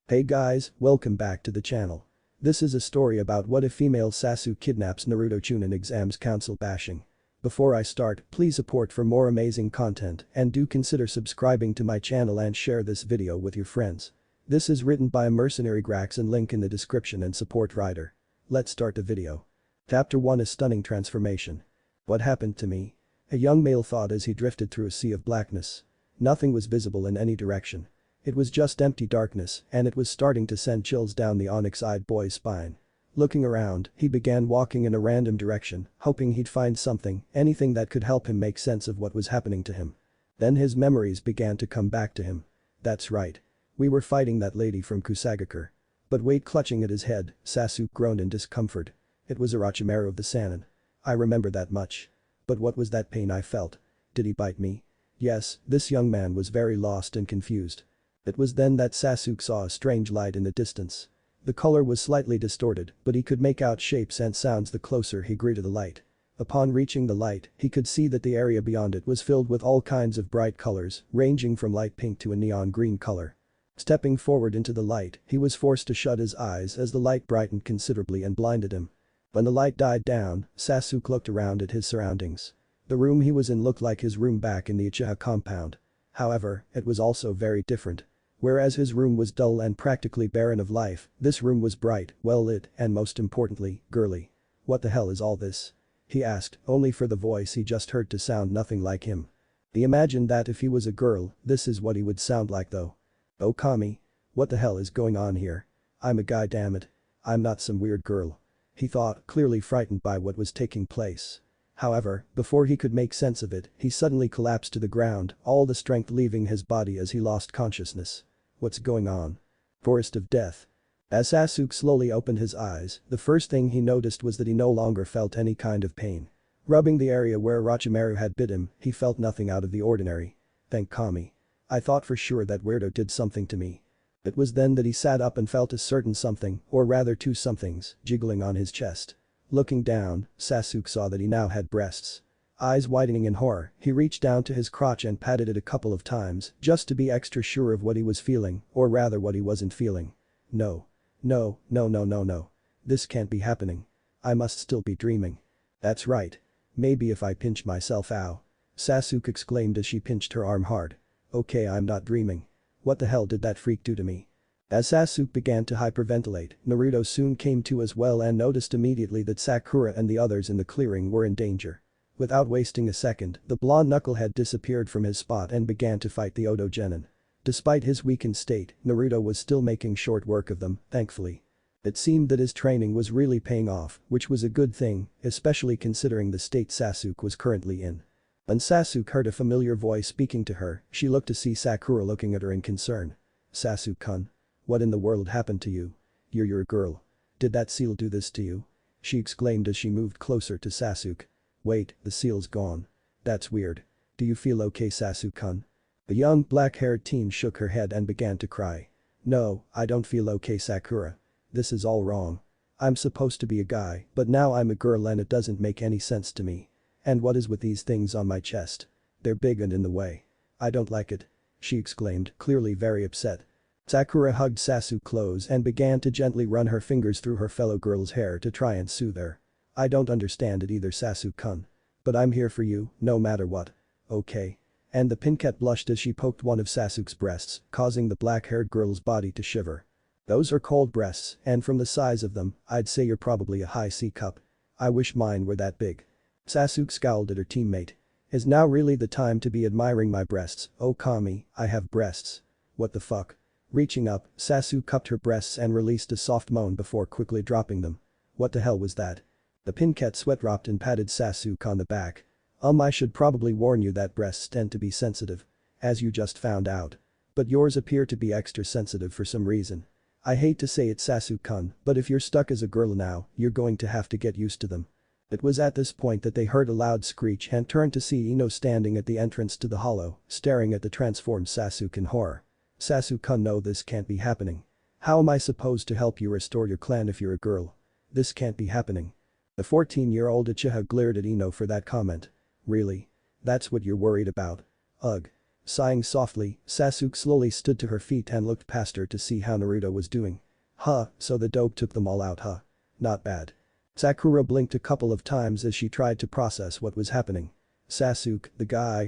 Hey guys, welcome back to the channel. This is a story about what if female Sasuke kidnaps Naruto Chunin exams council bashing. Before I start, please support for more amazing content and do consider subscribing to my channel and share this video with your friends. This is written by MercenaryGrax and link in the description and support writer. Let's start the video. Chapter 1 is stunning transformation. What happened to me? A young male thought as he drifted through a sea of blackness. Nothing was visible in any direction. It was just empty darkness and it was starting to send chills down the onyx-eyed boy's spine. Looking around, he began walking in a random direction, hoping he'd find something, anything that could help him make sense of what was happening to him. Then his memories began to come back to him. That's right. We were fighting that lady from Kusagakure. But wait, clutching at his head, Sasuke groaned in discomfort. It was Orochimaru of the Sannin. I remember that much. But what was that pain I felt? Did he bite me? Yes, this young man was very lost and confused. It was then that Sasuke saw a strange light in the distance. The color was slightly distorted, but he could make out shapes and sounds the closer he grew to the light. Upon reaching the light, he could see that the area beyond it was filled with all kinds of bright colors, ranging from light pink to a neon green color. Stepping forward into the light, he was forced to shut his eyes as the light brightened considerably and blinded him. When the light died down, Sasuke looked around at his surroundings. The room he was in looked like his room back in the Uchiha compound. However, it was also very different. Whereas his room was dull and practically barren of life, this room was bright, well-lit, and most importantly, girly. What the hell is all this? He asked, only for the voice he just heard to sound nothing like him. He imagined that if he was a girl, this is what he would sound like though. Oh Kami. What the hell is going on here? I'm a guy, damn it. I'm not some weird girl. He thought, clearly frightened by what was taking place. However, before he could make sense of it, he suddenly collapsed to the ground, all the strength leaving his body as he lost consciousness. What's going on? Forest of Death. As Sasuke slowly opened his eyes, the first thing he noticed was that he no longer felt any kind of pain. Rubbing the area where Orochimaru had bit him, he felt nothing out of the ordinary. Thank Kami. I thought for sure that weirdo did something to me. It was then that he sat up and felt a certain something, or rather two somethings, jiggling on his chest. Looking down, Sasuke saw that he now had breasts. Eyes widening in horror, he reached down to his crotch and patted it a couple of times just to be extra sure of what he was feeling, or rather what he wasn't feeling. No. No, no, no, no, no. This can't be happening. I must still be dreaming. That's right. Maybe if I pinch myself, ow. Sasuke exclaimed as she pinched her arm hard. Okay, I'm not dreaming. What the hell did that freak do to me? As Sasuke began to hyperventilate, Naruto soon came to as well and noticed immediately that Sakura and the others in the clearing were in danger. Without wasting a second, the blonde knucklehead disappeared from his spot and began to fight the Oto Genin. Despite his weakened state, Naruto was still making short work of them, thankfully. It seemed that his training was really paying off, which was a good thing, especially considering the state Sasuke was currently in. When Sasuke heard a familiar voice speaking to her, she looked to see Sakura looking at her in concern. Sasuke-kun. What in the world happened to you? You're a girl. Did that seal do this to you? She exclaimed as she moved closer to Sasuke. Wait, the seal's gone. That's weird. Do you feel okay, Sasuke-kun? The young, black-haired teen shook her head and began to cry. No, I don't feel okay, Sakura. This is all wrong. I'm supposed to be a guy, but now I'm a girl and it doesn't make any sense to me. And what is with these things on my chest? They're big and in the way. I don't like it. She exclaimed, clearly very upset. Sakura hugged Sasuke close and began to gently run her fingers through her fellow girl's hair to try and soothe her. I don't understand it either, Sasuke-kun. But I'm here for you, no matter what. Okay. And the pinket blushed as she poked one of Sasuke's breasts, causing the black-haired girl's body to shiver. Those are cold breasts, and from the size of them, I'd say you're probably a high C cup. I wish mine were that big. Sasuke scowled at her teammate. Is now really the time to be admiring my breasts? Oh Kami, I have breasts. What the fuck? Reaching up, Sasuke cupped her breasts and released a soft moan before quickly dropping them. What the hell was that? The pinket sweat dropped and patted Sasuke on the back. I should probably warn you that breasts tend to be sensitive. As you just found out. But yours appear to be extra sensitive for some reason. I hate to say it, Sasuke-kun, but if you're stuck as a girl now, you're going to have to get used to them. It was at this point that they heard a loud screech and turned to see Ino standing at the entrance to the hollow, staring at the transformed Sasuke in horror. Sasuke-kun, no, this can't be happening. How am I supposed to help you restore your clan if you're a girl? This can't be happening. The 14-year-old Uchiha glared at Ino for that comment. Really? That's what you're worried about? Ugh. Sighing softly, Sasuke slowly stood to her feet and looked past her to see how Naruto was doing. Huh, so the dope took them all out huh? Not bad. Sakura blinked a couple of times as she tried to process what was happening. Sasuke, the guy,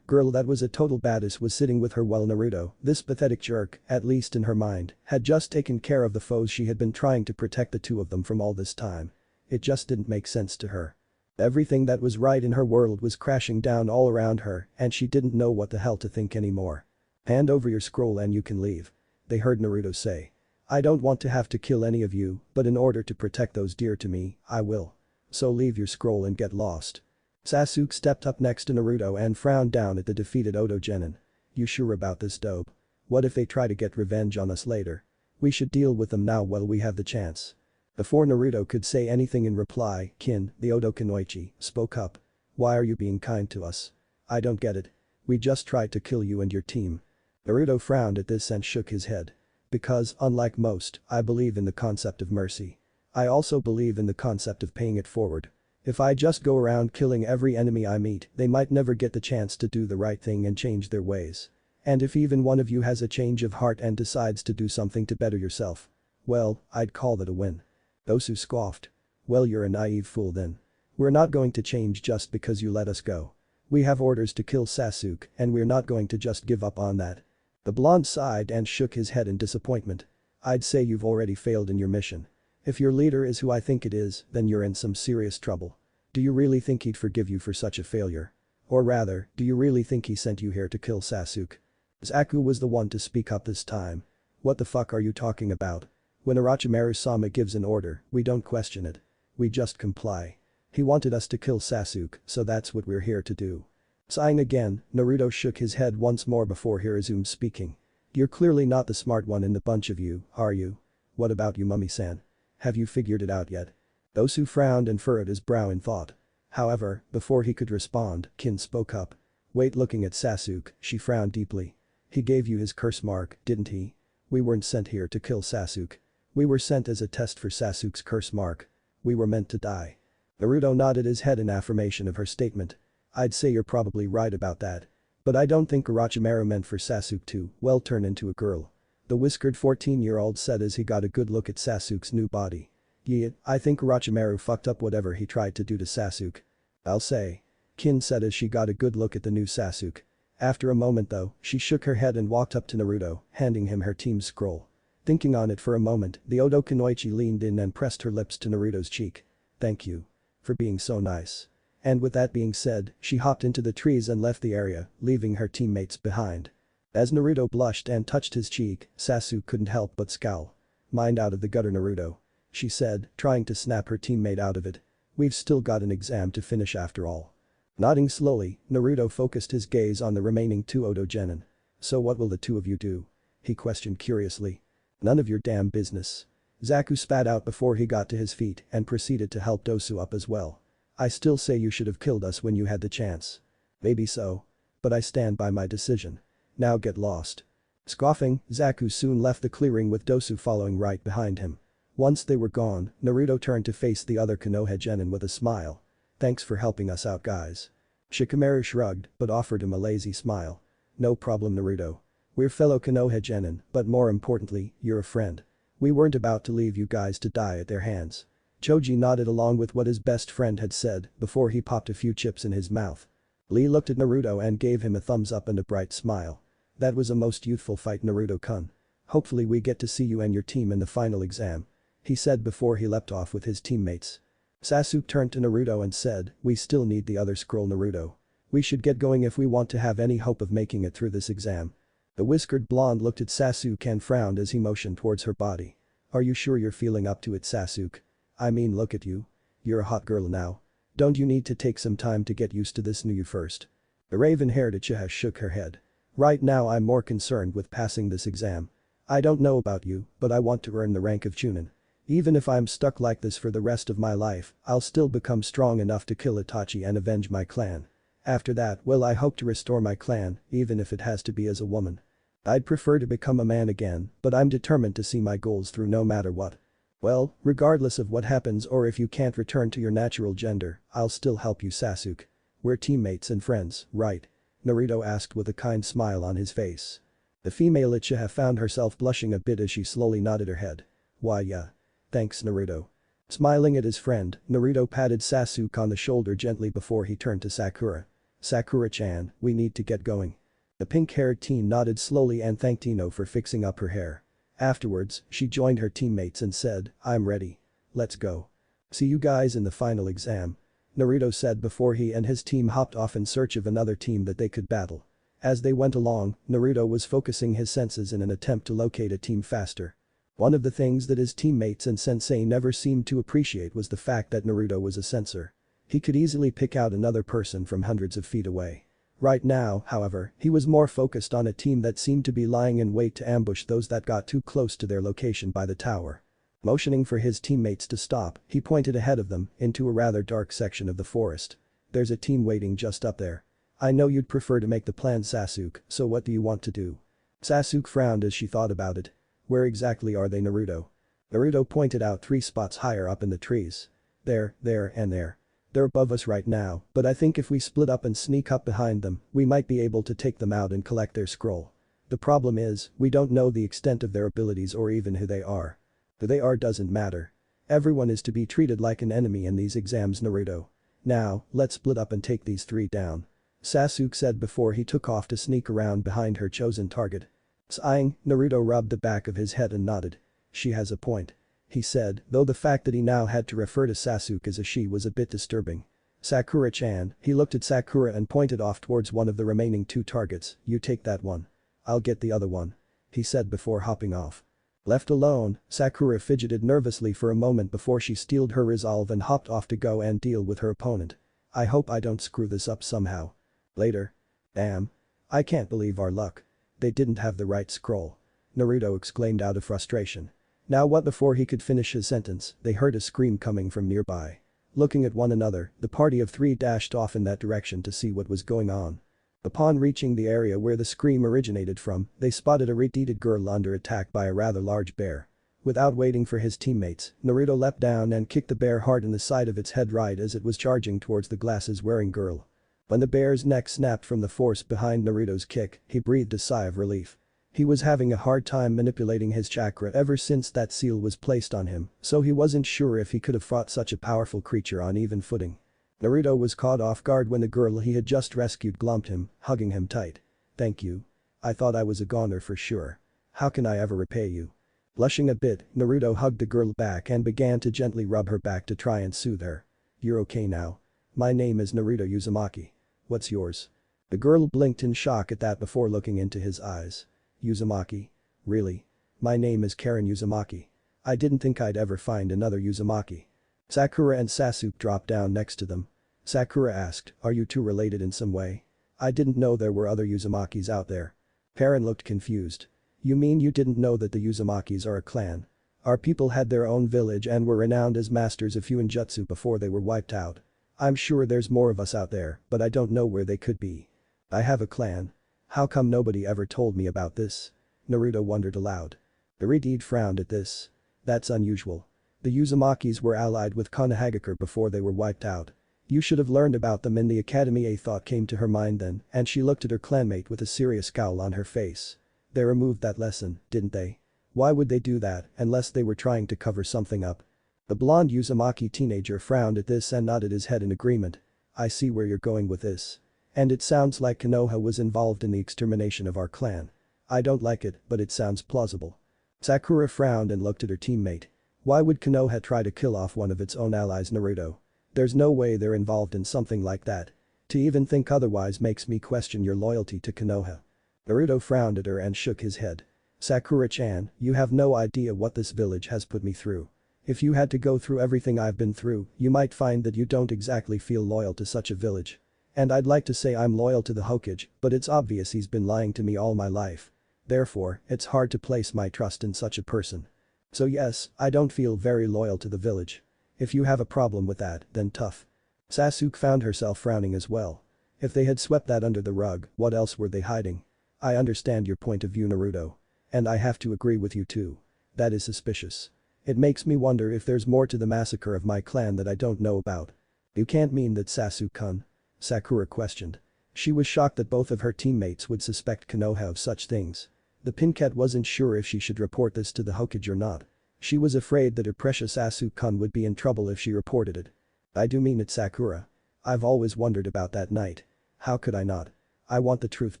girl that was a total badass was sitting with her while Naruto, this pathetic jerk, at least in her mind, had just taken care of the foes she had been trying to protect the two of them from all this time. It just didn't make sense to her. Everything that was right in her world was crashing down all around her and she didn't know what the hell to think anymore. Hand over your scroll and you can leave. They heard Naruto say. I don't want to have to kill any of you, but in order to protect those dear to me, I will. So leave your scroll and get lost. Sasuke stepped up next to Naruto and frowned down at the defeated Oto Genin. You sure about this dope? What if they try to get revenge on us later? We should deal with them now while we have the chance. Before Naruto could say anything in reply, Kin, the Oto Kunoichi, spoke up. Why are you being kind to us? I don't get it. We just tried to kill you and your team. Naruto frowned at this and shook his head. Because, unlike most, I believe in the concept of mercy. I also believe in the concept of paying it forward. If I just go around killing every enemy I meet, they might never get the chance to do the right thing and change their ways. And if even one of you has a change of heart and decides to do something to better yourself, well, I'd call that a win. Those who scoffed. Well, you're a naive fool then. We're not going to change just because you let us go. We have orders to kill Sasuke and we're not going to just give up on that. The blonde sighed and shook his head in disappointment. I'd say you've already failed in your mission. If your leader is who I think it is, then you're in some serious trouble. Do you really think he'd forgive you for such a failure? Or rather, do you really think he sent you here to kill Sasuke? Zaku was the one to speak up this time. What the fuck are you talking about? When Orochimaru-sama gives an order, we don't question it. We just comply. He wanted us to kill Sasuke, so that's what we're here to do. Sighing again, Naruto shook his head once more before he resumed speaking. You're clearly not the smart one in the bunch of you, are you? What about you, Mummy-san? Have you figured it out yet? Dosu frowned and furrowed his brow in thought. However, before he could respond, Kin spoke up. Wait, looking at Sasuke, she frowned deeply. He gave you his curse mark, didn't he? We weren't sent here to kill Sasuke. We were sent as a test for Sasuke's curse mark. We were meant to die. Naruto nodded his head in affirmation of her statement. I'd say you're probably right about that. But I don't think Orochimaru meant for Sasuke to, well, turn into a girl. The whiskered 14-year-old said as he got a good look at Sasuke's new body. Yeah, I think Orochimaru fucked up whatever he tried to do to Sasuke. I'll say. Kin said as she got a good look at the new Sasuke. After a moment though, she shook her head and walked up to Naruto, handing him her team's scroll. Thinking on it for a moment, the Oto Kunoichi leaned in and pressed her lips to Naruto's cheek. Thank you. For being so nice. And with that being said, she hopped into the trees and left the area, leaving her teammates behind. As Naruto blushed and touched his cheek, Sasuke couldn't help but scowl. Mind out of the gutter, Naruto. She said, trying to snap her teammate out of it. We've still got an exam to finish after all. Nodding slowly, Naruto focused his gaze on the remaining two Oto Genin. So what will the two of you do? He questioned curiously. None of your damn business. Zaku spat out before he got to his feet and proceeded to help Dosu up as well. I still say you should have killed us when you had the chance. Maybe so. But I stand by my decision. Now get lost. Scoffing, Zaku soon left the clearing with Dosu following right behind him. Once they were gone, Naruto turned to face the other Konoha Genin with a smile. Thanks for helping us out, guys. Shikamaru shrugged but offered him a lazy smile. No problem, Naruto. We're fellow Konoha Genin, but more importantly, you're a friend. We weren't about to leave you guys to die at their hands. Choji nodded along with what his best friend had said before he popped a few chips in his mouth. Lee looked at Naruto and gave him a thumbs up and a bright smile. That was a most youthful fight, Naruto-kun. Hopefully we get to see you and your team in the final exam. He said before he leapt off with his teammates. Sasuke turned to Naruto and said, we still need the other scroll, Naruto. We should get going if we want to have any hope of making it through this exam. The whiskered blonde looked at Sasuke and frowned as he motioned towards her body. Are you sure you're feeling up to it, Sasuke? I mean, look at you. You're a hot girl now. Don't you need to take some time to get used to this new you first? The raven-haired Uchiha shook her head. Right now I'm more concerned with passing this exam. I don't know about you, but I want to earn the rank of chunin. Even if I'm stuck like this for the rest of my life, I'll still become strong enough to kill Itachi and avenge my clan. After that, well, I hope to restore my clan, even if it has to be as a woman. I'd prefer to become a man again, but I'm determined to see my goals through no matter what. Well, regardless of what happens or if you can't return to your natural gender, I'll still help you, Sasuke. We're teammates and friends, right? Naruto asked with a kind smile on his face. The female Uchiha found herself blushing a bit as she slowly nodded her head. Why yeah. Thanks Naruto. Smiling at his friend, Naruto patted Sasuke on the shoulder gently before he turned to Sakura. Sakura-chan, we need to get going. The pink-haired teen nodded slowly and thanked Ino for fixing up her hair. Afterwards, she joined her teammates and said, I'm ready. Let's go. See you guys in the final exam. Naruto said before he and his team hopped off in search of another team that they could battle. As they went along, Naruto was focusing his senses in an attempt to locate a team faster. One of the things that his teammates and sensei never seemed to appreciate was the fact that Naruto was a sensor. He could easily pick out another person from hundreds of feet away. Right now, however, he was more focused on a team that seemed to be lying in wait to ambush those that got too close to their location by the tower. Motioning for his teammates to stop, he pointed ahead of them into a rather dark section of the forest. There's a team waiting just up there. I know you'd prefer to make the plan Sasuke, so what do you want to do? Sasuke frowned as she thought about it. Where exactly are they Naruto? Naruto pointed out 3 spots higher up in the trees. There, and there. They're above us right now, but I think if we split up and sneak up behind them, we might be able to take them out and collect their scroll. The problem is, we don't know the extent of their abilities or even who they are. Who they are doesn't matter. Everyone is to be treated like an enemy in these exams Naruto. Now, let's split up and take these 3 down. Sasuke said before he took off to sneak around behind her chosen target. Sighing, Naruto rubbed the back of his head and nodded. She has a point. He said, though the fact that he now had to refer to Sasuke as a she was a bit disturbing. Sakura-chan, he looked at Sakura and pointed off towards one of the remaining 2 targets, you take that one. I'll get the other one. He said before hopping off. Left alone, Sakura fidgeted nervously for a moment before she steeled her resolve and hopped off to go and deal with her opponent. I hope I don't screw this up somehow. Later. Damn. I can't believe our luck. They didn't have the right scroll. Naruto exclaimed out of frustration. Now what before he could finish his sentence, they heard a scream coming from nearby. Looking at one another, the party of 3 dashed off in that direction to see what was going on. Upon reaching the area where the scream originated from, they spotted a red-headed girl under attack by a rather large bear. Without waiting for his teammates, Naruto leapt down and kicked the bear hard in the side of its head right as it was charging towards the glasses-wearing girl. When the bear's neck snapped from the force behind Naruto's kick, he breathed a sigh of relief. He was having a hard time manipulating his chakra ever since that seal was placed on him, so he wasn't sure if he could have fought such a powerful creature on even footing. Naruto was caught off guard when the girl he had just rescued glumped him, hugging him tight. Thank you. I thought I was a goner for sure. How can I ever repay you? Blushing a bit, Naruto hugged the girl back and began to gently rub her back to try and soothe her. You're okay now. My name is Naruto Uzumaki. What's yours? The girl blinked in shock at that before looking into his eyes. Uzumaki? Really? My name is Karen Uzumaki. I didn't think I'd ever find another Uzumaki. Sakura and Sasuke dropped down next to them. Sakura asked, are you two related in some way? I didn't know there were other Uzumakis out there. Karen looked confused. You mean you didn't know that the Uzumakis are a clan? Our people had their own village and were renowned as masters of Fuinjutsu before they were wiped out. I'm sure there's more of us out there, but I don't know where they could be. I have a clan. How come nobody ever told me about this? Naruto wondered aloud. Iridied frowned at this. That's unusual. The Uzumakis were allied with Konohagakure before they were wiped out. You should have learned about them in the academy. A thought came to her mind then, and she looked at her clanmate with a serious scowl on her face. They removed that lesson, didn't they? Why would they do that unless they were trying to cover something up? The blonde Uzumaki teenager frowned at this and nodded his head in agreement. I see where you're going with this. And it sounds like Konoha was involved in the extermination of our clan. I don't like it, but it sounds plausible. Sakura frowned and looked at her teammate. Why would Konoha try to kill off one of its own allies Naruto? There's no way they're involved in something like that. To even think otherwise makes me question your loyalty to Konoha. Naruto frowned at her and shook his head. Sakura-chan, you have no idea what this village has put me through. If you had to go through everything I've been through, you might find that you don't exactly feel loyal to such a village. And I'd like to say I'm loyal to the Hokage, but it's obvious he's been lying to me all my life. Therefore, it's hard to place my trust in such a person. So yes, I don't feel very loyal to the village. If you have a problem with that, then tough. Sasuke found herself frowning as well. If they had swept that under the rug, what else were they hiding? I understand your point of view Naruto. And I have to agree with you too. That is suspicious. It makes me wonder if there's more to the massacre of my clan that I don't know about. You can't mean that Sasuke-kun? Sakura questioned. She was shocked that both of her teammates would suspect Konoha of such things. The Pincat wasn't sure if she should report this to the Hokage or not. She was afraid that her precious Asuka-kun would be in trouble if she reported it. I do mean it, Sakura. I've always wondered about that night. How could I not? I want the truth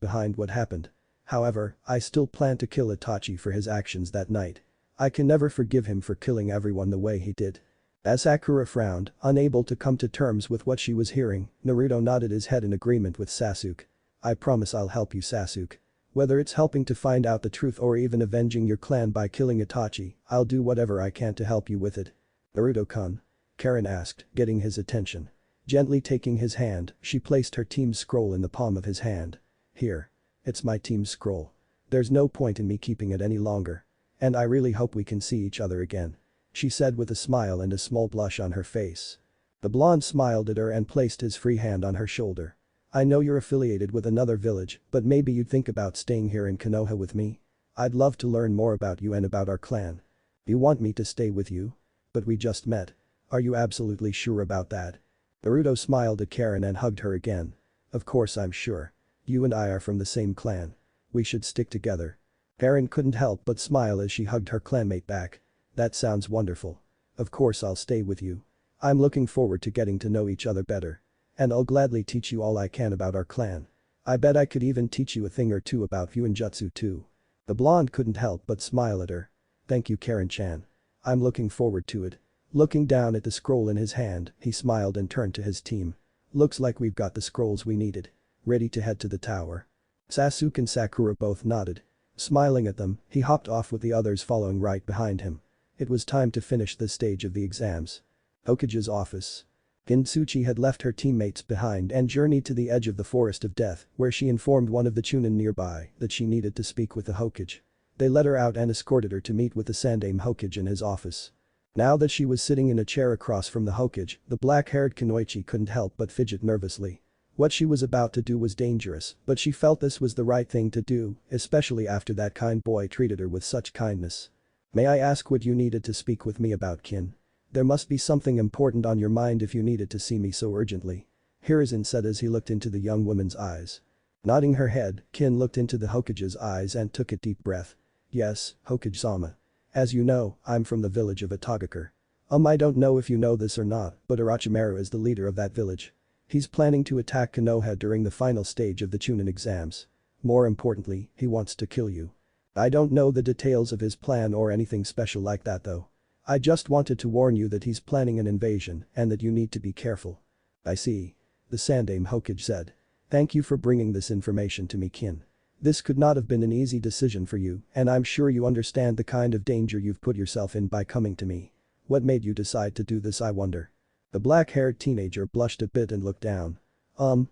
behind what happened. However, I still plan to kill Itachi for his actions that night. I can never forgive him for killing everyone the way he did. As Sakura frowned, unable to come to terms with what she was hearing, Naruto nodded his head in agreement with Sasuke. I promise I'll help you, Sasuke. Whether it's helping to find out the truth or even avenging your clan by killing Itachi, I'll do whatever I can to help you with it. Naruto-kun? Karen asked, getting his attention. Gently taking his hand, she placed her team's scroll in the palm of his hand. Here. It's my team's scroll. There's no point in me keeping it any longer. And I really hope we can see each other again. She said with a smile and a small blush on her face. The blonde smiled at her and placed his free hand on her shoulder. I know you're affiliated with another village, but maybe you'd think about staying here in Konoha with me? I'd love to learn more about you and about our clan. You want me to stay with you? But we just met. Are you absolutely sure about that? Naruto smiled at Karen and hugged her again. Of course I'm sure. You and I are from the same clan. We should stick together. Karen couldn't help but smile as she hugged her clanmate back. That sounds wonderful. Of course I'll stay with you. I'm looking forward to getting to know each other better. And I'll gladly teach you all I can about our clan. I bet I could even teach you a thing or two about Fuinjutsu too. The blonde couldn't help but smile at her. Thank you, Karen-chan. I'm looking forward to it. Looking down at the scroll in his hand, he smiled and turned to his team. Looks like we've got the scrolls we needed. Ready to head to the tower. Sasuke and Sakura both nodded. Smiling at them, he hopped off with the others following right behind him. It was time to finish this stage of the exams. Hokage's office. Ginsuchi had left her teammates behind and journeyed to the edge of the Forest of Death, where she informed one of the chunin nearby that she needed to speak with the Hokage. They let her out and escorted her to meet with the Sandaime Hokage in his office. Now that she was sitting in a chair across from the Hokage, the black-haired Kunoichi couldn't help but fidget nervously. What she was about to do was dangerous, but she felt this was the right thing to do, especially after that kind boy treated her with such kindness. May I ask what you needed to speak with me about, Kin? There must be something important on your mind if you needed to see me so urgently. Hiruzen said as he looked into the young woman's eyes. Nodding her head, Kin looked into the Hokage's eyes and took a deep breath. Yes, Hokage-sama. As you know, I'm from the village of Itagakure. I don't know if you know this or not, but Orochimaru is the leader of that village. He's planning to attack Konoha during the final stage of the Chunin exams. More importantly, he wants to kill you. I don't know the details of his plan or anything special like that though. I just wanted to warn you that he's planning an invasion and that you need to be careful. I see. The Sandaime Hokage said. Thank you for bringing this information to me, Kin. This could not have been an easy decision for you, and I'm sure you understand the kind of danger you've put yourself in by coming to me. What made you decide to do this, I wonder? The black-haired teenager blushed a bit and looked down.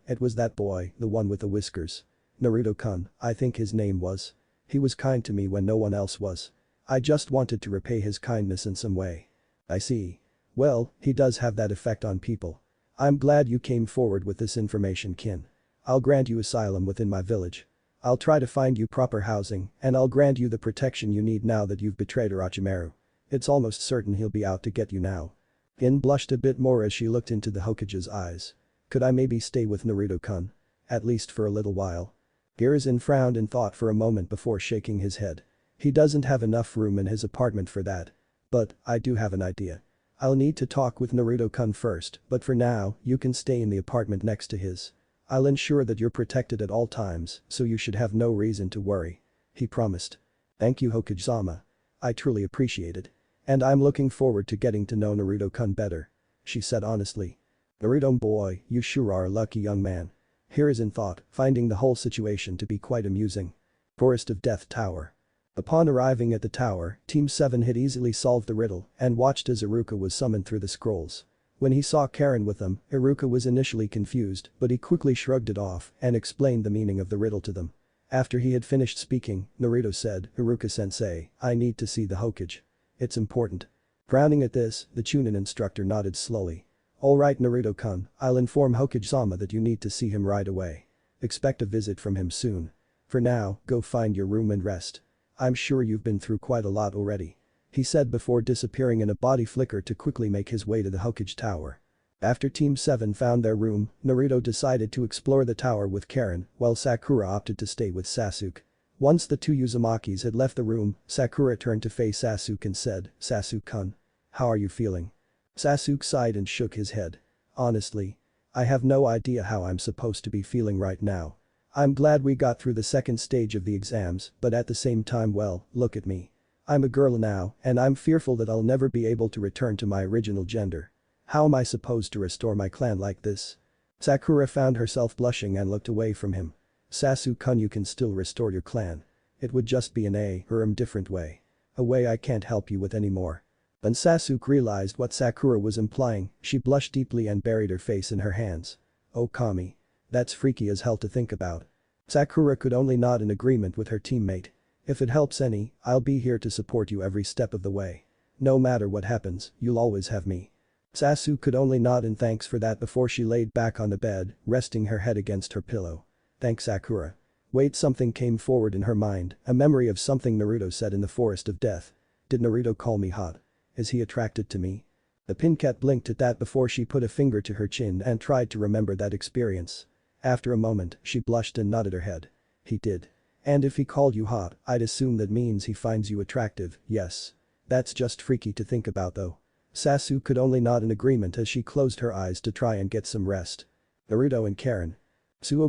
It was that boy, the one with the whiskers. Naruto-kun, I think his name was. He was kind to me when no one else was. I just wanted to repay his kindness in some way. I see. Well, he does have that effect on people. I'm glad you came forward with this information, Kin. I'll grant you asylum within my village. I'll try to find you proper housing, and I'll grant you the protection you need now that you've betrayed Orochimaru. It's almost certain he'll be out to get you now. Kin blushed a bit more as she looked into the Hokage's eyes. Could I maybe stay with Naruto-kun? At least for a little while. Hiruzen frowned in thought for a moment before shaking his head. He doesn't have enough room in his apartment for that. But, I do have an idea. I'll need to talk with Naruto-kun first, but for now, you can stay in the apartment next to his. I'll ensure that you're protected at all times, so you should have no reason to worry. He promised. Thank you, Hokage-sama. I truly appreciate it. And I'm looking forward to getting to know Naruto-kun better. She said honestly. Naruto boy, you sure are a lucky young man. Hiruzen thought, finding the whole situation to be quite amusing. Forest of Death Tower. Upon arriving at the tower, Team 7 had easily solved the riddle and watched as Iruka was summoned through the scrolls. When he saw Karen with them, Iruka was initially confused, but he quickly shrugged it off and explained the meaning of the riddle to them. After he had finished speaking, Naruto said, Iruka-sensei, I need to see the Hokage. It's important. Frowning at this, the Chunin instructor nodded slowly. Alright Naruto-kun, I'll inform Hokage-sama that you need to see him right away. Expect a visit from him soon. For now, go find your room and rest. I'm sure you've been through quite a lot already. He said before disappearing in a body flicker to quickly make his way to the Hokage Tower. After Team 7 found their room, Naruto decided to explore the tower with Karen, while Sakura opted to stay with Sasuke. Once the two Uzumakis had left the room, Sakura turned to face Sasuke and said, "Sasuke-kun. How are you feeling?" Sasuke sighed and shook his head. "Honestly. I have no idea how I'm supposed to be feeling right now. I'm glad we got through the second stage of the exams, but at the same time, well, look at me. I'm a girl now, and I'm fearful that I'll never be able to return to my original gender. How am I supposed to restore my clan like this?" Sakura found herself blushing and looked away from him. "Sasuke-kun, you can still restore your clan. It would just be in a different way. A way I can't help you with anymore." When Sasuke realized what Sakura was implying, she blushed deeply and buried her face in her hands. "Oh Kami. That's freaky as hell to think about." Sakura could only nod in agreement with her teammate. "If it helps any, I'll be here to support you every step of the way. No matter what happens, you'll always have me." Sasuke could only nod in thanks for that before she laid back on the bed, resting her head against her pillow. "Thanks Sakura." Wait, something came forward in her mind, a memory of something Naruto said in the Forest of Death. Did Naruto call me hot? Is he attracted to me? The pincat blinked at that before she put a finger to her chin and tried to remember that experience. After a moment, she blushed and nodded her head. "He did. And if he called you hot, I'd assume that means he finds you attractive, yes. That's just freaky to think about though." Sasuke could only nod in agreement as she closed her eyes to try and get some rest. Naruto and Karen.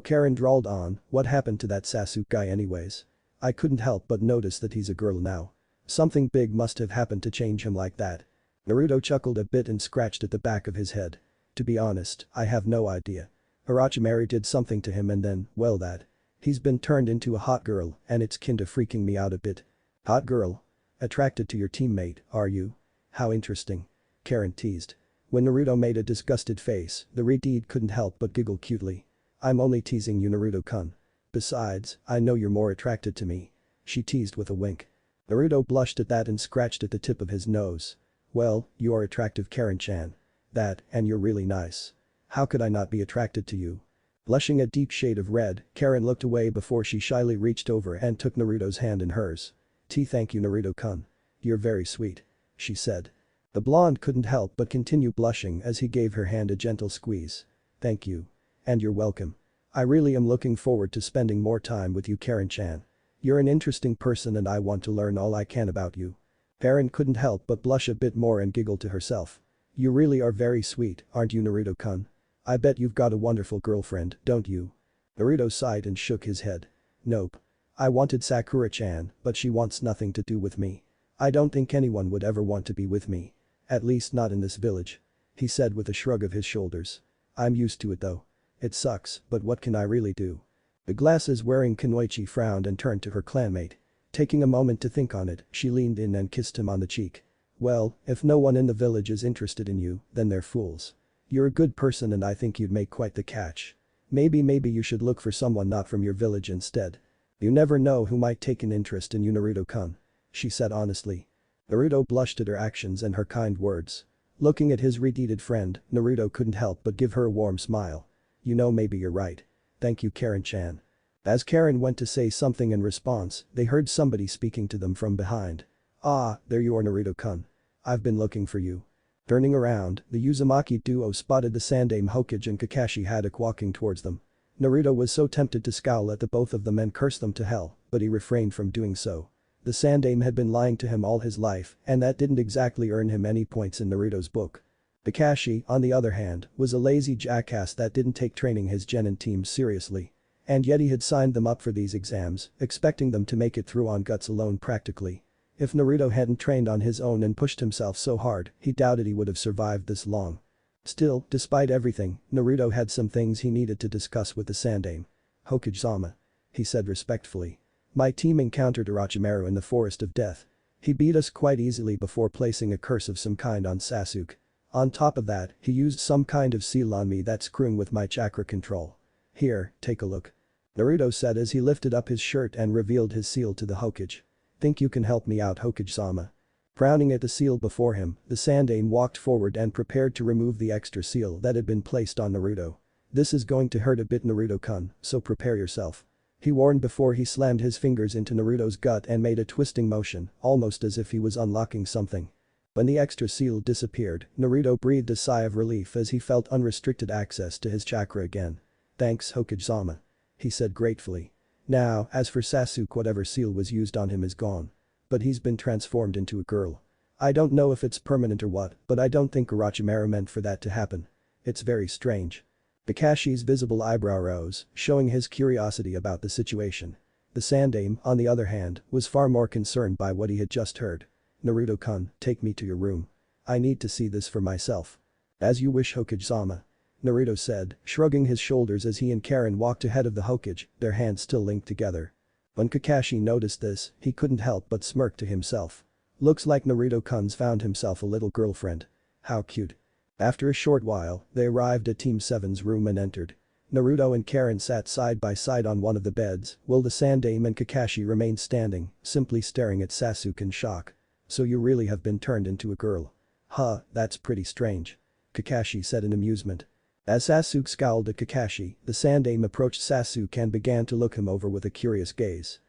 Karen drawled on, "What happened to that Sasuke guy anyways? I couldn't help but notice that he's a girl now. Something big must have happened to change him like that." Naruto chuckled a bit and scratched at the back of his head. "To be honest, I have no idea. Orochimaru did something to him and then, well he's been turned into a hot girl and it's kinda freaking me out a bit." "Hot girl? Attracted to your teammate, are you? How interesting." Karen teased. When Naruto made a disgusted face, the Redeed couldn't help but giggle cutely. "I'm only teasing you Naruto-kun. Besides, I know you're more attracted to me." She teased with a wink. Naruto blushed at that and scratched at the tip of his nose. "Well, you are attractive Karen-chan. That, and you're really nice. How could I not be attracted to you?" Blushing a deep shade of red, Karen looked away before she shyly reached over and took Naruto's hand in hers. Thank you Naruto-kun. You're very sweet," she said. The blonde couldn't help but continue blushing as he gave her hand a gentle squeeze. "Thank you. And you're welcome. I really am looking forward to spending more time with you Karen-chan. You're an interesting person and I want to learn all I can about you." Karen couldn't help but blush a bit more and giggle to herself. "You really are very sweet, aren't you Naruto-kun? I bet you've got a wonderful girlfriend, don't you?" Naruto sighed and shook his head. "Nope. I wanted Sakura-chan, but she wants nothing to do with me. I don't think anyone would ever want to be with me. At least not in this village," he said with a shrug of his shoulders. "I'm used to it though. It sucks, but what can I really do?" The glasses-wearing Kunoichi frowned and turned to her clanmate. Taking a moment to think on it, she leaned in and kissed him on the cheek. "Well, if no one in the village is interested in you, then they're fools. You're a good person and I think you'd make quite the catch. Maybe you should look for someone not from your village instead. You never know who might take an interest in you Naruto-kun," she said honestly. Naruto blushed at her actions and her kind words. Looking at his redeeded friend, Naruto couldn't help but give her a warm smile. "You know, maybe you're right. Thank you Karen-chan." As Karen went to say something in response, they heard somebody speaking to them from behind. "Ah, there you are Naruto-kun. I've been looking for you." Turning around, the Uzumaki duo spotted the Sandaime Hokage and Kakashi Haddock walking towards them. Naruto was so tempted to scowl at the both of them and curse them to hell, but he refrained from doing so. The Sandaime had been lying to him all his life and that didn't exactly earn him any points in Naruto's book. Kakashi, on the other hand, was a lazy jackass that didn't take training his genin teams seriously. And yet he had signed them up for these exams, expecting them to make it through on guts alone practically. If Naruto hadn't trained on his own and pushed himself so hard, he doubted he would have survived this long. Still, despite everything, Naruto had some things he needed to discuss with the Sandaime. "Hokage-sama," he said respectfully. "My team encountered Orochimaru in the Forest of Death. He beat us quite easily before placing a curse of some kind on Sasuke. On top of that, he used some kind of seal on me that's screwing with my chakra control. Here, take a look." Naruto said as he lifted up his shirt and revealed his seal to the Hokage. "Think you can help me out Hokage-sama?" Frowning at the seal before him, the Sandaime walked forward and prepared to remove the extra seal that had been placed on Naruto. "This is going to hurt a bit Naruto-kun, so prepare yourself," he warned before he slammed his fingers into Naruto's gut and made a twisting motion, almost as if he was unlocking something. When the extra seal disappeared, Naruto breathed a sigh of relief as he felt unrestricted access to his chakra again. "Thanks Hokage-sama," he said gratefully. Now, as for Sasuke, whatever seal was used on him is gone. But he's been transformed into a girl. I don't know if it's permanent or what, but I don't think Orochimaru meant for that to happen. It's very strange. Kakashi's visible eyebrow rose, showing his curiosity about the situation. The Sandaime, on the other hand, was far more concerned by what he had just heard. "Naruto-kun, take me to your room. I need to see this for myself." "As you wish Hokage-sama," Naruto said, shrugging his shoulders as he and Karen walked ahead of the Hokage, their hands still linked together. When Kakashi noticed this, he couldn't help but smirk to himself. Looks like Naruto-kun's found himself a little girlfriend. How cute. After a short while, they arrived at Team 7's room and entered. Naruto and Karen sat side by side on one of the beds, while the Sandaime and Kakashi remained standing, simply staring at Sasuke in shock. "So you really have been turned into a girl? Huh, that's pretty strange," Kakashi said in amusement. As Sasuke scowled at Kakashi, the Sandaime approached Sasuke and began to look him over with a curious gaze.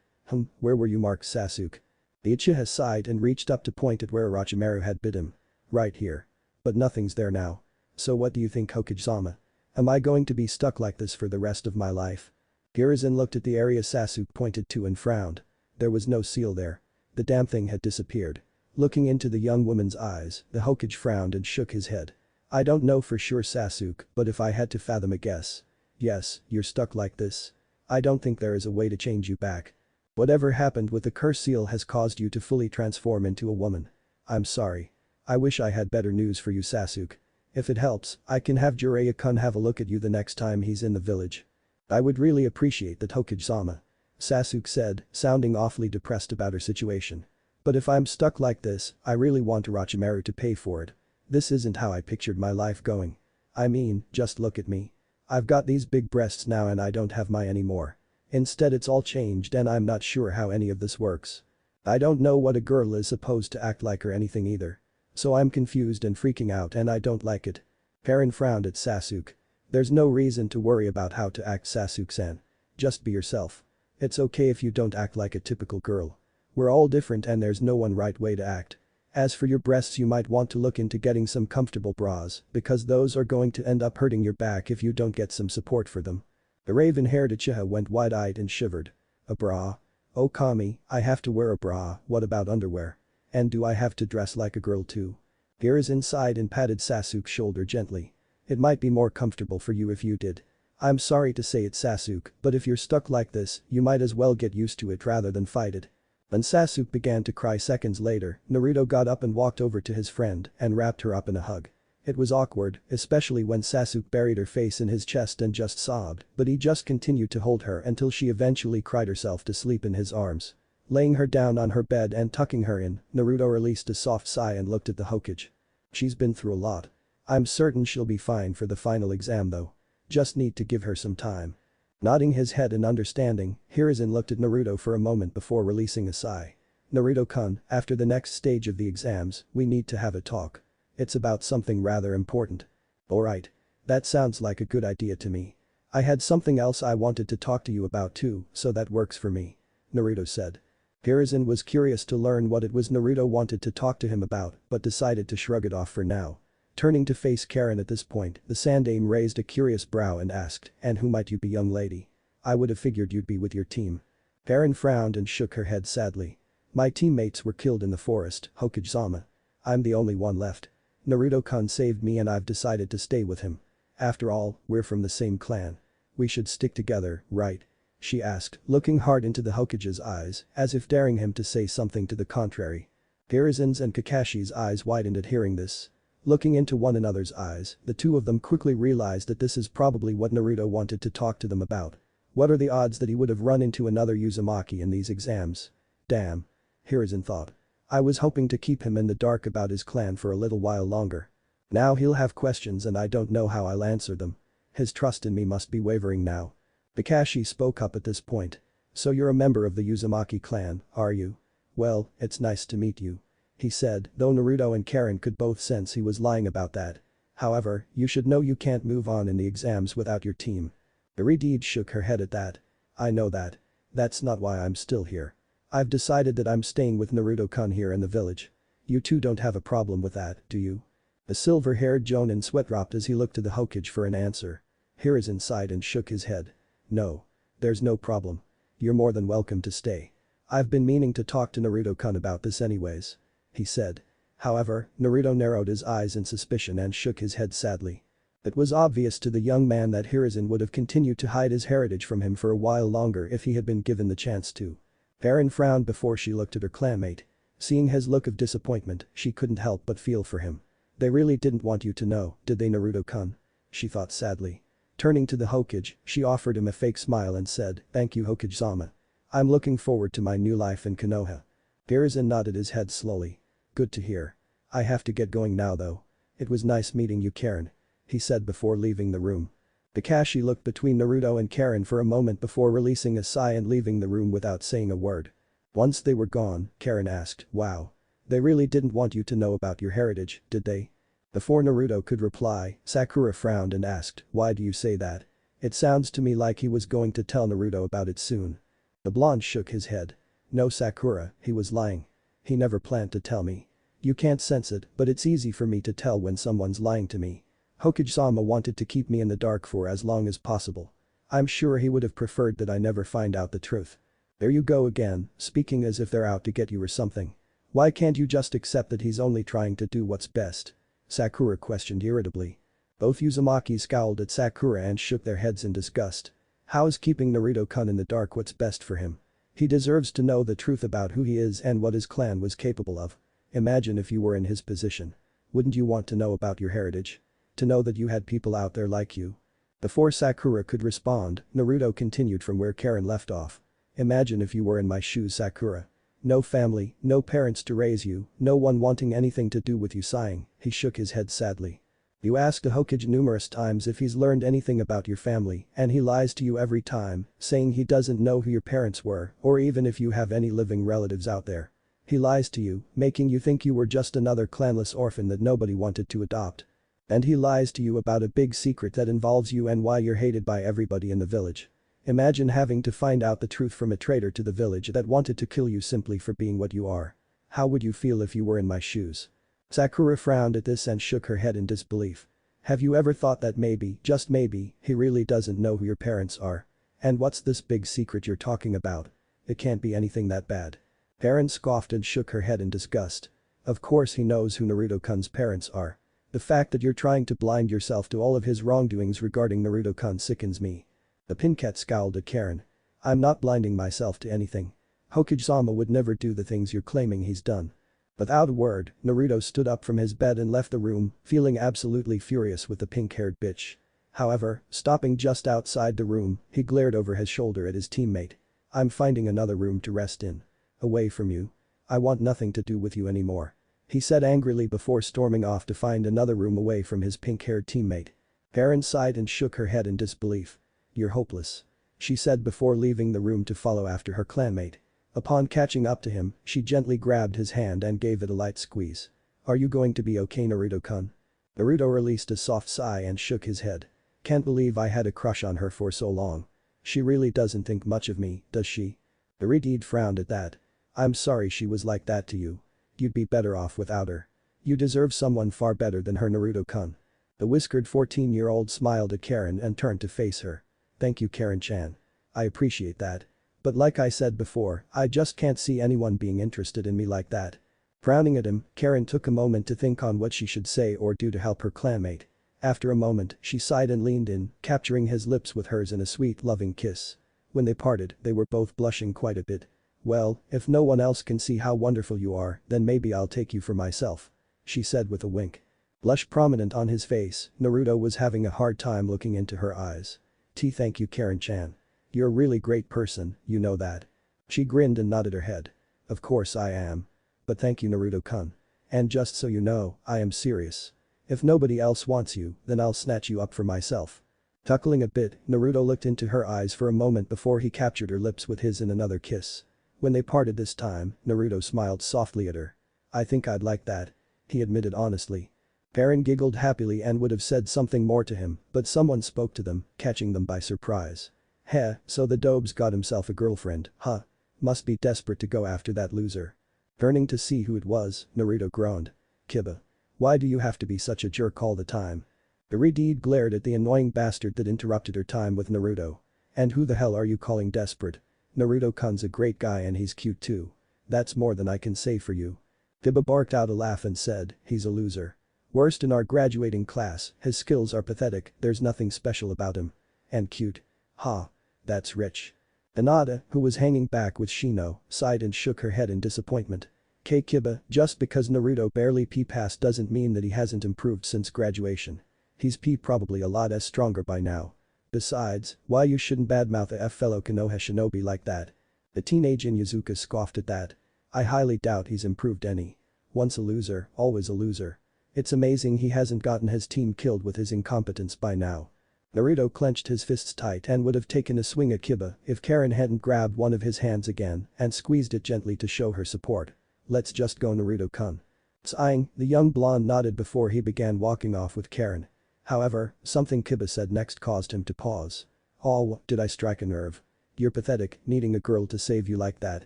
Where were you marked Sasuke?" The Uchiha sighed and reached up to point at where Orochimaru had bid him. "Right here. But nothing's there now. So what do you think Hokage-sama? Am I going to be stuck like this for the rest of my life?" Hiruzen looked at the area Sasuke pointed to and frowned. There was no seal there. The damn thing had disappeared. Looking into the young woman's eyes, the Hokage frowned and shook his head. "I don't know for sure Sasuke, but if I had to fathom a guess. Yes, you're stuck like this. I don't think there is a way to change you back. Whatever happened with the curse seal has caused you to fully transform into a woman. I'm sorry. I wish I had better news for you Sasuke. If it helps, I can have Jiraiya-kun have a look at you the next time he's in the village." "I would really appreciate that Hokage-sama," Sasuke said, sounding awfully depressed about her situation. "But if I'm stuck like this, I really want Orochimaru to pay for it. This isn't how I pictured my life going. I mean, just look at me. I've got these big breasts now and I don't have my anymore. Instead it's all changed and I'm not sure how any of this works. I don't know what a girl is supposed to act like or anything either. So I'm confused and freaking out and I don't like it." Karen frowned at Sasuke. "There's no reason to worry about how to act Sasuke-san. Just be yourself. It's okay if you don't act like a typical girl. We're all different and there's no one right way to act. As for your breasts you might want to look into getting some comfortable bras because those are going to end up hurting your back if you don't get some support for them." The raven-haired Uchiha went wide-eyed and shivered. "A bra? Oh Kami, I have to wear a bra, what about underwear? And do I have to dress like a girl too?" Hiruzen sighed and patted Sasuke's shoulder gently. "It might be more comfortable for you if you did. I'm sorry to say it Sasuke, but if you're stuck like this, you might as well get used to it rather than fight it." When Sasuke began to cry seconds later, Naruto got up and walked over to his friend and wrapped her up in a hug. It was awkward, especially when Sasuke buried her face in his chest and just sobbed, but he just continued to hold her until she eventually cried herself to sleep in his arms. Laying her down on her bed and tucking her in, Naruto released a soft sigh and looked at the Hokage. "She's been through a lot. I'm certain she'll be fine for the final exam though. Just need to give her some time." Nodding his head in understanding, Hiruzen looked at Naruto for a moment before releasing a sigh. "Naruto-kun, after the next stage of the exams, we need to have a talk. It's about something rather important." "Alright. That sounds like a good idea to me. I had something else I wanted to talk to you about too, so that works for me," Naruto said. Hiruzen was curious to learn what it was Naruto wanted to talk to him about, but decided to shrug it off for now. Turning to face Karen at this point, the Sandaime raised a curious brow and asked, "And who might you be young lady? I would have figured you'd be with your team." Karen frowned and shook her head sadly. "My teammates were killed in the forest, Hokage-sama. I'm the only one left. Naruto-kun saved me and I've decided to stay with him. After all, we're from the same clan. We should stick together, right?" she asked, looking hard into the Hokage's eyes, as if daring him to say something to the contrary. Hiruzen's and Kakashi's eyes widened at hearing this. Looking into one another's eyes, the two of them quickly realized that this is probably what Naruto wanted to talk to them about. What are the odds that he would have run into another Uzumaki in these exams? Damn. Hiruzen thought. I was hoping to keep him in the dark about his clan for a little while longer. Now he'll have questions and I don't know how I'll answer them. His trust in me must be wavering now. Kakashi spoke up at this point. "So you're a member of the Uzumaki clan, are you? Well, it's nice to meet you," he said, though Naruto and Karen could both sense he was lying about that. "However, you should know you can't move on in the exams without your team." Irideed shook her head at that. "I know that. That's not why I'm still here. I've decided that I'm staying with Naruto-kun here in the village. You two don't have a problem with that, do you? The silver-haired Jonin sweat-dropped as he looked to the Hokage for an answer. Hiruzen sighed and shook his head. No. There's no problem. You're more than welcome to stay. I've been meaning to talk to Naruto-kun about this anyways. He said. However, Naruto narrowed his eyes in suspicion and shook his head sadly. It was obvious to the young man that Hiruzen would have continued to hide his heritage from him for a while longer if he had been given the chance to. Eren frowned before she looked at her clanmate. Seeing his look of disappointment, she couldn't help but feel for him. They really didn't want you to know, did they, Naruto-kun? She thought sadly. Turning to the Hokage, she offered him a fake smile and said, "Thank you, Hokage-sama. I'm looking forward to my new life in Konoha." Hiruzen nodded his head slowly. Good to hear. I have to get going now though. It was nice meeting you, Karen. He said before leaving the room. Kakashi looked between Naruto and Karen for a moment before releasing a sigh and leaving the room without saying a word. Once they were gone, Karen asked, "Wow. They really didn't want you to know about your heritage, did they?" Before Naruto could reply, Sakura frowned and asked, "Why do you say that? It sounds to me like he was going to tell Naruto about it soon." The blonde shook his head. "No, Sakura, he was lying. He never planned to tell me. You can't sense it, but it's easy for me to tell when someone's lying to me. Hokage-sama wanted to keep me in the dark for as long as possible. I'm sure he would have preferred that I never find out the truth." There you go again, speaking as if they're out to get you or something. Why can't you just accept that he's only trying to do what's best? Sakura questioned irritably. Both Uzumaki scowled at Sakura and shook their heads in disgust. How is keeping Naruto-kun in the dark what's best for him? He deserves to know the truth about who he is and what his clan was capable of. Imagine if you were in his position. Wouldn't you want to know about your heritage? To know that you had people out there like you? Before Sakura could respond, Naruto continued from where Karen left off. Imagine if you were in my shoes, Sakura. No family, no parents to raise you, no one wanting anything to do with you, sighing. He shook his head sadly. You asked a Hokage numerous times if he's learned anything about your family and he lies to you every time, saying he doesn't know who your parents were or even if you have any living relatives out there. He lies to you, making you think you were just another clanless orphan that nobody wanted to adopt. And he lies to you about a big secret that involves you and why you're hated by everybody in the village. Imagine having to find out the truth from a traitor to the village that wanted to kill you simply for being what you are. How would you feel if you were in my shoes?" Sakura frowned at this and shook her head in disbelief. "Have you ever thought that maybe, just maybe, he really doesn't know who your parents are? And what's this big secret you're talking about? It can't be anything that bad." Karen scoffed and shook her head in disgust. Of course he knows who Naruto-kun's parents are. The fact that you're trying to blind yourself to all of his wrongdoings regarding Naruto-kun sickens me. The Pincat scowled at Karen. "I'm not blinding myself to anything. Hokage-sama would never do the things you're claiming he's done." Without a word, Naruto stood up from his bed and left the room, feeling absolutely furious with the pink-haired bitch. However, stopping just outside the room, he glared over his shoulder at his teammate. "I'm finding another room to rest in. Away from you. I want nothing to do with you anymore," he said angrily before storming off to find another room away from his pink-haired teammate. Karen sighed and shook her head in disbelief. "You're hopeless," she said before leaving the room to follow after her clanmate. Upon catching up to him, she gently grabbed his hand and gave it a light squeeze. "Are you going to be okay, Naruto-kun?" Naruto released a soft sigh and shook his head. "Can't believe I had a crush on her for so long. She really doesn't think much of me, does she?" Naruto frowned at that. "I'm sorry she was like that to you. You'd be better off without her. You deserve someone far better than her, Naruto-kun." The whiskered 14-year-old smiled at Karen and turned to face her. "Thank you, Karen-chan. I appreciate that. But like I said before, I just can't see anyone being interested in me like that." Frowning at him, Karen took a moment to think on what she should say or do to help her clanmate. After a moment, she sighed and leaned in, capturing his lips with hers in a sweet, loving kiss. When they parted, they were both blushing quite a bit. "Well, if no one else can see how wonderful you are, then maybe I'll take you for myself," she said with a wink. Blush prominent on his face, Naruto was having a hard time looking into her eyes. Thank you, Karen-chan. You're a really great person, you know that." She grinned and nodded her head. "Of course I am. But thank you, Naruto-kun. And just so you know, I am serious. If nobody else wants you, then I'll snatch you up for myself." Chuckling a bit, Naruto looked into her eyes for a moment before he captured her lips with his in another kiss. When they parted this time, Naruto smiled softly at her. "I think I'd like that," he admitted honestly. Karen giggled happily and would have said something more to him, but someone spoke to them, catching them by surprise. "Heh, so the Dobe's got himself a girlfriend, huh? Must be desperate to go after that loser." Turning to see who it was, Naruto groaned. Kiba. Why do you have to be such a jerk all the time? Iridide glared at the annoying bastard that interrupted her time with Naruto. And who the hell are you calling desperate? Naruto-kun's a great guy and he's cute too. That's more than I can say for you. Kiba barked out a laugh and said, he's a loser. Worst in our graduating class, his skills are pathetic, there's nothing special about him. And cute. Ha. That's rich. Hinata, who was hanging back with Shino, sighed and shook her head in disappointment. Kiba, just because Naruto barely passed doesn't mean that he hasn't improved since graduation. He's probably a lot stronger by now. Besides, why you shouldn't badmouth a fellow Konoha shinobi like that? The teenage Inyazuka scoffed at that. I highly doubt he's improved any. Once a loser, always a loser. It's amazing he hasn't gotten his team killed with his incompetence by now. Naruto clenched his fists tight and would have taken a swing at Kiba if Karen hadn't grabbed one of his hands again and squeezed it gently to show her support. Let's just go, Naruto-kun. Sighing, the young blonde nodded before he began walking off with Karen. However, something Kiba said next caused him to pause. Oh, did I strike a nerve? You're pathetic, needing a girl to save you like that.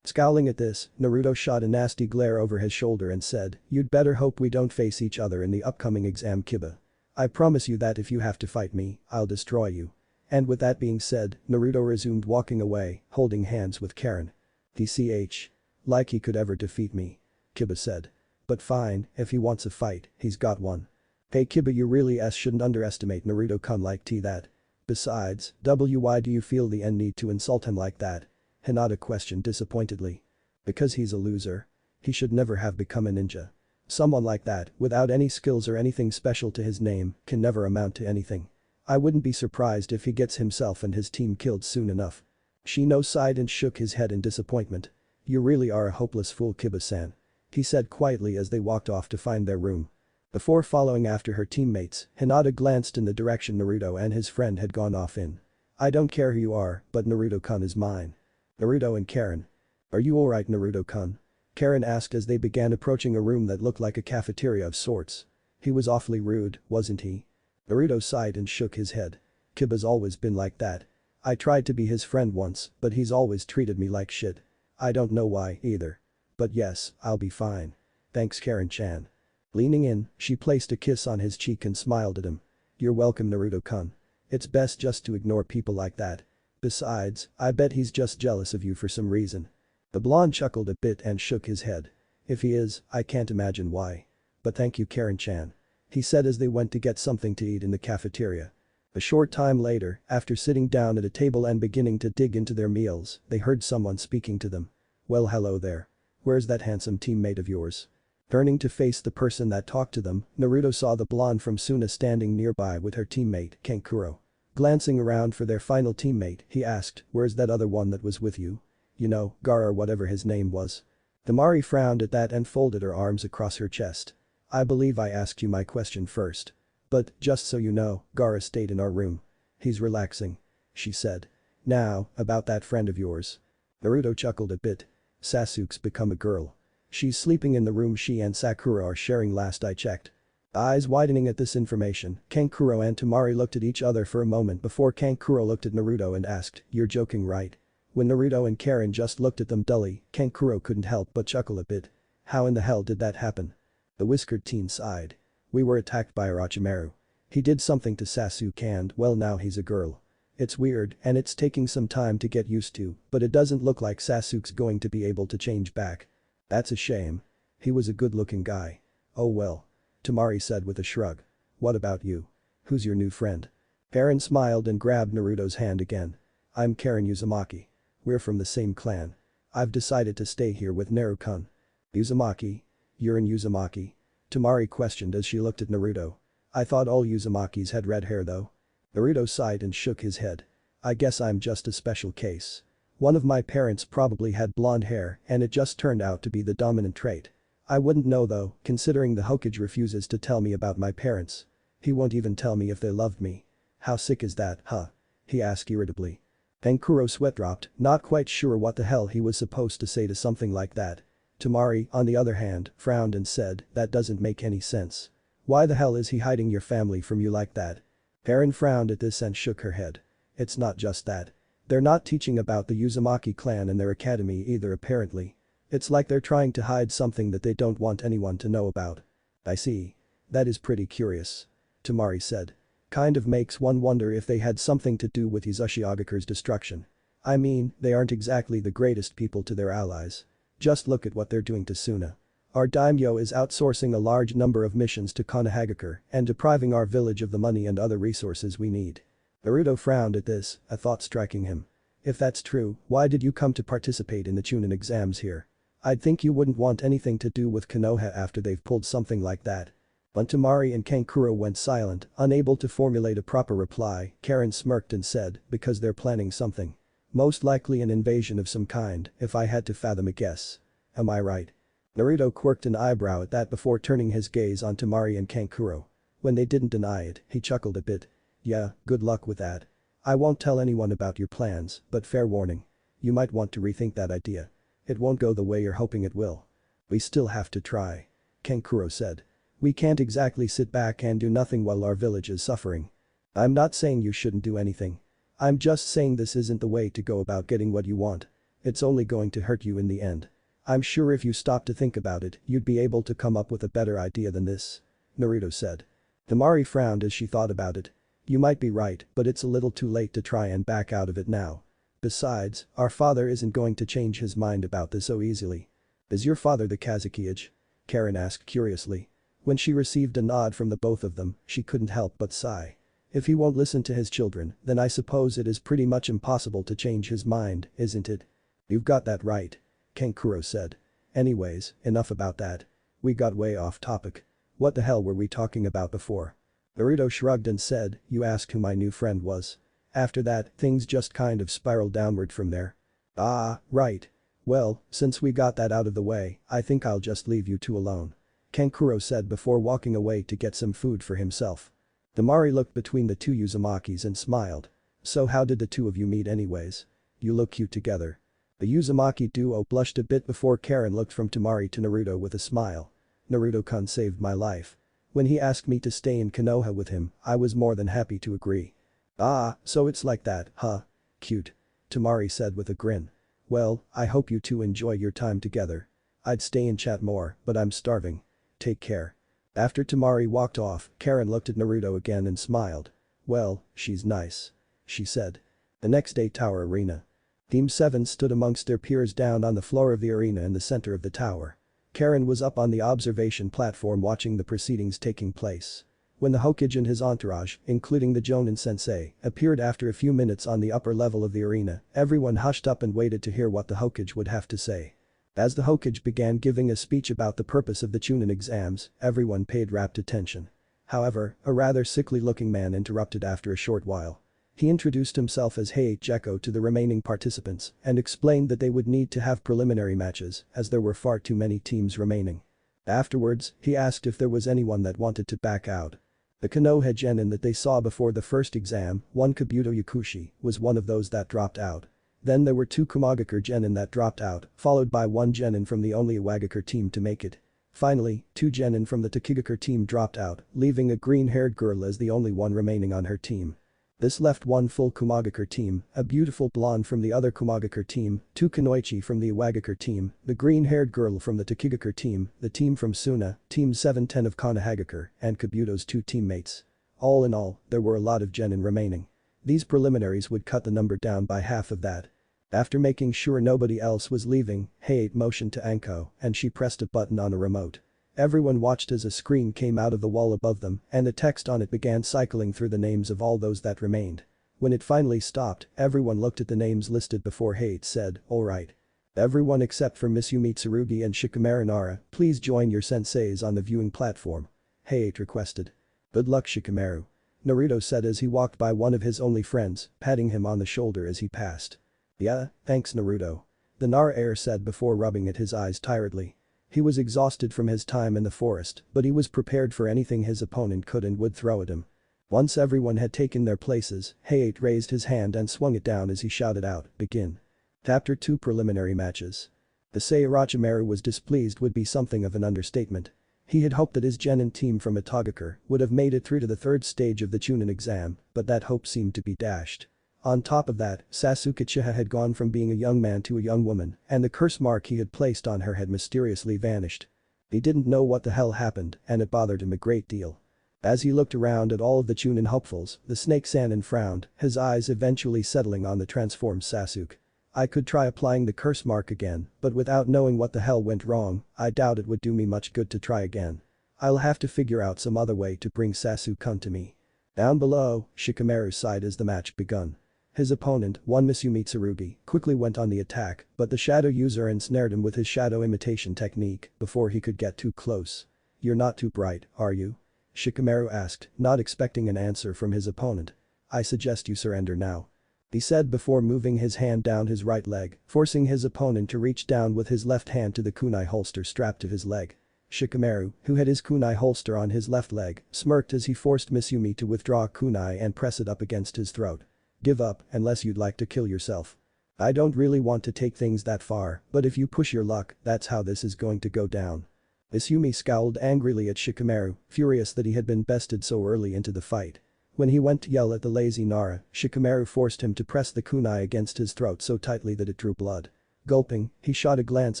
Scowling at this, Naruto shot a nasty glare over his shoulder and said, you'd better hope we don't face each other in the upcoming exam, Kiba. I promise you that if you have to fight me, I'll destroy you. And with that being said, Naruto resumed walking away, holding hands with Karen. DCH. Like he could ever defeat me. Kiba said. But fine, if he wants a fight, he's got one. Hey Kiba, you really shouldn't underestimate Naruto-kun like that. Besides, why do you feel the need to insult him like that? Hinata questioned disappointedly. Because he's a loser. He should never have become a ninja. Someone like that, without any skills or anything special to his name, can never amount to anything. I wouldn't be surprised if he gets himself and his team killed soon enough. Shino sighed and shook his head in disappointment. You really are a hopeless fool, Kiba-san. He said quietly as they walked off to find their room. Before following after her teammates, Hinata glanced in the direction Naruto and his friend had gone off in. I don't care who you are, but Naruto-kun is mine. Naruto and Karen. Are you alright, Naruto-kun? Karen asked as they began approaching a room that looked like a cafeteria of sorts. He was awfully rude, wasn't he? Naruto sighed and shook his head. Kiba's always been like that. I tried to be his friend once, but he's always treated me like shit. I don't know why, either. But yes, I'll be fine. Thanks, Karen-chan. Leaning in, she placed a kiss on his cheek and smiled at him. You're welcome, Naruto-kun. It's best just to ignore people like that. Besides, I bet he's just jealous of you for some reason. The blonde chuckled a bit and shook his head. If he is, I can't imagine why. But thank you, Karen-chan. He said as they went to get something to eat in the cafeteria. A short time later, after sitting down at a table and beginning to dig into their meals, they heard someone speaking to them. Well, hello there. Where's that handsome teammate of yours? Turning to face the person that talked to them, Naruto saw the blonde from Suna standing nearby with her teammate, Kankuro. Glancing around for their final teammate, he asked, where's that other one that was with you? You know, Gara or whatever his name was. Tamari frowned at that and folded her arms across her chest. I believe I asked you my question first. But, just so you know, Gara stayed in our room. He's relaxing. She said. Now, about that friend of yours. Naruto chuckled a bit. Sasuke's become a girl. She's sleeping in the room she and Sakura are sharing last I checked. Eyes widening at this information, Kankuro and Tamari looked at each other for a moment before Kankuro looked at Naruto and asked, you're joking, right? When Naruto and Karen just looked at them dully, Kankuro couldn't help but chuckle a bit. How in the hell did that happen? The whiskered teen sighed. We were attacked by Orochimaru. He did something to Sasuke and, well, now he's a girl. It's weird and it's taking some time to get used to, but it doesn't look like Sasuke's going to be able to change back. That's a shame. He was a good-looking guy. Oh well. Tamari said with a shrug. What about you? Who's your new friend? Karen smiled and grabbed Naruto's hand again. I'm Karen Uzumaki. We're from the same clan. I've decided to stay here with Naruto-kun. Uzumaki? You're in Uzumaki? Tamari questioned as she looked at Naruto. I thought all Uzumakis had red hair though. Naruto sighed and shook his head. I guess I'm just a special case. One of my parents probably had blonde hair and it just turned out to be the dominant trait. I wouldn't know though, considering the Hokage refuses to tell me about my parents. He won't even tell me if they loved me. How sick is that, huh? He asked irritably. Kankuro's sweat dropped, not quite sure what the hell he was supposed to say to something like that. Tamari, on the other hand, frowned and said, that doesn't make any sense. Why the hell is he hiding your family from you like that? Karen frowned at this and shook her head. It's not just that. They're not teaching about the Uzumaki clan in their academy either apparently. It's like they're trying to hide something that they don't want anyone to know about. I see. That is pretty curious. Tamari said. Kind of makes one wonder if they had something to do with Izushiagaku's destruction. I mean, they aren't exactly the greatest people to their allies. Just look at what they're doing to Suna. Our daimyo is outsourcing a large number of missions to Konohagakure and depriving our village of the money and other resources we need. Naruto frowned at this, a thought striking him. If that's true, why did you come to participate in the chunin exams here? I'd think you wouldn't want anything to do with Konoha after they've pulled something like that. When Tamari and Kankuro went silent, unable to formulate a proper reply, Karen smirked and said, because they're planning something. Most likely an invasion of some kind, if I had to fathom a guess. Am I right? Naruto quirked an eyebrow at that before turning his gaze on Tamari and Kankuro. When they didn't deny it, he chuckled a bit. Yeah, good luck with that. I won't tell anyone about your plans, but fair warning. You might want to rethink that idea. It won't go the way you're hoping it will. We still have to try. Kankuro said. We can't exactly sit back and do nothing while our village is suffering. I'm not saying you shouldn't do anything. I'm just saying this isn't the way to go about getting what you want. It's only going to hurt you in the end. I'm sure if you stop to think about it, you'd be able to come up with a better idea than this. Naruto said. Tamari frowned as she thought about it. You might be right, but it's a little too late to try and back out of it now. Besides, our father isn't going to change his mind about this so easily. Is your father the Kazuki-age? Karen asked curiously. When she received a nod from the both of them, she couldn't help but sigh. If he won't listen to his children, then I suppose it is pretty much impossible to change his mind, isn't it? You've got that right. Kankuro said. Anyways, enough about that. We got way off topic. What the hell were we talking about before? Naruto shrugged and said, you asked who my new friend was. After that, things just kind of spiraled downward from there. Ah, right. Well, since we got that out of the way, I think I'll just leave you two alone. Kankuro said before walking away to get some food for himself. Tamari looked between the two Uzumakis and smiled. So how did the two of you meet anyways? You look cute together. The Uzumaki duo blushed a bit before Karen looked from Tamari to Naruto with a smile. Naruto-kun saved my life. When he asked me to stay in Konoha with him, I was more than happy to agree. Ah, so it's like that, huh? Cute. Tamari said with a grin. Well, I hope you two enjoy your time together. I'd stay and chat more, but I'm starving. Take care. After Tamari walked off, Karen looked at Naruto again and smiled. Well, she's nice. She said. The next day Tower Arena. Team 7 stood amongst their peers down on the floor of the arena in the center of the tower. Karen was up on the observation platform watching the proceedings taking place. When the Hokage and his entourage, including the Jonin sensei, appeared after a few minutes on the upper level of the arena, everyone hushed up and waited to hear what the Hokage would have to say. As the Hokage began giving a speech about the purpose of the chunin exams, everyone paid rapt attention. However, a rather sickly-looking man interrupted after a short while. He introduced himself as Hey Jekko to the remaining participants and explained that they would need to have preliminary matches as there were far too many teams remaining. Afterwards, he asked if there was anyone that wanted to back out. The Konoha genin that they saw before the first exam, one Kabuto Yakushi, was one of those that dropped out. Then there were two Kumagakure genin that dropped out, followed by one genin from the only Iwagakure team to make it. Finally, two genin from the Tokigakure team dropped out, leaving a green-haired girl as the only one remaining on her team. This left one full Kumagakure team, a beautiful blonde from the other Kumagakure team, two Kunoichi from the Iwagakure team, the green-haired girl from the Tokigakure team, the team from Suna, Team 710 of Konohagakure, and Kabuto's two teammates. All in all, there were a lot of genin remaining. These preliminaries would cut the number down by half of that. After making sure nobody else was leaving, Hayate motioned to Anko and she pressed a button on a remote. Everyone watched as a screen came out of the wall above them and the text on it began cycling through the names of all those that remained. When it finally stopped, everyone looked at the names listed before Hayate said, alright. Everyone except for Miss Yumi Tsurugi and Shikamaru Nara, please join your senseis on the viewing platform. Hayate requested. Good luck Shikamaru. Naruto said as he walked by one of his only friends, patting him on the shoulder as he passed. Yeah, thanks Naruto. The Nara heir said before rubbing at his eyes tiredly. He was exhausted from his time in the forest, but he was prepared for anything his opponent could and would throw at him. Once everyone had taken their places, Hayate raised his hand and swung it down as he shouted out, begin. Chapter 2 Preliminary Matches. To say Orochimaru was displeased would be something of an understatement. He had hoped that his genin team from Itagakure would have made it through to the third stage of the chunin exam, but that hope seemed to be dashed. On top of that, Sasuke Uchiha had gone from being a young man to a young woman, and the curse mark he had placed on her had mysteriously vanished. He didn't know what the hell happened, and it bothered him a great deal. As he looked around at all of the chunin hopefuls, the snake Sannin frowned, his eyes eventually settling on the transformed Sasuke. I could try applying the curse mark again, but without knowing what the hell went wrong, I doubt it would do me much good to try again. I'll have to figure out some other way to bring Sasuke to me. Down below, Shikamaru sighed as the match begun. His opponent, one Misumi Tsurugi, quickly went on the attack, but the shadow user ensnared him with his shadow imitation technique before he could get too close. "You're not too bright, are you?" Shikamaru asked, not expecting an answer from his opponent. "I suggest you surrender now," he said before moving his hand down his right leg, forcing his opponent to reach down with his left hand to the kunai holster strapped to his leg. Shikamaru, who had his kunai holster on his left leg, smirked as he forced Misumi to withdraw a kunai and press it up against his throat. "Give up, unless you'd like to kill yourself. I don't really want to take things that far, but if you push your luck, that's how this is going to go down." Misumi scowled angrily at Shikamaru, furious that he had been bested so early into the fight. When he went to yell at the lazy Nara, Shikamaru forced him to press the kunai against his throat so tightly that it drew blood. Gulping, he shot a glance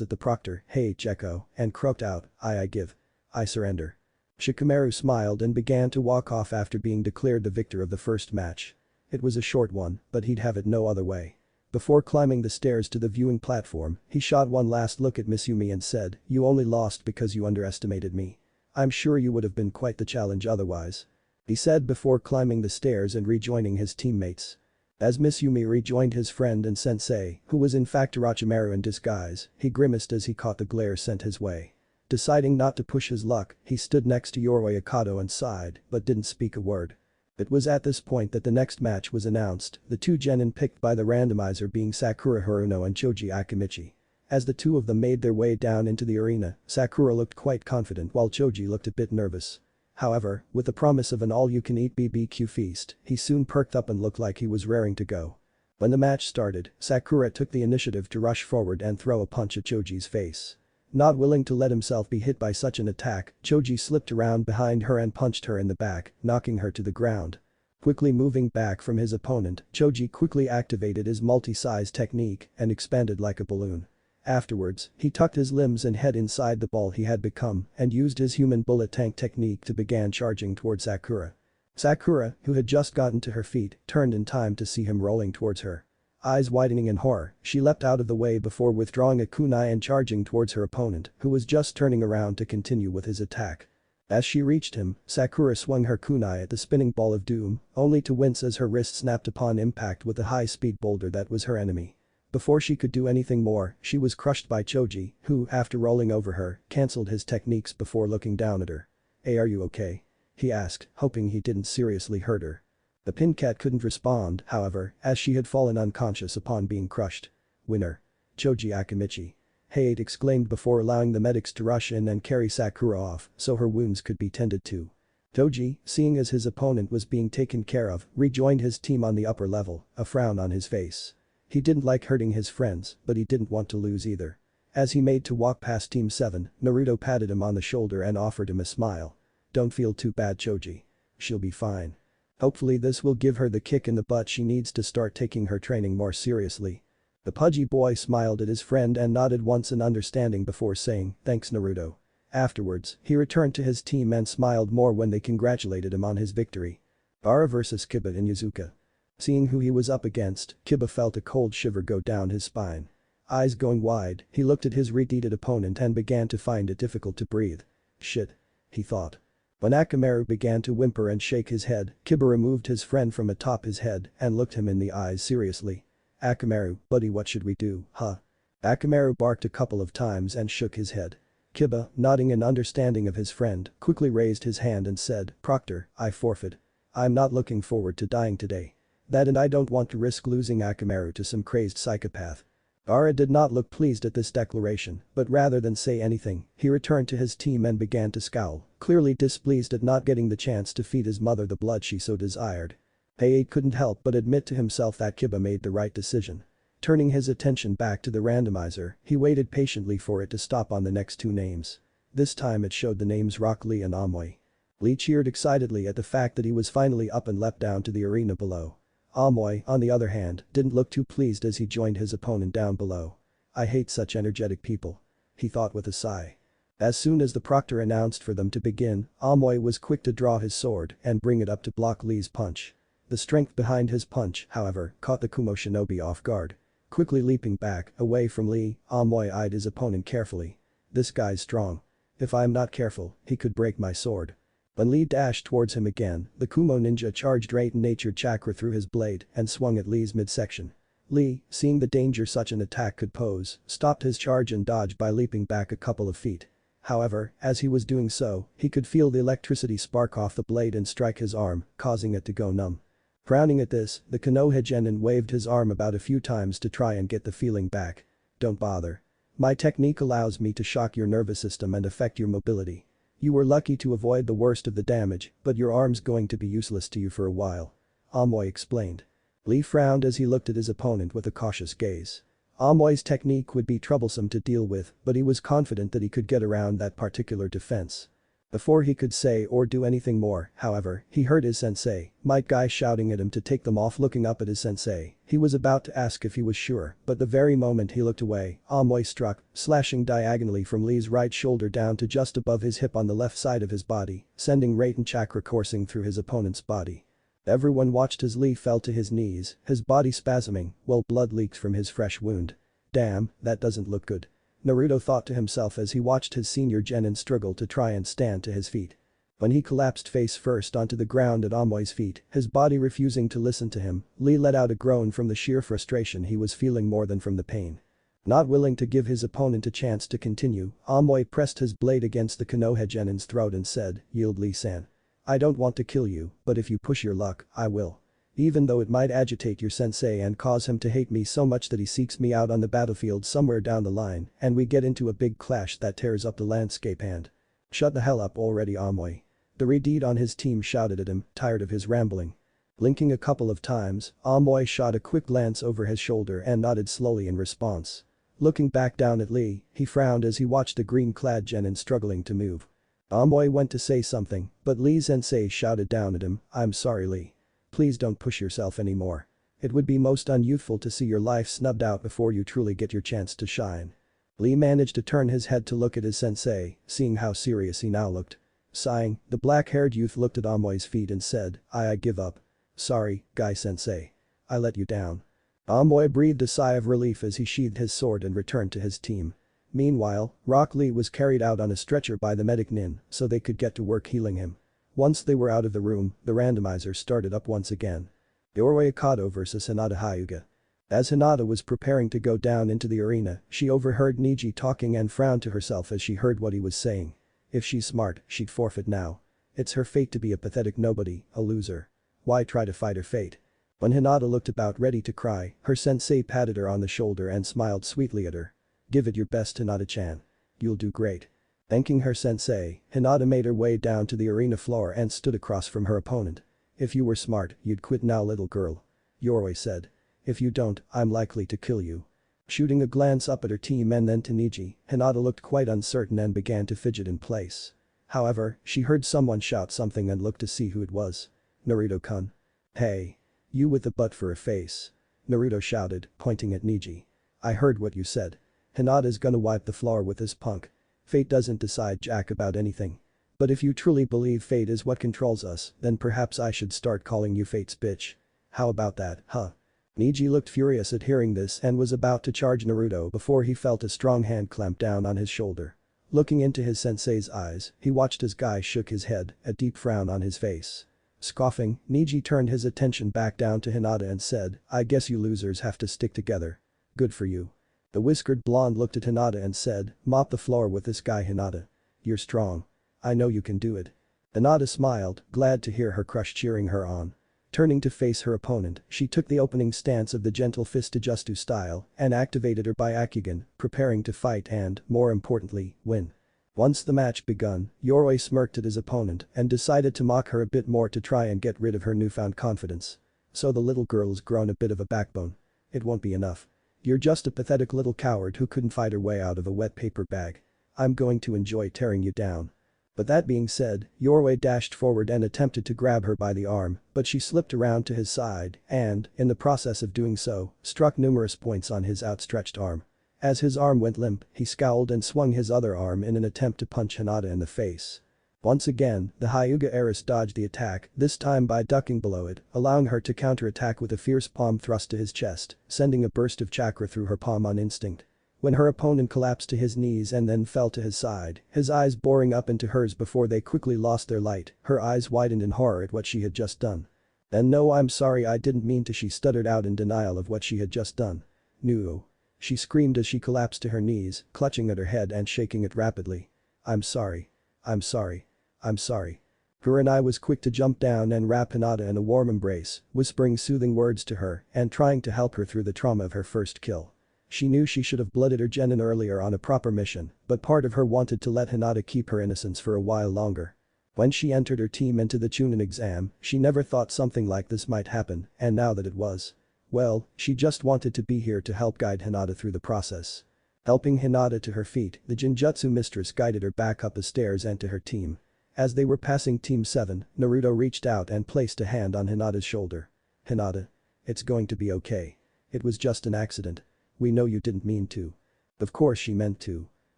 at the proctor, "Hey Jekko," and croaked out, I give. I surrender." Shikamaru smiled and began to walk off after being declared the victor of the first match. It was a short one, but he'd have it no other way. Before climbing the stairs to the viewing platform, he shot one last look at Misumi and said, "You only lost because you underestimated me. I'm sure you would have been quite the challenge otherwise," he said before climbing the stairs and rejoining his teammates. As Misumi rejoined his friend and sensei, who was in fact Orochimaru in disguise, he grimaced as he caught the glare sent his way. Deciding not to push his luck, he stood next to Yoroi Akado and sighed, but didn't speak a word. It was at this point that the next match was announced, the two genin picked by the randomizer being Sakura Haruno and Choji Akimichi. As the two of them made their way down into the arena, Sakura looked quite confident while Choji looked a bit nervous. However, with the promise of an all-you-can-eat BBQ feast, he soon perked up and looked like he was raring to go. When the match started, Sakura took the initiative to rush forward and throw a punch at Choji's face. Not willing to let himself be hit by such an attack, Choji slipped around behind her and punched her in the back, knocking her to the ground. Quickly moving back from his opponent, Choji quickly activated his multi-size technique and expanded like a balloon. Afterwards, he tucked his limbs and head inside the ball he had become and used his human bullet tank technique to begin charging towards Sakura. Sakura, who had just gotten to her feet, turned in time to see him rolling towards her. Eyes widening in horror, she leapt out of the way before withdrawing a kunai and charging towards her opponent, who was just turning around to continue with his attack. As she reached him, Sakura swung her kunai at the spinning ball of doom, only to wince as her wrist snapped upon impact with the high-speed boulder that was her enemy. Before she could do anything more, she was crushed by Choji, who, after rolling over her, cancelled his techniques before looking down at her. "Hey, are you okay?" he asked, hoping he didn't seriously hurt her. The pin cat couldn't respond, however, as she had fallen unconscious upon being crushed. "Winner. Choji Akimichi." Hate exclaimed before allowing the medics to rush in and carry Sakura off so her wounds could be tended to. Choji, seeing as his opponent was being taken care of, rejoined his team on the upper level, a frown on his face. He didn't like hurting his friends, but he didn't want to lose either. As he made to walk past Team 7, Naruto patted him on the shoulder and offered him a smile. "Don't feel too bad, Choji. She'll be fine. Hopefully this will give her the kick in the butt she needs to start taking her training more seriously." The pudgy boy smiled at his friend and nodded once in understanding before saying, "Thanks Naruto." Afterwards, he returned to his team and smiled more when they congratulated him on his victory. Bara vs Kiba in Yuzuka. Seeing who he was up against, Kiba felt a cold shiver go down his spine. Eyes going wide, he looked at his retreated opponent and began to find it difficult to breathe. "Shit," he thought. When Akamaru began to whimper and shake his head, Kiba removed his friend from atop his head and looked him in the eyes seriously. "Akamaru, buddy, what should we do, huh?" Akamaru barked a couple of times and shook his head. Kiba, nodding in understanding of his friend, quickly raised his hand and said, "Proctor, I forfeit. I'm not looking forward to dying today. That and I don't want to risk losing Akamaru to some crazed psychopath." Ara did not look pleased at this declaration, but rather than say anything, he returned to his team and began to scowl, clearly displeased at not getting the chance to feed his mother the blood she so desired. Hayate couldn't help but admit to himself that Kiba made the right decision. Turning his attention back to the randomizer, he waited patiently for it to stop on the next two names. This time it showed the names Rock Lee and Amoy. Lee cheered excitedly at the fact that he was finally up and leapt down to the arena below. Amoy, on the other hand, didn't look too pleased as he joined his opponent down below. I hate such energetic people. He thought with a sigh. As soon as the proctor announced for them to begin, Amoy was quick to draw his sword and bring it up to block Lee's punch. The strength behind his punch, however, caught the Kumo shinobi off guard. Quickly leaping back, away from Lee, Amoy eyed his opponent carefully. This guy's strong. If I'm not careful, he could break my sword. When Lee dashed towards him again, the Kumo ninja charged Raiden-natured chakra through his blade and swung at Lee's midsection. Lee, seeing the danger such an attack could pose, stopped his charge and dodged by leaping back a couple of feet. However, as he was doing so, he could feel the electricity spark off the blade and strike his arm, causing it to go numb. Frowning at this, the Konoha genin waved his arm about a few times to try and get the feeling back. Don't bother. My technique allows me to shock your nervous system and affect your mobility. You were lucky to avoid the worst of the damage, but your arm's going to be useless to you for a while. Amoy explained. Lee frowned as he looked at his opponent with a cautious gaze. Amoy's technique would be troublesome to deal with, but he was confident that he could get around that particular defense. Before he could say or do anything more, however, he heard his sensei, Might Guy, shouting at him to take them off. Looking up at his sensei, he was about to ask if he was sure, but the very moment he looked away, Amoy struck, slashing diagonally from Lee's right shoulder down to just above his hip on the left side of his body, sending Raiden chakra coursing through his opponent's body. Everyone watched as Lee fell to his knees, his body spasming, while blood leaked from his fresh wound. Damn, that doesn't look good. Naruto thought to himself as he watched his senior genin struggle to try and stand to his feet. When he collapsed face first onto the ground at Amoy's feet, his body refusing to listen to him, Lee let out a groan from the sheer frustration he was feeling more than from the pain. Not willing to give his opponent a chance to continue, Amoy pressed his blade against the Konoha genin's throat and said, "Yield, Lee-san. I don't want to kill you, but if you push your luck, I will. Even though it might agitate your sensei and cause him to hate me so much that he seeks me out on the battlefield somewhere down the line and we get into a big clash that tears up the landscape and." "Shut the hell up already, Amoy." The Redeed on his team shouted at him, tired of his rambling. Blinking a couple of times, Amoy shot a quick glance over his shoulder and nodded slowly in response. Looking back down at Lee, he frowned as he watched the green-clad genin struggling to move. Amoy went to say something, but Lee's sensei shouted down at him, "I'm sorry, Lee. Please don't push yourself anymore. It would be most unyouthful to see your life snubbed out before you truly get your chance to shine." Lee managed to turn his head to look at his sensei, seeing how serious he now looked. Sighing, the black-haired youth looked at Amoy's feet and said, I give up. Sorry, Guy-sensei. I let you down." Amoy breathed a sigh of relief as he sheathed his sword and returned to his team. Meanwhile, Rock Lee was carried out on a stretcher by the medic Nin so they could get to work healing him. Once they were out of the room, the randomizer started up once again. Yoroi Okado vs Hinata Hyuga. As Hinata was preparing to go down into the arena, she overheard Niji talking and frowned to herself as she heard what he was saying. If she's smart, she'd forfeit now. It's her fate to be a pathetic nobody, a loser. Why try to fight her fate? When Hinata looked about ready to cry, her sensei patted her on the shoulder and smiled sweetly at her. "Give it your best, Hinata-chan. You'll do great." Thanking her sensei, Hinata made her way down to the arena floor and stood across from her opponent. "If you were smart, you'd quit now, little girl," Yoroi said. "If you don't, I'm likely to kill you." Shooting a glance up at her team and then to Niji, Hinata looked quite uncertain and began to fidget in place. However, she heard someone shout something and looked to see who it was. "Naruto-kun. Hey. You with the butt for a face." Naruto shouted, pointing at Niji. "I heard what you said. Hinata's gonna wipe the floor with this punk. Fate doesn't decide jack about anything. But if you truly believe fate is what controls us, then perhaps I should start calling you Fate's bitch. How about that, huh?" Niji looked furious at hearing this and was about to charge Naruto before he felt a strong hand clamp down on his shoulder. Looking into his sensei's eyes, he watched as Guy shook his head, a deep frown on his face. Scoffing, Niji turned his attention back down to Hinata and said, "I guess you losers have to stick together. Good for you." The whiskered blonde looked at Hinata and said, "Mop the floor with this guy, Hinata. You're strong. I know you can do it." Hinata smiled, glad to hear her crush cheering her on. Turning to face her opponent, she took the opening stance of the gentle fist Justu style and activated her Byakugan, preparing to fight and, more importantly, win. Once the match begun, Yoroi smirked at his opponent and decided to mock her a bit more to try and get rid of her newfound confidence. "So the little girl's grown a bit of a backbone. It won't be enough. You're just a pathetic little coward who couldn't fight her way out of a wet paper bag. I'm going to enjoy tearing you down." But that being said, Yorwei dashed forward and attempted to grab her by the arm, but she slipped around to his side and, in the process of doing so, struck numerous points on his outstretched arm. As his arm went limp, he scowled and swung his other arm in an attempt to punch Hinata in the face. Once again, the Hyuga heiress dodged the attack, this time by ducking below it, allowing her to counterattack with a fierce palm thrust to his chest, sending a burst of chakra through her palm on instinct. When her opponent collapsed to his knees and then fell to his side, his eyes boring up into hers before they quickly lost their light, her eyes widened in horror at what she had just done. "And no, I'm sorry, I didn't mean to," she stuttered out in denial of what she had just done. "No," she screamed as she collapsed to her knees, clutching at her head and shaking it rapidly. "I'm sorry. I'm sorry. I'm sorry." Kurenai was quick to jump down and wrap Hinata in a warm embrace, whispering soothing words to her and trying to help her through the trauma of her first kill. She knew she should have blooded her genin earlier on a proper mission, but part of her wanted to let Hinata keep her innocence for a while longer. When she entered her team into the chunin exam, she never thought something like this might happen, and now that it was, well, she just wanted to be here to help guide Hinata through the process. Helping Hinata to her feet, the Jinjutsu mistress guided her back up the stairs and to her team. As they were passing Team 7, Naruto reached out and placed a hand on Hinata's shoulder. "Hinata. It's going to be okay. It was just an accident. We know you didn't mean to." Of course she meant to.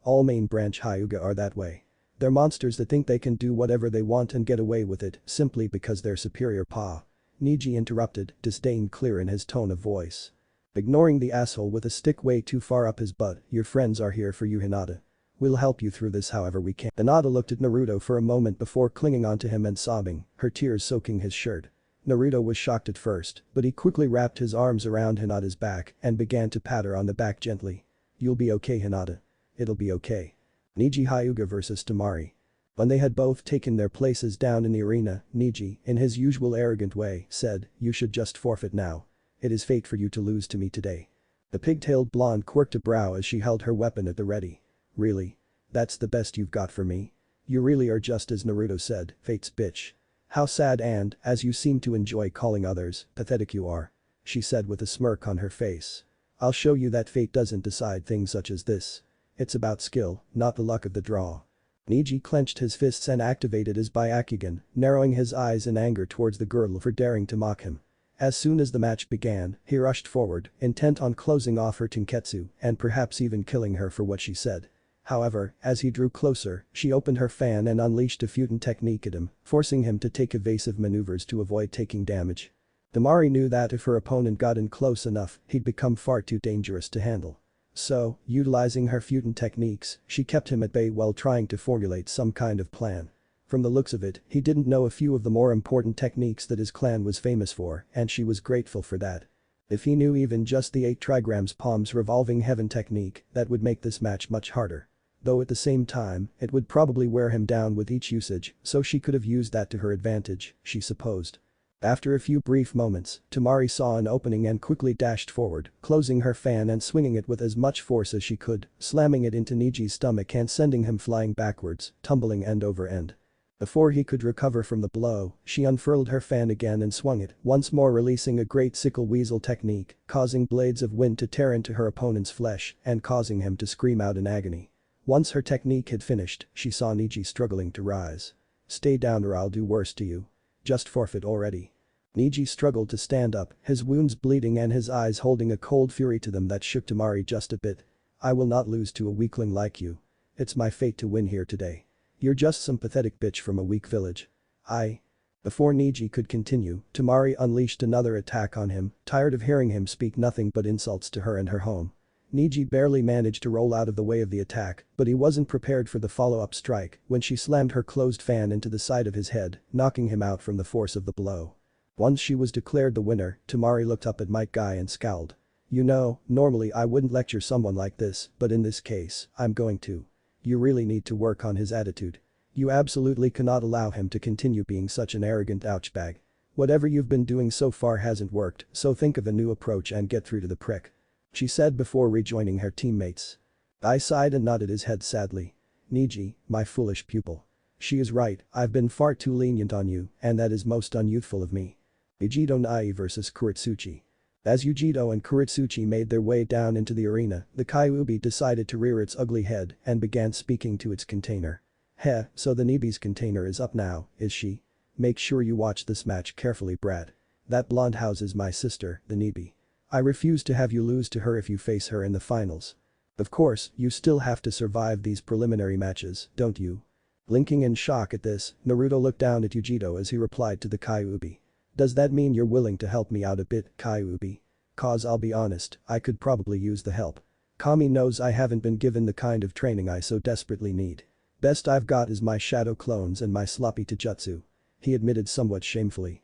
All main branch Hyuga are that way. They're monsters that think they can do whatever they want and get away with it simply because they're superior pa. Niji interrupted, disdain clear in his tone of voice. Ignoring the asshole with a stick way too far up his butt, "Your friends are here for you, Hinata. We'll help you through this however we can." Hinata looked at Naruto for a moment before clinging onto him and sobbing, her tears soaking his shirt. Naruto was shocked at first, but he quickly wrapped his arms around Hinata's back and began to pat her on the back gently. "You'll be okay, Hinata. It'll be okay." Niji Hyuga vs Temari. When they had both taken their places down in the arena, Niji, in his usual arrogant way, said, "You should just forfeit now. It is fate for you to lose to me today." The pigtailed blonde quirked a brow as she held her weapon at the ready. "Really? That's the best you've got for me? You really are just as Naruto said, fate's bitch. How sad and, as you seem to enjoy calling others, pathetic you are," she said with a smirk on her face. "I'll show you that fate doesn't decide things such as this. It's about skill, not the luck of the draw." Niji clenched his fists and activated his Byakugan, narrowing his eyes in anger towards the girl for daring to mock him. As soon as the match began, he rushed forward, intent on closing off her Tenketsu and perhaps even killing her for what she said. However, as he drew closer, she opened her fan and unleashed a Futon technique at him, forcing him to take evasive maneuvers to avoid taking damage. Temari knew that if her opponent got in close enough, he'd become far too dangerous to handle. So, utilizing her Futon techniques, she kept him at bay while trying to formulate some kind of plan. From the looks of it, he didn't know a few of the more important techniques that his clan was famous for, and she was grateful for that. If he knew even just the 8 trigrams palms revolving heaven technique, that would make this match much harder. Though at the same time, it would probably wear him down with each usage, so she could have used that to her advantage, she supposed. After a few brief moments, Temari saw an opening and quickly dashed forward, closing her fan and swinging it with as much force as she could, slamming it into Niji's stomach and sending him flying backwards, tumbling end over end. Before he could recover from the blow, she unfurled her fan again and swung it, once more releasing a great sickle weasel technique, causing blades of wind to tear into her opponent's flesh and causing him to scream out in agony. Once her technique had finished, she saw Niji struggling to rise. "Stay down or I'll do worse to you. Just forfeit already." Niji struggled to stand up, his wounds bleeding and his eyes holding a cold fury to them that shook Temari just a bit. "I will not lose to a weakling like you. It's my fate to win here today. You're just some pathetic bitch from a weak village. Before Niji could continue, Temari unleashed another attack on him, tired of hearing him speak nothing but insults to her and her home. Niji barely managed to roll out of the way of the attack, but he wasn't prepared for the follow-up strike when she slammed her closed fan into the side of his head, knocking him out from the force of the blow. Once she was declared the winner, Temari looked up at Might Guy and scowled. "You know, normally I wouldn't lecture someone like this, but in this case, I'm going to. You really need to work on his attitude. You absolutely cannot allow him to continue being such an arrogant ouchbag. Whatever you've been doing so far hasn't worked, so think of a new approach and get through to the prick," she said before rejoining her teammates. I sighed and nodded his head sadly. "Niji, my foolish pupil. She is right, I've been far too lenient on you, and that is most unyouthful of me." Ujito Nai vs Kuritsuchi. As Ujito and Kuritsuchi made their way down into the arena, the Kyuubi decided to rear its ugly head and began speaking to its container. Heh, so the Nibi's container is up now, is she? Make sure you watch this match carefully, brat. That blonde house is my sister, the Nibi. I refuse to have you lose to her if you face her in the finals. Of course, you still have to survive these preliminary matches, don't you? Blinking in shock at this, Naruto looked down at Yujito as he replied to the Kyuubi. Does that mean you're willing to help me out a bit, Kyuubi? Cause I'll be honest, I could probably use the help. Kami knows I haven't been given the kind of training I so desperately need. Best I've got is my shadow clones and my sloppy taijutsu. He admitted somewhat shamefully.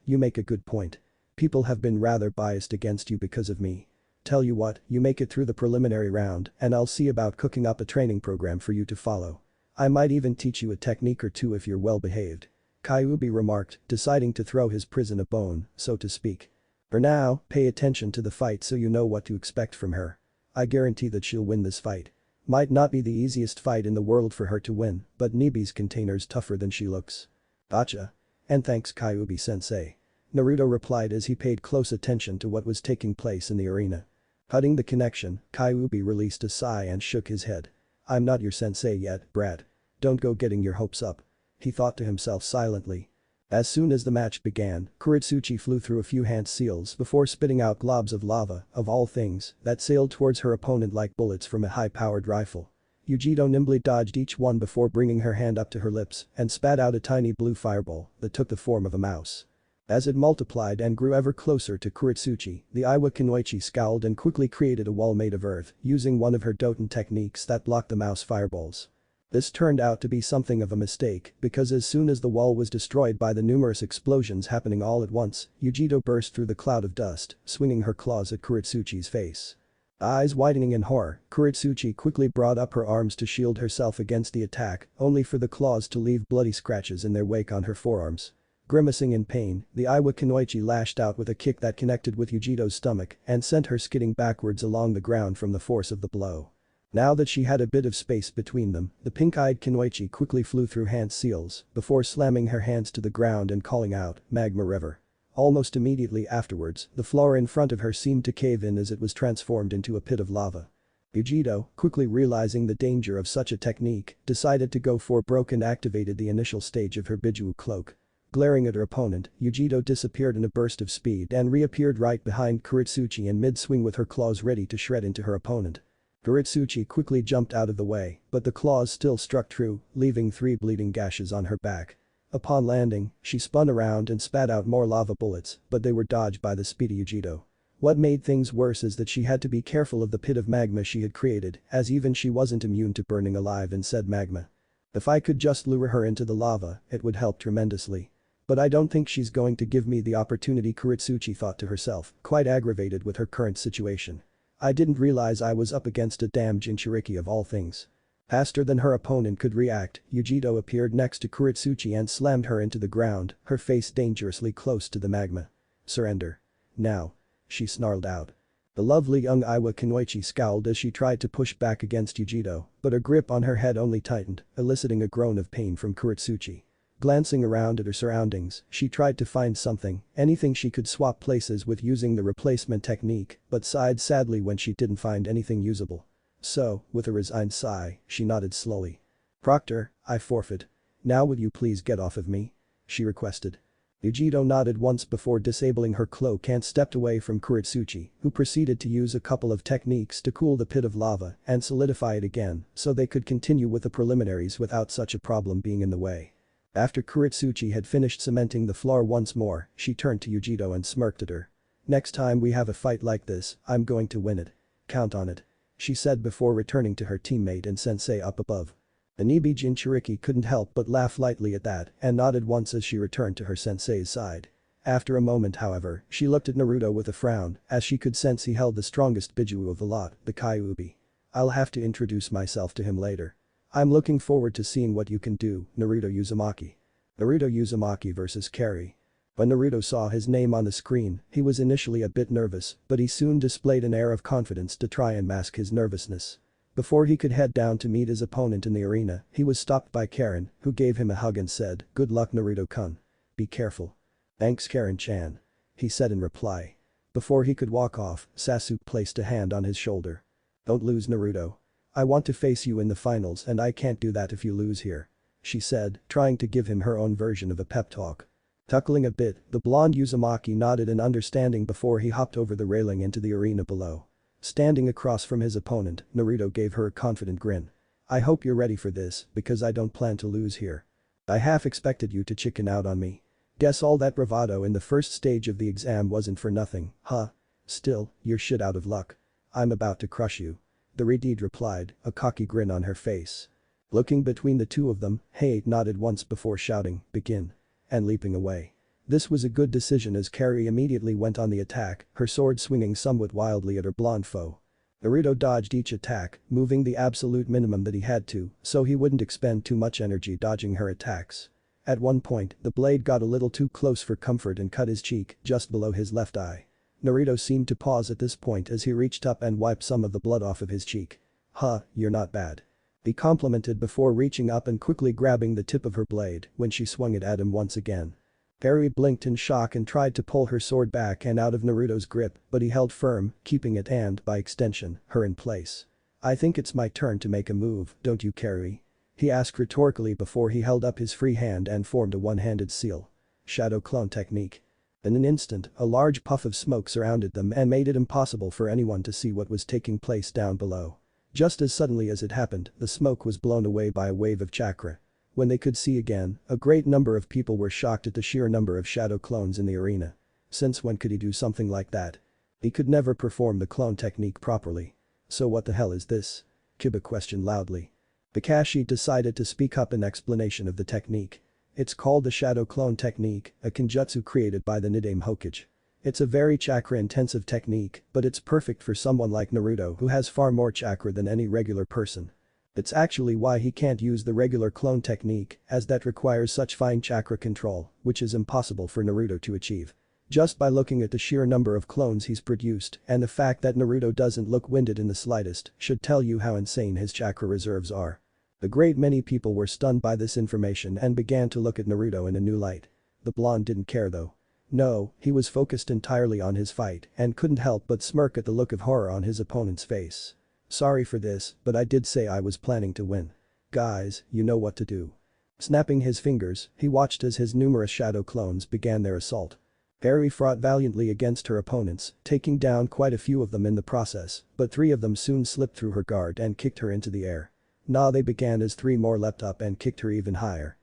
You make a good point. People have been rather biased against you because of me. Tell you what, you make it through the preliminary round and I'll see about cooking up a training program for you to follow. I might even teach you a technique or two if you're well behaved. Kyuubi remarked, deciding to throw his prison a bone, so to speak. For now, pay attention to the fight so you know what to expect from her. I guarantee that she'll win this fight. Might not be the easiest fight in the world for her to win, but Nibi's container's tougher than she looks. Gotcha. And thanks Kyuubi-sensei. Naruto replied as he paid close attention to what was taking place in the arena. Cutting the connection, Kyuubi released a sigh and shook his head. I'm not your sensei yet, brat. Don't go getting your hopes up. He thought to himself silently. As soon as the match began, Kuretsuchi flew through a few hand seals before spitting out globs of lava, of all things, that sailed towards her opponent like bullets from a high-powered rifle. Yujito nimbly dodged each one before bringing her hand up to her lips and spat out a tiny blue fireball that took the form of a mouse. As it multiplied and grew ever closer to Kuretsuchi, the Iwa Kunoichi scowled and quickly created a wall made of earth using one of her Doton techniques that blocked the mouse fireballs. This turned out to be something of a mistake because as soon as the wall was destroyed by the numerous explosions happening all at once, Yujito burst through the cloud of dust, swinging her claws at Kuretsuchi's face. Eyes widening in horror, Kuretsuchi quickly brought up her arms to shield herself against the attack, only for the claws to leave bloody scratches in their wake on her forearms. Grimacing in pain, the Iwa Kunoichi lashed out with a kick that connected with Yujito's stomach and sent her skidding backwards along the ground from the force of the blow. Now that she had a bit of space between them, the pink-eyed Kunoichi quickly flew through hand seals before slamming her hands to the ground and calling out, "Magma River." Almost immediately afterwards, the floor in front of her seemed to cave in as it was transformed into a pit of lava. Yujito, quickly realizing the danger of such a technique, decided to go for broke and activated the initial stage of her Biju cloak. Glaring at her opponent, Yujito disappeared in a burst of speed and reappeared right behind Kuretsuchi in mid-swing with her claws ready to shred into her opponent. Kuretsuchi quickly jumped out of the way, but the claws still struck true, leaving 3 bleeding gashes on her back. Upon landing, she spun around and spat out more lava bullets, but they were dodged by the speedy Yujito. What made things worse is that she had to be careful of the pit of magma she had created, as even she wasn't immune to burning alive in said magma. If I could just lure her into the lava, it would help tremendously. But I don't think she's going to give me the opportunity, Kuretsuchi thought to herself, quite aggravated with her current situation. I didn't realize I was up against a damn Jinchuriki of all things. Faster than her opponent could react, Yujito appeared next to Kuretsuchi and slammed her into the ground, her face dangerously close to the magma. Surrender. Now. She snarled out. The lovely young Iwa Kunoichi scowled as she tried to push back against Yujito, but her grip on her head only tightened, eliciting a groan of pain from Kuretsuchi. Glancing around at her surroundings, she tried to find something, anything she could swap places with using the replacement technique, but sighed sadly when she didn't find anything usable. So, with a resigned sigh, she nodded slowly. "Proctor, I forfeit. Now would you please get off of me?" she requested. Yujito nodded once before disabling her cloak and stepped away from Kuretsuchi, who proceeded to use a couple of techniques to cool the pit of lava and solidify it again so they could continue with the preliminaries without such a problem being in the way. After Kuretsuchi had finished cementing the floor once more, she turned to Yujito and smirked at her. "Next time we have a fight like this, I'm going to win it. Count on it," she said before returning to her teammate and sensei up above. The Nibi Jinchuriki couldn't help but laugh lightly at that and nodded once as she returned to her sensei's side. After a moment however, she looked at Naruto with a frown as she could sense he held the strongest Biju of the lot, the Kyuubi. "I'll have to introduce myself to him later. I'm looking forward to seeing what you can do, Naruto Uzumaki." Naruto Uzumaki vs. Carry. When Naruto saw his name on the screen, he was initially a bit nervous, but he soon displayed an air of confidence to try and mask his nervousness. Before he could head down to meet his opponent in the arena, he was stopped by Karen, who gave him a hug and said, "Good luck Naruto-kun. Be careful." "Thanks Karen-chan," he said in reply. Before he could walk off, Sasuke placed a hand on his shoulder. "Don't lose Naruto. I want to face you in the finals and I can't do that if you lose here. She said, trying to give him her own version of a pep talk. Chuckling a bit, the blonde Uzumaki nodded in understanding before he hopped over the railing into the arena below. Standing across from his opponent, Naruto gave her a confident grin. I hope you're ready for this, because I don't plan to lose here. I half expected you to chicken out on me. Guess all that bravado in the first stage of the exam wasn't for nothing, huh? Still, you're shit out of luck. I'm about to crush you. The redhead replied, a cocky grin on her face. Looking between the two of them, Hei nodded once before shouting, begin. And leaping away. This was a good decision as Carrie immediately went on the attack, her sword swinging somewhat wildly at her blonde foe. Naruto dodged each attack, moving the absolute minimum that he had to, so he wouldn't expend too much energy dodging her attacks. At one point, the blade got a little too close for comfort and cut his cheek, just below his left eye. Naruto seemed to pause at this point as he reached up and wiped some of the blood off of his cheek. Huh, you're not bad. He complimented before reaching up and quickly grabbing the tip of her blade when she swung it at him once again. Carrie blinked in shock and tried to pull her sword back and out of Naruto's grip, but he held firm, keeping it and, by extension, her in place. I think it's my turn to make a move, don't you, Carrie? He asked rhetorically before he held up his free hand and formed a one-handed seal. Shadow clone technique. In an instant, a large puff of smoke surrounded them and made it impossible for anyone to see what was taking place down below. Just as suddenly as it happened, the smoke was blown away by a wave of chakra. When they could see again, a great number of people were shocked at the sheer number of shadow clones in the arena. Since when could he do something like that? He could never perform the clone technique properly. So what the hell is this? Kiba questioned loudly. Kakashi decided to speak up in explanation of the technique. It's called the shadow clone technique, a kenjutsu created by the Nidaime Hokage. It's a very chakra-intensive technique, but it's perfect for someone like Naruto who has far more chakra than any regular person. It's actually why he can't use the regular clone technique, as that requires such fine chakra control, which is impossible for Naruto to achieve. Just by looking at the sheer number of clones he's produced and the fact that Naruto doesn't look winded in the slightest should tell you how insane his chakra reserves are. A great many people were stunned by this information and began to look at Naruto in a new light. The blonde didn't care though. No, he was focused entirely on his fight and couldn't help but smirk at the look of horror on his opponent's face. Sorry for this, but I did say I was planning to win. Guys, you know what to do. Snapping his fingers, he watched as his numerous shadow clones began their assault. Carrie fought valiantly against her opponents, taking down quite a few of them in the process, but 3 of them soon slipped through her guard and kicked her into the air. They began as 3 more leapt up and kicked her even higher.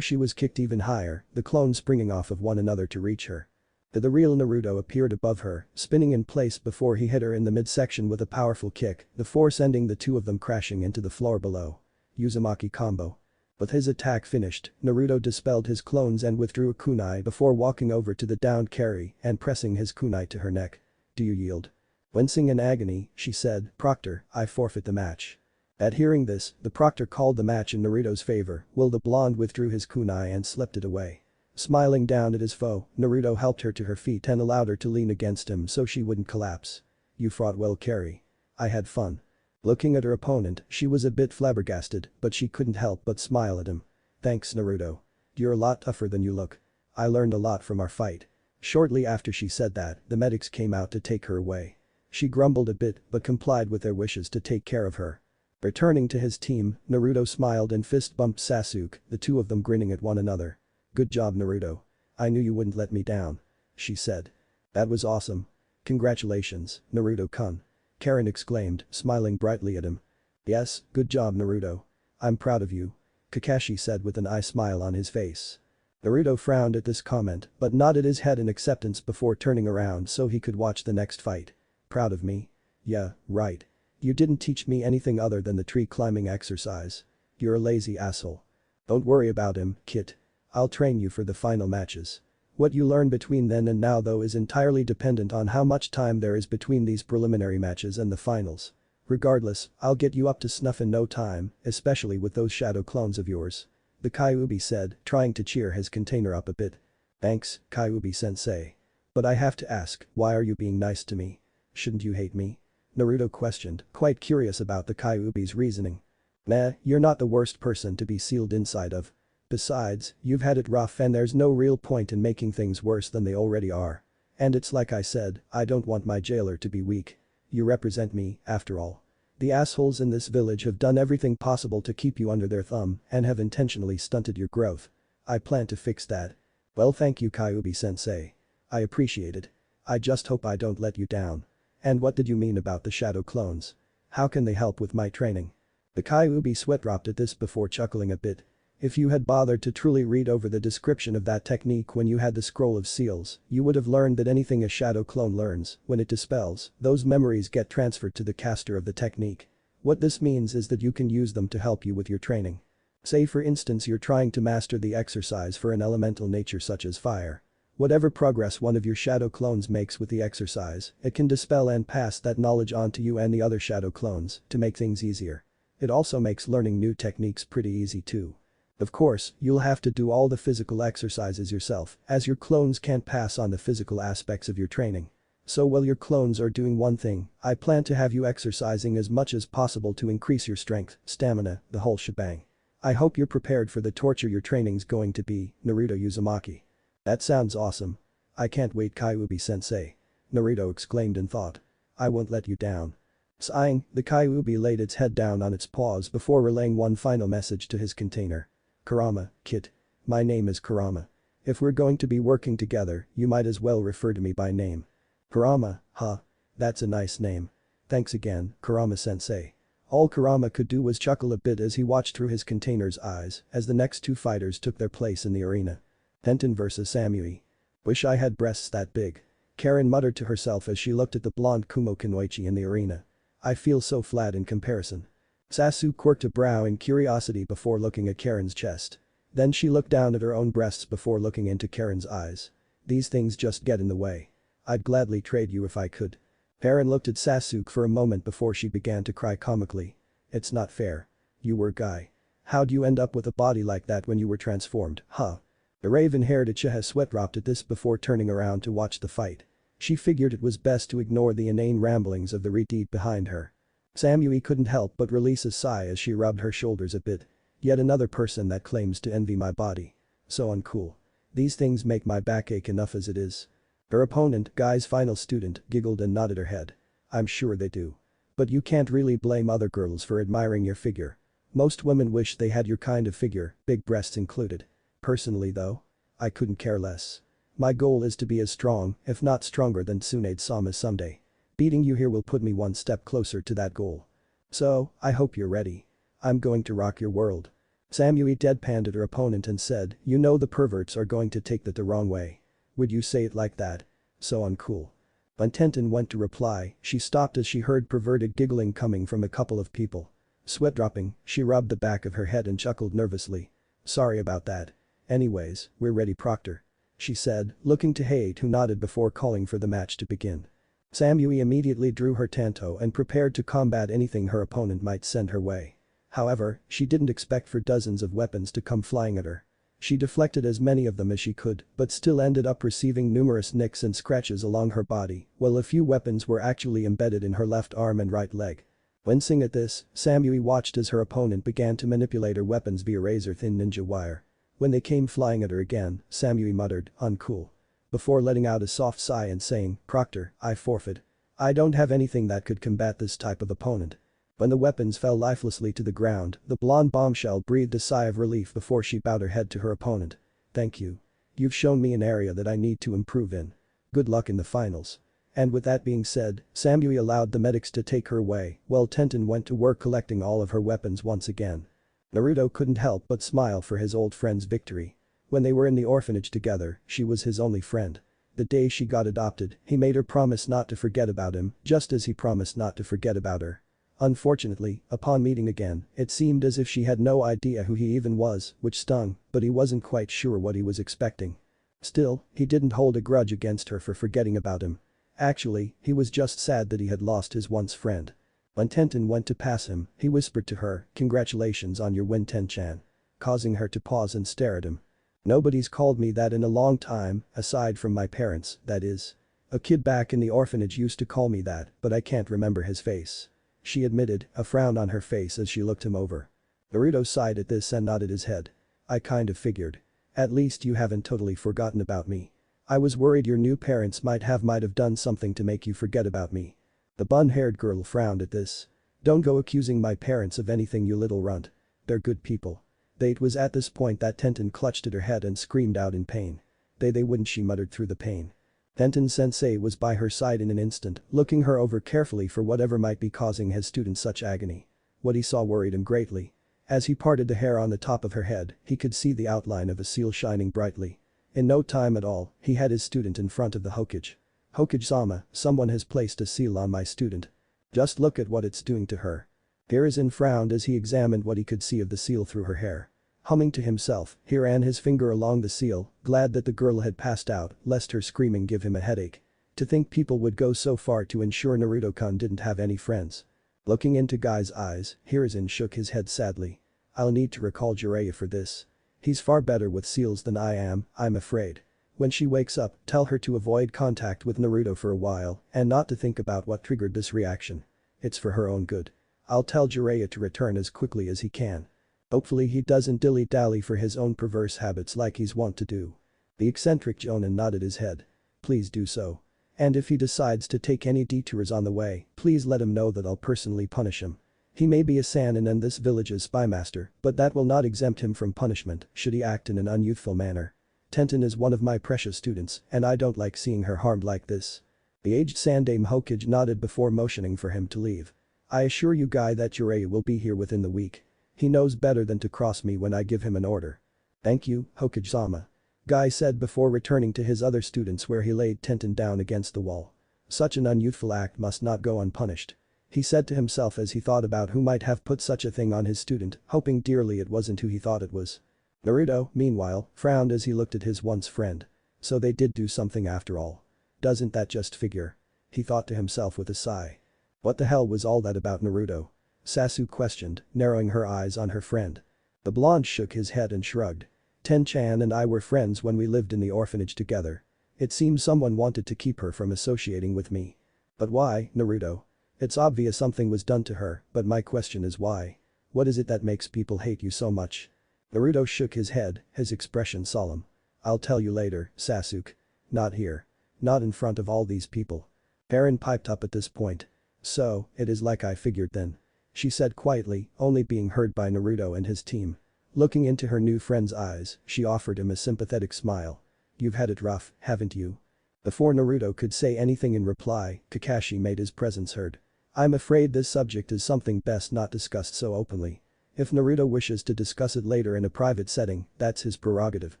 She was kicked even higher, the clones springing off of one another to reach her. The real Naruto appeared above her, spinning in place before he hit her in the midsection with a powerful kick, the force sending the 2 of them crashing into the floor below. Uzumaki combo. With his attack finished, Naruto dispelled his clones and withdrew a kunai before walking over to the downed Carrie and pressing his kunai to her neck. Do you yield? Wincing in agony, she said, Proctor, I forfeit the match. At hearing this, the proctor called the match in Naruto's favor, while the blonde withdrew his kunai and slipped it away. Smiling down at his foe, Naruto helped her to her feet and allowed her to lean against him so she wouldn't collapse. You fought well, Carrie. I had fun. Looking at her opponent, she was a bit flabbergasted, but she couldn't help but smile at him. Thanks, Naruto. You're a lot tougher than you look. I learned a lot from our fight. Shortly after she said that, the medics came out to take her away. She grumbled a bit but complied with their wishes to take care of her. Returning to his team, Naruto smiled and fist-bumped Sasuke, the 2 of them grinning at one another. Good job, Naruto. I knew you wouldn't let me down. She said. That was awesome. Congratulations, Naruto-kun. Karen exclaimed, smiling brightly at him. Yes, good job, Naruto. I'm proud of you. Kakashi said with an eye smile on his face. Naruto frowned at this comment but nodded his head in acceptance before turning around so he could watch the next fight. Proud of me? Yeah, right. You didn't teach me anything other than the tree climbing exercise. You're a lazy asshole. Don't worry about him, Kit. I'll train you for the final matches. What you learn between then and now though is entirely dependent on how much time there is between these preliminary matches and the finals. Regardless, I'll get you up to snuff in no time, especially with those shadow clones of yours. The Kyuubi said, trying to cheer his container up a bit. Thanks, Kyuubi-sensei. But I have to ask, why are you being nice to me? Shouldn't you hate me? Naruto questioned, quite curious about the Kyuubi's reasoning. Nah, you're not the worst person to be sealed inside of. Besides, you've had it rough and there's no real point in making things worse than they already are. And it's like I said, I don't want my jailer to be weak. You represent me, after all. The assholes in this village have done everything possible to keep you under their thumb and have intentionally stunted your growth. I plan to fix that. Well, thank you, Kyuubi-sensei. I appreciate it. I just hope I don't let you down. And what did you mean about the shadow clones? How can they help with my training? The Kyuubi sweat dropped at this before chuckling a bit. If you had bothered to truly read over the description of that technique when you had the scroll of seals, you would have learned that anything a shadow clone learns, when it dispels, those memories get transferred to the caster of the technique. What this means is that you can use them to help you with your training. Say for instance you're trying to master the exercise for an elemental nature such as fire. Whatever progress one of your shadow clones makes with the exercise, it can dispel and pass that knowledge on to you and the other shadow clones to make things easier. It also makes learning new techniques pretty easy too. Of course, you'll have to do all the physical exercises yourself, as your clones can't pass on the physical aspects of your training. So while your clones are doing one thing, I plan to have you exercising as much as possible to increase your strength, stamina, the whole shebang. I hope you're prepared for the torture your training's going to be, Naruto Uzumaki. That sounds awesome. I can't wait, Kyuubi-sensei. Naruto exclaimed in thought. I won't let you down. Sighing, the Kyuubi laid its head down on its paws before relaying one final message to his container. Kurama, kid. My name is Kurama. If we're going to be working together, you might as well refer to me by name. Kurama, huh? That's a nice name. Thanks again, Kurama-sensei. All Kurama could do was chuckle a bit as he watched through his container's eyes as the next two fighters took their place in the arena. Tenten vs Samui. Wish I had breasts that big. Karen muttered to herself as she looked at the blonde Kumo Kunoichi in the arena. I feel so flat in comparison. Sasuke quirked a brow in curiosity before looking at Karen's chest. Then she looked down at her own breasts before looking into Karen's eyes. These things just get in the way. I'd gladly trade you if I could. Karen looked at Sasuke for a moment before she began to cry comically. It's not fair. You were a guy. How'd you end up with a body like that when you were transformed, huh? The raven-haired Uchiha sweat dropped at this before turning around to watch the fight. She figured it was best to ignore the inane ramblings of the redhead behind her. Samui couldn't help but release a sigh as she rubbed her shoulders a bit. Yet another person that claims to envy my body. So uncool. These things make my back ache enough as it is. Her opponent, Guy's final student, giggled and nodded her head. I'm sure they do. But you can't really blame other girls for admiring your figure. Most women wish they had your kind of figure, big breasts included. Personally though, I couldn't care less. My goal is to be as strong, if not stronger than Tsunade-sama someday. Beating you here will put me one step closer to that goal. So, I hope you're ready. I'm going to rock your world. Samui deadpanned at her opponent and said, you know the perverts are going to take that the wrong way. Would you say it like that? So uncool. When Tenten went to reply, she stopped as she heard perverted giggling coming from a couple of people. Sweat dropping, she rubbed the back of her head and chuckled nervously. Sorry about that. Anyways, we're ready, Proctor. She said, looking to Hate, who nodded before calling for the match to begin. Samui immediately drew her tanto and prepared to combat anything her opponent might send her way. However, she didn't expect for dozens of weapons to come flying at her. She deflected as many of them as she could, but still ended up receiving numerous nicks and scratches along her body, while a few weapons were actually embedded in her left arm and right leg. Wincing at this, Samui watched as her opponent began to manipulate her weapons via razor-thin ninja wire. When they came flying at her again, Samui muttered, uncool. Before letting out a soft sigh and saying, Proctor, I forfeit. I don't have anything that could combat this type of opponent. When the weapons fell lifelessly to the ground, the blonde bombshell breathed a sigh of relief before she bowed her head to her opponent. Thank you. You've shown me an area that I need to improve in. Good luck in the finals. And with that being said, Samui allowed the medics to take her away, while Tenten went to work collecting all of her weapons once again. Naruto couldn't help but smile for his old friend's victory. When they were in the orphanage together, she was his only friend. The day she got adopted, he made her promise not to forget about him, just as he promised not to forget about her. Unfortunately, upon meeting again, it seemed as if she had no idea who he even was, which stung, but he wasn't quite sure what he was expecting. Still, he didn't hold a grudge against her for forgetting about him. Actually, he was just sad that he had lost his once friend. When Tenten went to pass him, he whispered to her, congratulations on your win, Ten-chan. Causing her to pause and stare at him. Nobody's called me that in a long time, aside from my parents, that is. A kid back in the orphanage used to call me that, but I can't remember his face. She admitted, a frown on her face as she looked him over. Naruto sighed at this and nodded his head. I kind of figured. At least you haven't totally forgotten about me. I was worried your new parents might have done something to make you forget about me. The bun-haired girl frowned at this. Don't go accusing my parents of anything, you little runt. They're good people. It was at this point that Tenten clutched at her head and screamed out in pain. They wouldn't, she muttered through the pain. Tenten-sensei was by her side in an instant, looking her over carefully for whatever might be causing his student such agony. What he saw worried him greatly. As he parted the hair on the top of her head, he could see the outline of a seal shining brightly. In no time at all, he had his student in front of the Hokage. Hokage-sama, someone has placed a seal on my student. Just look at what it's doing to her. Hiruzen frowned as he examined what he could see of the seal through her hair. Humming to himself, he ran his finger along the seal, glad that the girl had passed out, lest her screaming give him a headache. To think people would go so far to ensure Naruto-kun didn't have any friends. Looking into Guy's eyes, Hiruzen shook his head sadly. I'll need to recall Jiraiya for this. He's far better with seals than I am, I'm afraid. When she wakes up, tell her to avoid contact with Naruto for a while and not to think about what triggered this reaction. It's for her own good. I'll tell Jiraiya to return as quickly as he can. Hopefully he doesn't dilly-dally for his own perverse habits like he's wont to do. The eccentric Jonin nodded his head. Please do so. And if he decides to take any detours on the way, please let him know that I'll personally punish him. He may be a Sannin and this village's spymaster, but that will not exempt him from punishment should he act in an unyouthful manner. Tenten is one of my precious students and I don't like seeing her harmed like this. The aged Sandame Hokage nodded before motioning for him to leave. I assure you, Guy, that Jiraiya will be here within the week. He knows better than to cross me when I give him an order. Thank you, Hokage-sama. Guy said before returning to his other students where he laid Tenten down against the wall. Such an unyouthful act must not go unpunished. He said to himself as he thought about who might have put such a thing on his student, hoping dearly it wasn't who he thought it was. Naruto, meanwhile, frowned as he looked at his once friend. So they did do something after all. Doesn't that just figure? He thought to himself with a sigh. What the hell was all that about Naruto? Sasuke questioned, narrowing her eyes on her friend. The blonde shook his head and shrugged. Ten-chan and I were friends when we lived in the orphanage together. It seems someone wanted to keep her from associating with me. But why, Naruto? It's obvious something was done to her, but my question is why? What is it that makes people hate you so much? Naruto shook his head, his expression solemn. I'll tell you later, Sasuke. Not here. Not in front of all these people. Eren piped up at this point. So, it is like I figured then. She said quietly, only being heard by Naruto and his team. Looking into her new friend's eyes, she offered him a sympathetic smile. You've had it rough, haven't you? Before Naruto could say anything in reply, Kakashi made his presence heard. I'm afraid this subject is something best not discussed so openly. If Naruto wishes to discuss it later in a private setting, that's his prerogative.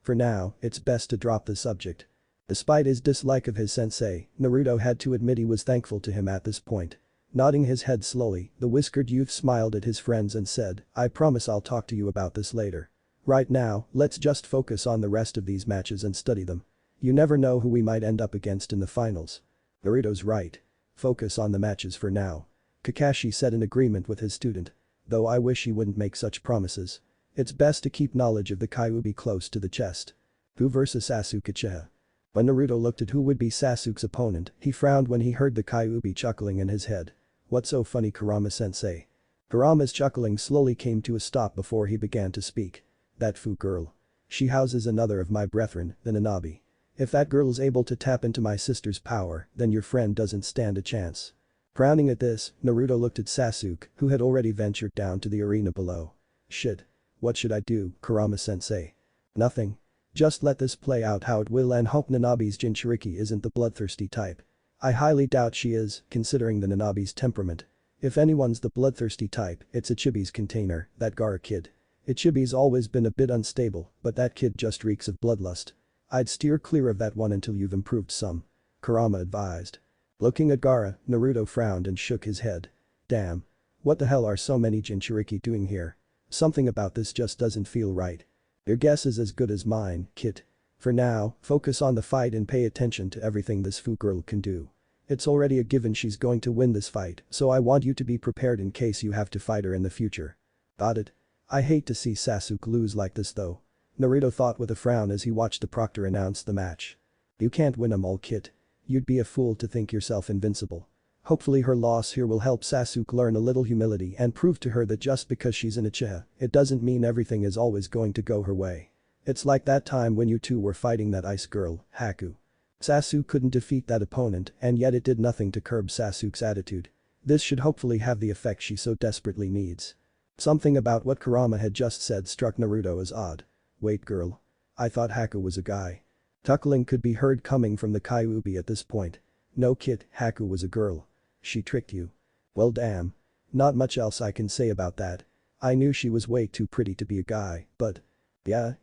For now, it's best to drop the subject. Despite his dislike of his sensei, Naruto had to admit he was thankful to him at this point. Nodding his head slowly, the whiskered youth smiled at his friends and said, I promise I'll talk to you about this later. Right now, let's just focus on the rest of these matches and study them. You never know who we might end up against in the finals. Naruto's right. Focus on the matches for now. Kakashi said in agreement with his student. Though I wish he wouldn't make such promises. It's best to keep knowledge of the Kyuubi close to the chest. Who versus Sasuke Uchiha? When Naruto looked at who would be Sasuke's opponent, he frowned when he heard the Kyuubi chuckling in his head. What's so funny, Kurama-sensei? Kurama's chuckling slowly came to a stop before he began to speak. That Fu girl. She houses another of my brethren, the Nanabi. If that girl's able to tap into my sister's power, then your friend doesn't stand a chance. Frowning at this, Naruto looked at Sasuke, who had already ventured down to the arena below. Shit. What should I do, Kurama-sensei? Nothing. Just let this play out how it will and hope Nanabi's Jinchuriki isn't the bloodthirsty type. I highly doubt she is, considering the Nanabi's temperament. If anyone's the bloodthirsty type, it's Ichibi's container, that Gaara kid. Ichibi's always been a bit unstable, but that kid just reeks of bloodlust. I'd steer clear of that one until you've improved some. Kurama advised. Looking at Gaara, Naruto frowned and shook his head. Damn. What the hell are so many Jinchuriki doing here? Something about this just doesn't feel right. Your guess is as good as mine, kid. For now, focus on the fight and pay attention to everything this Fu girl can do. It's already a given she's going to win this fight, so I want you to be prepared in case you have to fight her in the future. Got it? I hate to see Sasuke lose like this though. Naruto thought with a frown as he watched the proctor announce the match. You can't win 'em all, kid. You'd be a fool to think yourself invincible. Hopefully her loss here will help Sasuke learn a little humility and prove to her that just because she's an Uchiha, it doesn't mean everything is always going to go her way. It's like that time when you two were fighting that ice girl, Haku. Sasuke couldn't defeat that opponent and yet it did nothing to curb Sasuke's attitude. This should hopefully have the effect she so desperately needs. Something about what Kurama had just said struck Naruto as odd. Wait girl. I thought Haku was a guy. Chuckling could be heard coming from the Kyuubi at this point. No kid, Haku was a girl. She tricked you. Well damn. Not much else I can say about that. I knew she was way too pretty to be a guy, but… Yeah.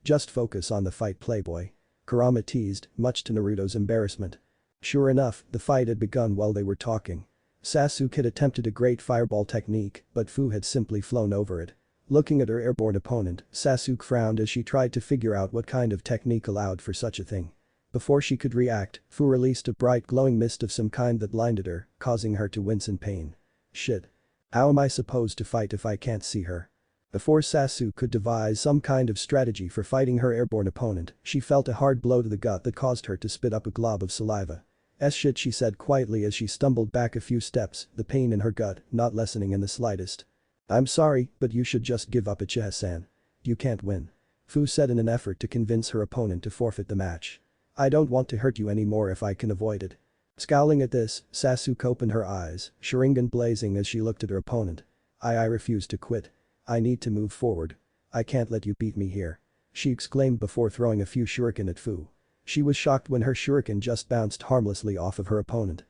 Just focus on the fight playboy. Kurama teased, much to Naruto's embarrassment. Sure enough, the fight had begun while they were talking. Sasuke had attempted a great fireball technique, but Fu had simply flown over it. Looking at her airborne opponent, Sasuke frowned as she tried to figure out what kind of technique allowed for such a thing. Before she could react, Fu released a bright glowing mist of some kind that blinded her, causing her to wince in pain. Shit. How am I supposed to fight if I can't see her? Before Sasuke could devise some kind of strategy for fighting her airborne opponent, she felt a hard blow to the gut that caused her to spit up a glob of saliva. Shit, she said quietly as she stumbled back a few steps, the pain in her gut not lessening in the slightest. I'm sorry, but you should just give up, Uchiha-san. You can't win. Fu said in an effort to convince her opponent to forfeit the match. I don't want to hurt you anymore if I can avoid it. Scowling at this, Sasuke opened her eyes, Sharingan blazing as she looked at her opponent. I refuse to quit. I need to move forward. I can't let you beat me here. She exclaimed before throwing a few shuriken at Fu. She was shocked when her shuriken just bounced harmlessly off of her opponent.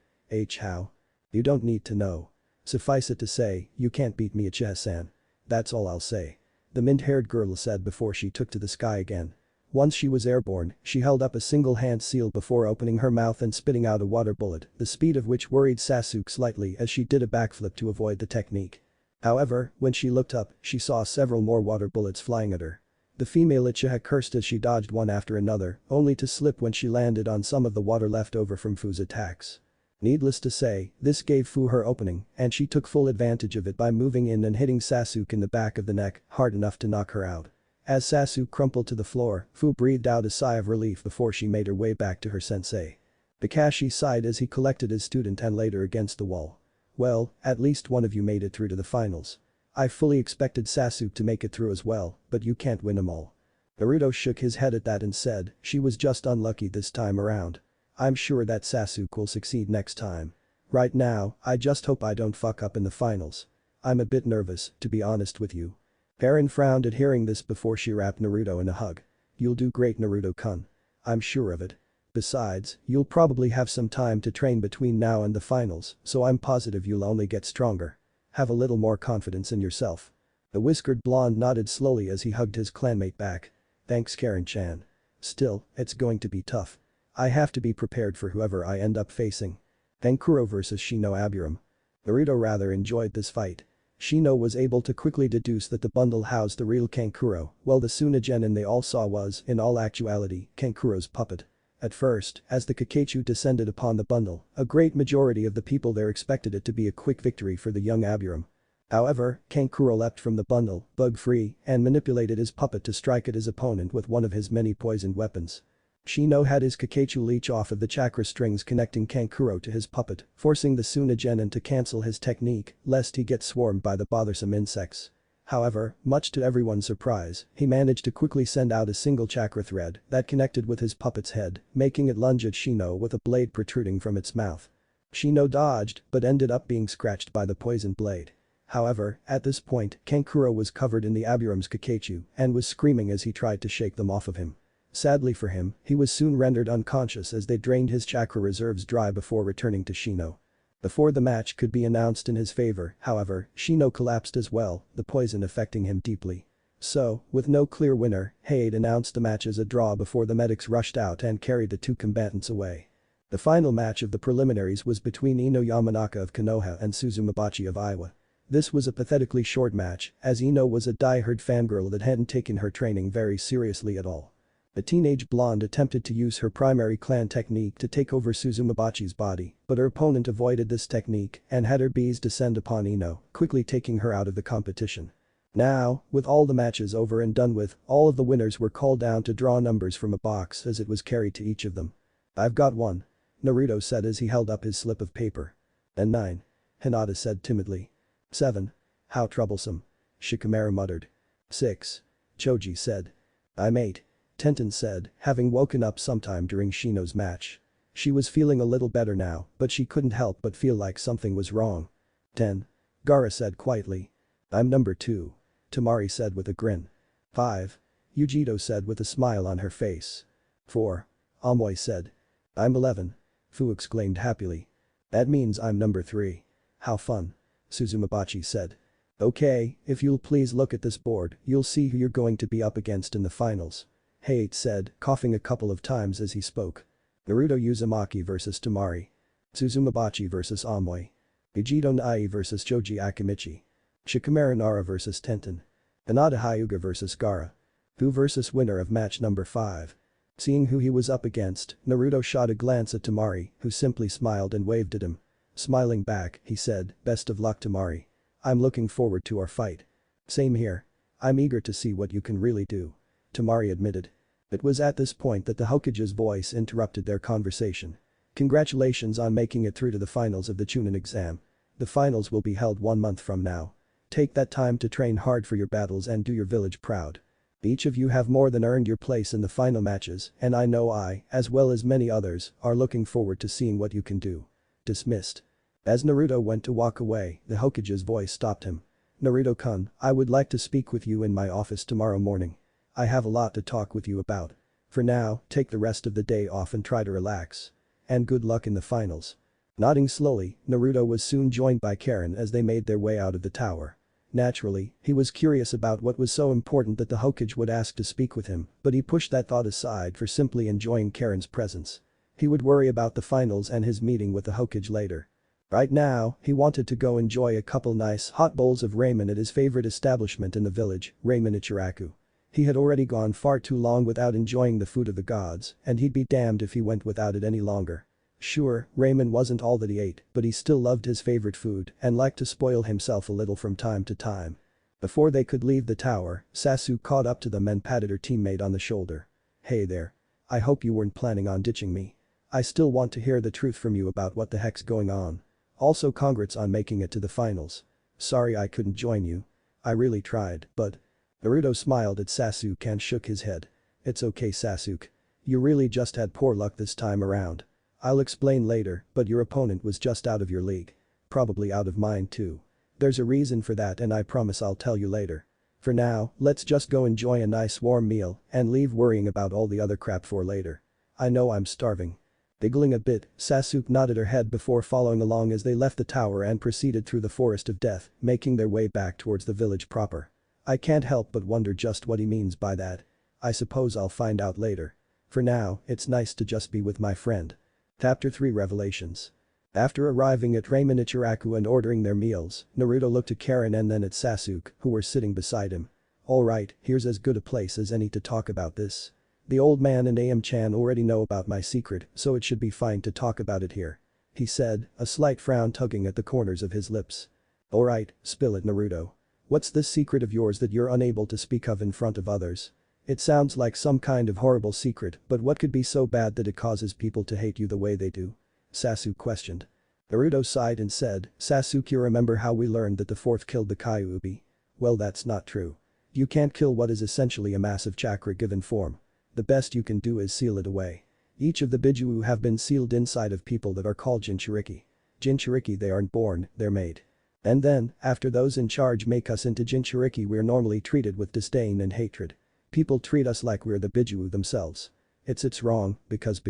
How? You don't need to know. Suffice it to say, you can't beat me, Uchiha-san. That's all I'll say. The mint-haired girl said before she took to the sky again. Once she was airborne, she held up a single hand seal before opening her mouth and spitting out a water bullet, the speed of which worried Sasuke slightly as she did a backflip to avoid the technique. However, when she looked up, she saw several more water bullets flying at her. The female Uchiha cursed as she dodged one after another, only to slip when she landed on some of the water left over from Fu's attacks. Needless to say, this gave Fu her opening, and she took full advantage of it by moving in and hitting Sasuke in the back of the neck hard enough to knock her out. As Sasuke crumpled to the floor, Fu breathed out a sigh of relief before she made her way back to her sensei. Kakashi sighed as he collected his student and laid her against the wall. Well, at least one of you made it through to the finals. I fully expected Sasuke to make it through as well, but you can't win them all. Naruto shook his head at that and said, she was just unlucky this time around. I'm sure that Sasuke will succeed next time. Right now, I just hope I don't fuck up in the finals. I'm a bit nervous, to be honest with you. Eren frowned at hearing this before she wrapped Naruto in a hug. You'll do great, Naruto-kun. I'm sure of it. Besides, you'll probably have some time to train between now and the finals, so I'm positive you'll only get stronger. Have a little more confidence in yourself. The whiskered blonde nodded slowly as he hugged his clanmate back. Thanks, Karen-chan. Still, it's going to be tough. I have to be prepared for whoever I end up facing. Kankuro vs Shino Aburam. Naruto rather enjoyed this fight. Shino was able to quickly deduce that the bundle housed the real Kankuro, while the Tsunagenin they all saw was, in all actuality, Kankuro's puppet. At first, as the Kakachu descended upon the bundle, a great majority of the people there expected it to be a quick victory for the young Aburam. However, Kankuro leapt from the bundle, bug-free, and manipulated his puppet to strike at his opponent with one of his many poisoned weapons. Shino had his Kakachu leech off of the chakra strings connecting Kankuro to his puppet, forcing the Tsunagenin to cancel his technique, lest he get swarmed by the bothersome insects. However, much to everyone's surprise, he managed to quickly send out a single chakra thread that connected with his puppet's head, making it lunge at Shino with a blade protruding from its mouth. Shino dodged, but ended up being scratched by the poisoned blade. However, at this point, Kankuro was covered in the Aburam's Kakachu and was screaming as he tried to shake them off of him. Sadly for him, he was soon rendered unconscious as they drained his chakra reserves dry before returning to Shino. Before the match could be announced in his favor, however, Shino collapsed as well, the poison affecting him deeply. So, with no clear winner, Hade announced the match as a draw before the medics rushed out and carried the two combatants away. The final match of the preliminaries was between Ino Yamanaka of Konoha and Suzumabachi of Iowa. This was a pathetically short match, as Ino was a die-hard fangirl that hadn't taken her training very seriously at all. The teenage blonde attempted to use her primary clan technique to take over Suzumabachi's body, but her opponent avoided this technique and had her bees descend upon Ino, quickly taking her out of the competition. Now, with all the matches over and done with, all of the winners were called down to draw numbers from a box as it was carried to each of them. I've got one. Naruto said as he held up his slip of paper. And 9. Hinata said timidly. 7. How troublesome. Shikamaru muttered. 6. Choji said. I'm 8. Tenten said, having woken up sometime during Shino's match. She was feeling a little better now, but she couldn't help but feel like something was wrong. 10. Gaara said quietly. I'm number 2. Temari said with a grin. 5. Yujito said with a smile on her face. 4. Amoy said. I'm 11. Fu exclaimed happily. That means I'm number 3. How fun. Suzumabachi said. Okay, if you'll please look at this board, you'll see who you're going to be up against in the finals. Hayate said, coughing a couple of times as he spoke. Naruto Uzumaki vs Temari. Suzumabachi vs Amoy. Vegito Nai vs Joji Akimichi. Shikamaru Nara vs Tenten. Hinata Hyuga vs Gaara. Fu vs winner of match number 5. Seeing who he was up against, Naruto shot a glance at Temari, who simply smiled and waved at him. Smiling back, he said, best of luck Temari. I'm looking forward to our fight. Same here. I'm eager to see what you can really do. Temari admitted. It was at this point that the Hokage's voice interrupted their conversation. Congratulations on making it through to the finals of the chunin exam. The finals will be held 1 month from now. Take that time to train hard for your battles and do your village proud. Each of you have more than earned your place in the final matches, and I know I, as well as many others, are looking forward to seeing what you can do. Dismissed. As Naruto went to walk away, the Hokage's voice stopped him. Naruto-kun, I would like to speak with you in my office tomorrow morning. I have a lot to talk with you about. For now, take the rest of the day off and try to relax. And good luck in the finals. Nodding slowly, Naruto was soon joined by Karen as they made their way out of the tower. Naturally, he was curious about what was so important that the Hokage would ask to speak with him, but he pushed that thought aside for simply enjoying Karen's presence. He would worry about the finals and his meeting with the Hokage later. Right now, he wanted to go enjoy a couple nice hot bowls of ramen at his favorite establishment in the village, Ramen Ichiraku. He had already gone far too long without enjoying the food of the gods, and he'd be damned if he went without it any longer. Sure, ramen wasn't all that he ate, but he still loved his favorite food and liked to spoil himself a little from time to time. Before they could leave the tower, Sasuke caught up to them and patted her teammate on the shoulder. Hey there. I hope you weren't planning on ditching me. I still want to hear the truth from you about what the heck's going on. Also congrats on making it to the finals. Sorry I couldn't join you. I really tried, but… Naruto smiled at Sasuke and shook his head. It's okay Sasuke. You really just had poor luck this time around. I'll explain later, but your opponent was just out of your league. Probably out of mine too. There's a reason for that and I promise I'll tell you later. For now, let's just go enjoy a nice warm meal and leave worrying about all the other crap for later. I know I'm starving. Giggling a bit, Sasuke nodded her head before following along as they left the tower and proceeded through the forest of death, making their way back towards the village proper. I can't help but wonder just what he means by that. I suppose I'll find out later. For now, it's nice to just be with my friend. Chapter 3 Revelations. After arriving at Ramen Ichiraku and ordering their meals, Naruto looked at Karen and then at Sasuke, who were sitting beside him. Alright, here's as good a place as any to talk about this. The old man and AM-chan already know about my secret, so it should be fine to talk about it here. He said, a slight frown tugging at the corners of his lips. Alright, spill it Naruto. What's this secret of yours that you're unable to speak of in front of others? It sounds like some kind of horrible secret, but what could be so bad that it causes people to hate you the way they do? Sasuke questioned. Naruto sighed and said, Sasuke, you remember how we learned that the fourth killed the Kyuubi? Well, that's not true. You can't kill what is essentially a massive chakra given form. The best you can do is seal it away. Each of the Biju have been sealed inside of people that are called Jinchuriki. Jinchuriki, they aren't born, they're made. And then, after those in charge make us into Jinchuriki, we're normally treated with disdain and hatred. People treat us like we're the Biju themselves. It's wrong, because.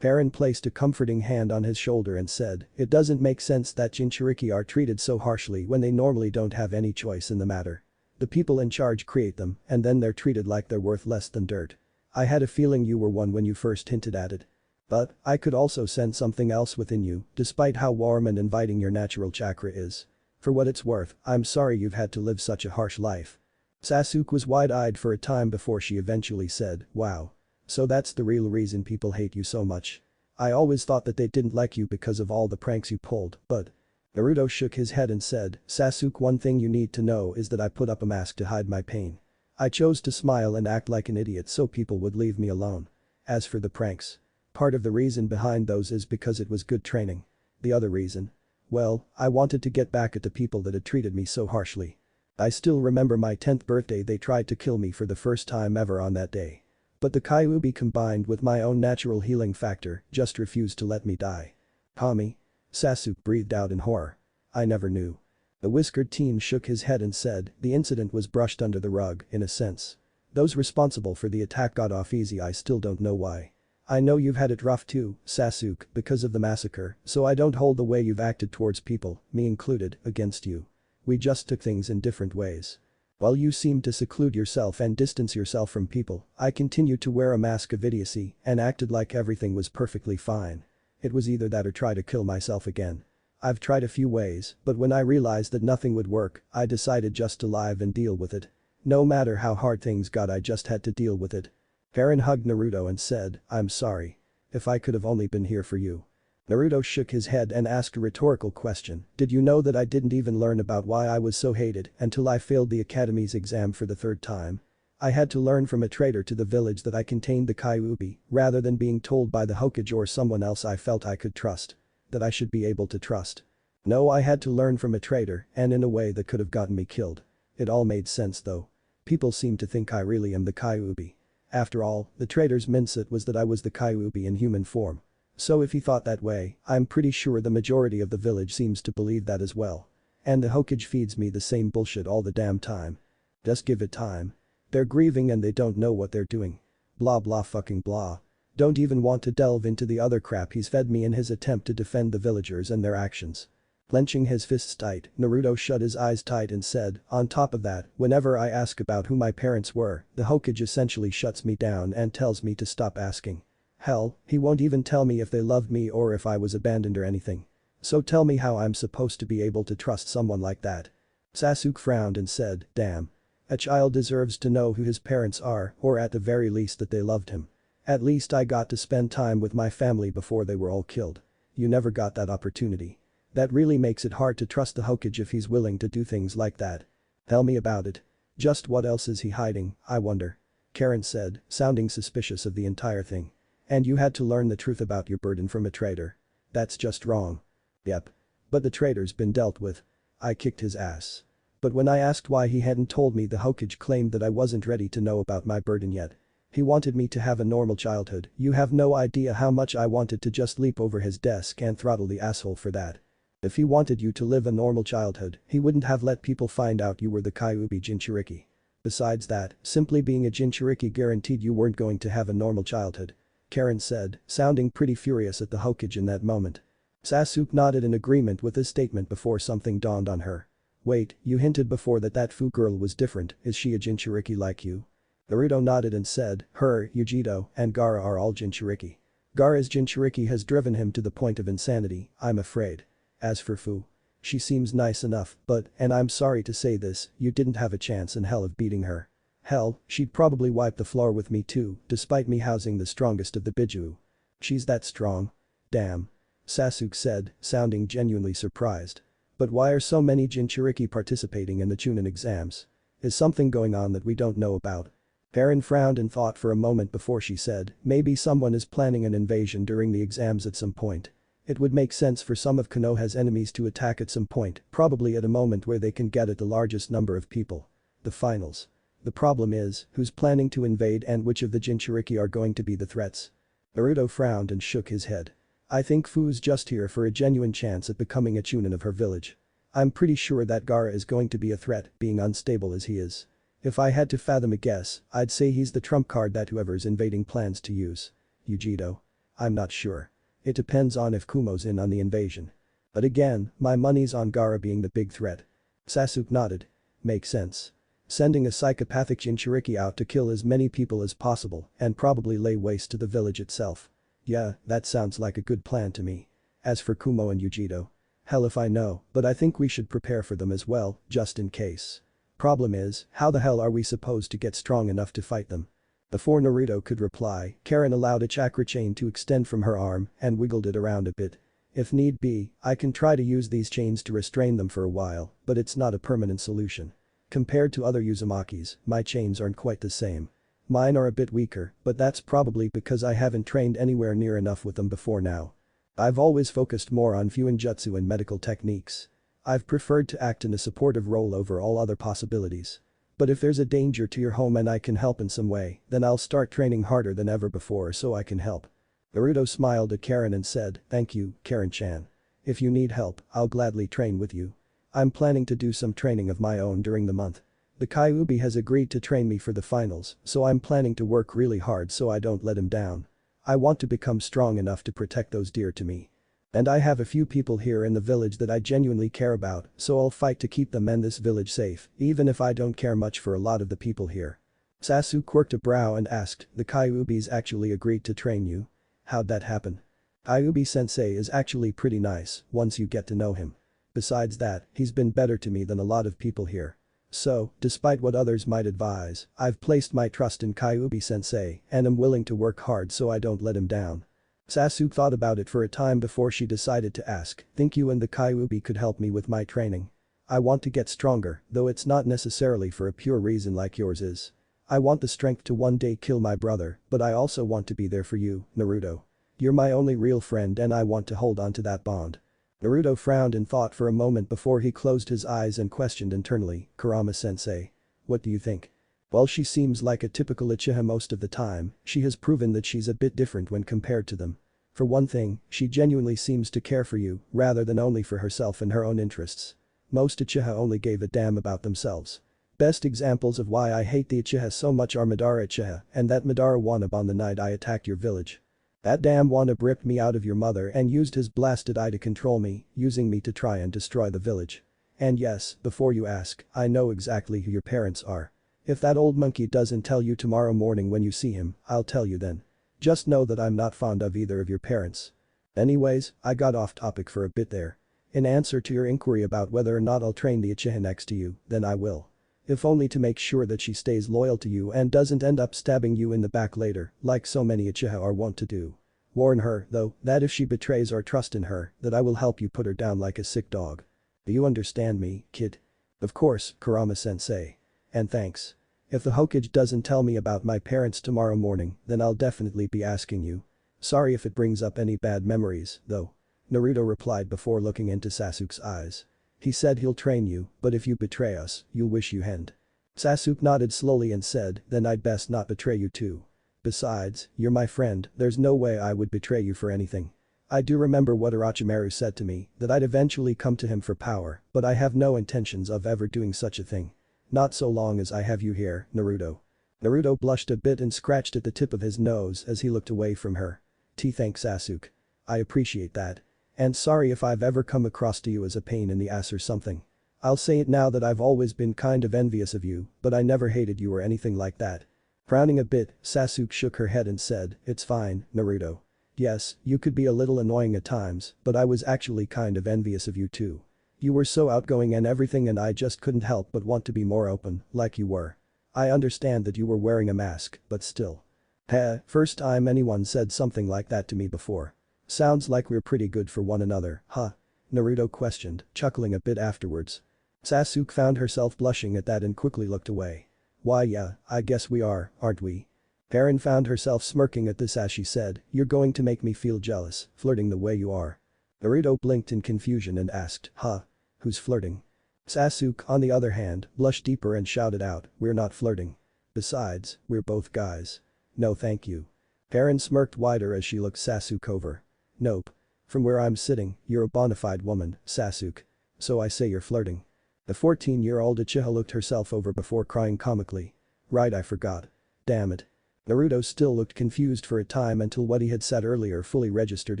Perrin placed a comforting hand on his shoulder and said, it doesn't make sense that Jinchuriki are treated so harshly when they normally don't have any choice in the matter. The people in charge create them, and then they're treated like they're worth less than dirt. I had a feeling you were one when you first hinted at it. But, I could also sense something else within you, despite how warm and inviting your natural chakra is. For what it's worth, I'm sorry you've had to live such a harsh life. Sasuke was wide-eyed for a time before she eventually said, wow. So that's the real reason people hate you so much. I always thought that they didn't like you because of all the pranks you pulled, but… Naruto shook his head and said, Sasuke, one thing you need to know is that I put up a mask to hide my pain. I chose to smile and act like an idiot so people would leave me alone. As for the pranks. Part of the reason behind those is because it was good training. The other reason? Well, I wanted to get back at the people that had treated me so harshly. I still remember my 10th birthday, they tried to kill me for the first time ever on that day. But the Kyuubi combined with my own natural healing factor just refused to let me die. Kami? Sasuke breathed out in horror. I never knew. The whiskered teen shook his head and said, the incident was brushed under the rug, in a sense. Those responsible for the attack got off easy. I still don't know why. I know you've had it rough too, Sasuke, because of the massacre, so I don't hold the way you've acted towards people, me included, against you. We just took things in different ways. While you seemed to seclude yourself and distance yourself from people, I continued to wear a mask of idiocy and acted like everything was perfectly fine. It was either that or try to kill myself again. I've tried a few ways, but when I realized that nothing would work, I decided just to live and deal with it. No matter how hard things got, I just had to deal with it. Karen hugged Naruto and said, I'm sorry. If I could have only been here for you. Naruto shook his head and asked a rhetorical question. Did you know that I didn't even learn about why I was so hated until I failed the academy's exam for the third time? I had to learn from a traitor to the village that I contained the Kyuubi, rather than being told by the Hokage or someone else I felt I could trust. That I should be able to trust. No, I had to learn from a traitor, and in a way that could have gotten me killed. It all made sense though. People seem to think I really am the Kyuubi. After all, the traitor's mindset was that I was the Kyuubi in human form. So if he thought that way, I'm pretty sure the majority of the village seems to believe that as well. And the Hokage feeds me the same bullshit all the damn time. Just give it time. They're grieving and they don't know what they're doing. Blah blah fucking blah. Don't even want to delve into the other crap he's fed me in his attempt to defend the villagers and their actions. Clenching his fists tight, Naruto shut his eyes tight and said, on top of that, whenever I ask about who my parents were, the Hokage essentially shuts me down and tells me to stop asking. Hell, he won't even tell me if they loved me or if I was abandoned or anything. So tell me how I'm supposed to be able to trust someone like that. Sasuke frowned and said, damn. A child deserves to know who his parents are, or at the very least that they loved him. At least I got to spend time with my family before they were all killed. You never got that opportunity. That really makes it hard to trust the Hokage if he's willing to do things like that. Tell me about it. Just what else is he hiding, I wonder? Karen said, sounding suspicious of the entire thing. And you had to learn the truth about your burden from a traitor. That's just wrong. Yep. But the traitor's been dealt with. I kicked his ass. But when I asked why he hadn't told me, the Hokage claimed that I wasn't ready to know about my burden yet. He wanted me to have a normal childhood. You have no idea how much I wanted to just leap over his desk and throttle the asshole for that. If he wanted you to live a normal childhood, he wouldn't have let people find out you were the Kyuubi Jinchuriki. Besides that, simply being a Jinchuriki guaranteed you weren't going to have a normal childhood. Karen said, sounding pretty furious at the Hokage in that moment. Sasuke nodded in agreement with his statement before something dawned on her. Wait, you hinted before that that Fu girl was different, is she a Jinchuriki like you? Naruto nodded and said, her, Yujito, and Gaara are all Jinchuriki. Gaara's Jinchuriki has driven him to the point of insanity, I'm afraid. As for Fu. She seems nice enough, but, and I'm sorry to say this, you didn't have a chance in hell of beating her. Hell, she'd probably wipe the floor with me too, despite me housing the strongest of the Biju. She's that strong? Damn. Sasuke said, sounding genuinely surprised. But why are so many Jinchuriki participating in the chunin exams? Is something going on that we don't know about? Karen frowned and thought for a moment before she said, maybe someone is planning an invasion during the exams at some point. It would make sense for some of Konoha's enemies to attack at some point, probably at a moment where they can get at the largest number of people. The finals. The problem is, who's planning to invade and which of the Jinchuriki are going to be the threats? Naruto frowned and shook his head. I think Fu's just here for a genuine chance at becoming a chunin of her village. I'm pretty sure that Gaara is going to be a threat, being unstable as he is. If I had to fathom a guess, I'd say he's the trump card that whoever's invading plans to use. Yujito? I'm not sure. It depends on if Kumo's in on the invasion. But again, my money's on Gaara being the big threat. Sasuke nodded. Makes sense. Sending a psychopathic Jinchuriki out to kill as many people as possible and probably lay waste to the village itself. Yeah, that sounds like a good plan to me. As for Kumo and Yujito. Hell if I know, but I think we should prepare for them as well, just in case. Problem is, how the hell are we supposed to get strong enough to fight them? Before Naruto could reply, Karen allowed a chakra chain to extend from her arm and wiggled it around a bit. If need be, I can try to use these chains to restrain them for a while, but it's not a permanent solution. Compared to other Uzumakis, my chains aren't quite the same. Mine are a bit weaker, but that's probably because I haven't trained anywhere near enough with them before now. I've always focused more on Fuinjutsu and medical techniques. I've preferred to act in a supportive role over all other possibilities. But if there's a danger to your home and I can help in some way, then I'll start training harder than ever before so I can help." Naruto smiled at Karen and said, "Thank you, Karen-chan. If you need help, I'll gladly train with you. I'm planning to do some training of my own during the month. The Kyuubi has agreed to train me for the finals, so I'm planning to work really hard so I don't let him down. I want to become strong enough to protect those dear to me. And I have a few people here in the village that I genuinely care about, so I'll fight to keep them and this village safe, even if I don't care much for a lot of the people here." Sasuke quirked a brow and asked, "The Kyuubis actually agreed to train you? How'd that happen?" "Kyuubi-sensei is actually pretty nice once you get to know him. Besides that, he's been better to me than a lot of people here. So, despite what others might advise, I've placed my trust in Kyuubi-sensei and am willing to work hard so I don't let him down." Sasuke thought about it for a time before she decided to ask, "Think you and the Kyuubi could help me with my training? I want to get stronger, though it's not necessarily for a pure reason like yours is. I want the strength to one day kill my brother, but I also want to be there for you, Naruto. You're my only real friend and I want to hold on to that bond." Naruto frowned in thought for a moment before he closed his eyes and questioned internally, "Kurama-sensei. What do you think?" While she seems like a typical Uchiha most of the time, she has proven that she's a bit different when compared to them. For one thing, she genuinely seems to care for you, rather than only for herself and her own interests. Most Uchiha only gave a damn about themselves. Best examples of why I hate the Uchiha so much are Madara Uchiha and that Madara Wanab on the night I attacked your village. That damn Wanab ripped me out of your mother and used his blasted eye to control me, using me to try and destroy the village. And yes, before you ask, I know exactly who your parents are. If that old monkey doesn't tell you tomorrow morning when you see him, I'll tell you then. Just know that I'm not fond of either of your parents." Anyways, I got off topic for a bit there. In answer to your inquiry about whether or not I'll train the Uchiha next to you, then I will. If only to make sure that she stays loyal to you and doesn't end up stabbing you in the back later, like so many Uchiha are wont to do. Warn her, though, that if she betrays our trust in her, that I will help you put her down like a sick dog. Do you understand me, kid? Of course, Kurama-sensei. And thanks. If the Hokage doesn't tell me about my parents tomorrow morning, then I'll definitely be asking you. Sorry if it brings up any bad memories, though." Naruto replied before looking into Sasuke's eyes. "He said he'll train you, but if you betray us, you'll wish you hadn't." Sasuke nodded slowly and said, "Then I'd best not betray you too. Besides, you're my friend, there's no way I would betray you for anything. I do remember what Orochimaru said to me, that I'd eventually come to him for power, but I have no intentions of ever doing such a thing. Not so long as I have you here, Naruto." Naruto blushed a bit and scratched at the tip of his nose as he looked away from her. Thanks Sasuke. I appreciate that. And sorry if I've ever come across to you as a pain in the ass or something. I'll say it now that I've always been kind of envious of you, but I never hated you or anything like that." Frowning a bit, Sasuke shook her head and said, "It's fine, Naruto. Yes, you could be a little annoying at times, but I was actually kind of envious of you too. You were so outgoing and everything and I just couldn't help but want to be more open, like you were. I understand that you were wearing a mask, but still." Heh, first time anyone said something like that to me before. "Sounds like we're pretty good for one another, huh?" Naruto questioned, chuckling a bit afterwards. Sasuke found herself blushing at that and quickly looked away. "Why yeah, I guess we are, aren't we?" Karen found herself smirking at this as she said, "You're going to make me feel jealous, flirting the way you are." Naruto blinked in confusion and asked, "Huh? Who's flirting?" Sasuke, on the other hand, blushed deeper and shouted out, "We're not flirting. Besides, we're both guys. No thank you." Karen smirked wider as she looked Sasuke over. "Nope. From where I'm sitting, you're a bona fide woman, Sasuke. So I say you're flirting." The 14-year-old Uchiha looked herself over before crying comically. "Right, I forgot. Damn it." Naruto still looked confused for a time until what he had said earlier fully registered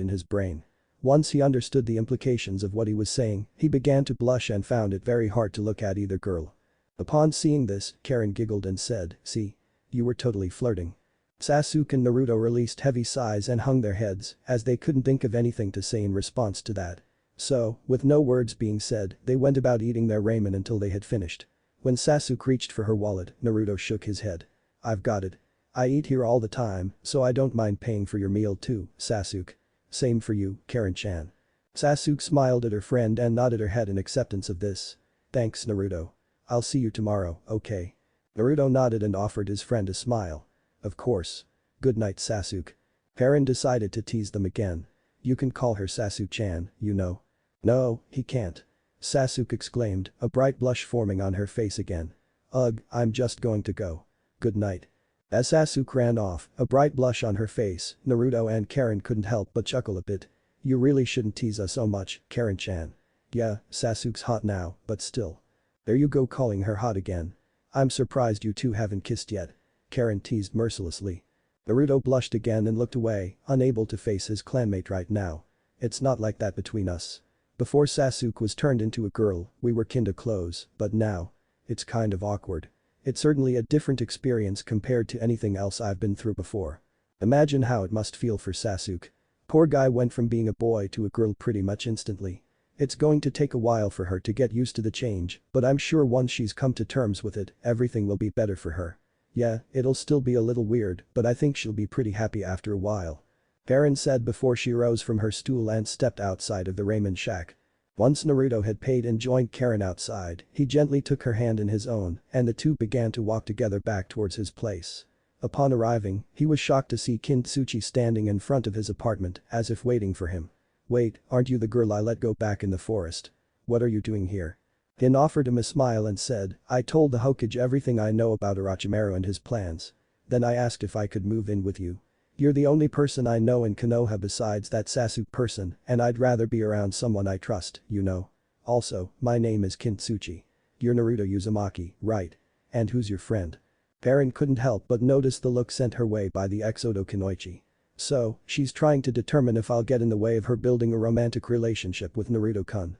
in his brain. Once he understood the implications of what he was saying, he began to blush and found it very hard to look at either girl. Upon seeing this, Karen giggled and said, "See? You were totally flirting." Sasuke and Naruto released heavy sighs and hung their heads, as they couldn't think of anything to say in response to that. So, with no words being said, they went about eating their ramen until they had finished. When Sasuke reached for her wallet, Naruto shook his head. "I've got it. I eat here all the time, so I don't mind paying for your meal too, Sasuke. Same for you, Karen-chan." Sasuke smiled at her friend and nodded her head in acceptance of this. "Thanks Naruto. I'll see you tomorrow, okay?" Naruto nodded and offered his friend a smile. "Of course. Good night Sasuke." Karen decided to tease them again. "You can call her Sasuke-chan, you know." "No, he can't." Sasuke exclaimed, a bright blush forming on her face again. Ugh, I'm just going to go. Good night. As Sasuke ran off, a bright blush on her face, Naruto and Karen couldn't help but chuckle a bit. You really shouldn't tease us so much, Karen-chan. Yeah, Sasuke's hot now, but still. There you go calling her hot again. I'm surprised you two haven't kissed yet. Karen teased mercilessly. Naruto blushed again and looked away, unable to face his clanmate right now. It's not like that between us. Before Sasuke was turned into a girl, we were kinda close, but now. It's kind of awkward. It's certainly a different experience compared to anything else I've been through before. Imagine how it must feel for Sasuke. Poor guy went from being a boy to a girl pretty much instantly. It's going to take a while for her to get used to the change, but I'm sure once she's come to terms with it, everything will be better for her. Yeah, it'll still be a little weird, but I think she'll be pretty happy after a while. Karen said before she rose from her stool and stepped outside of the ramen shack. Once Naruto had paid and joined Karen outside, he gently took her hand in his own, and the two began to walk together back towards his place. Upon arriving, he was shocked to see Kintsuchi standing in front of his apartment, as if waiting for him. Wait, aren't you the girl I let go back in the forest? What are you doing here? Kin offered him a smile and said, I told the Hokage everything I know about Orochimaru and his plans. Then I asked if I could move in with you. You're the only person I know in Konoha besides that Sasuke person, and I'd rather be around someone I trust, you know. Also, my name is Kintsuchi. You're Naruto Uzumaki, right? And who's your friend? Karen couldn't help but notice the look sent her way by the ex-Odo Kunoichi. So, she's trying to determine if I'll get in the way of her building a romantic relationship with Naruto-kun.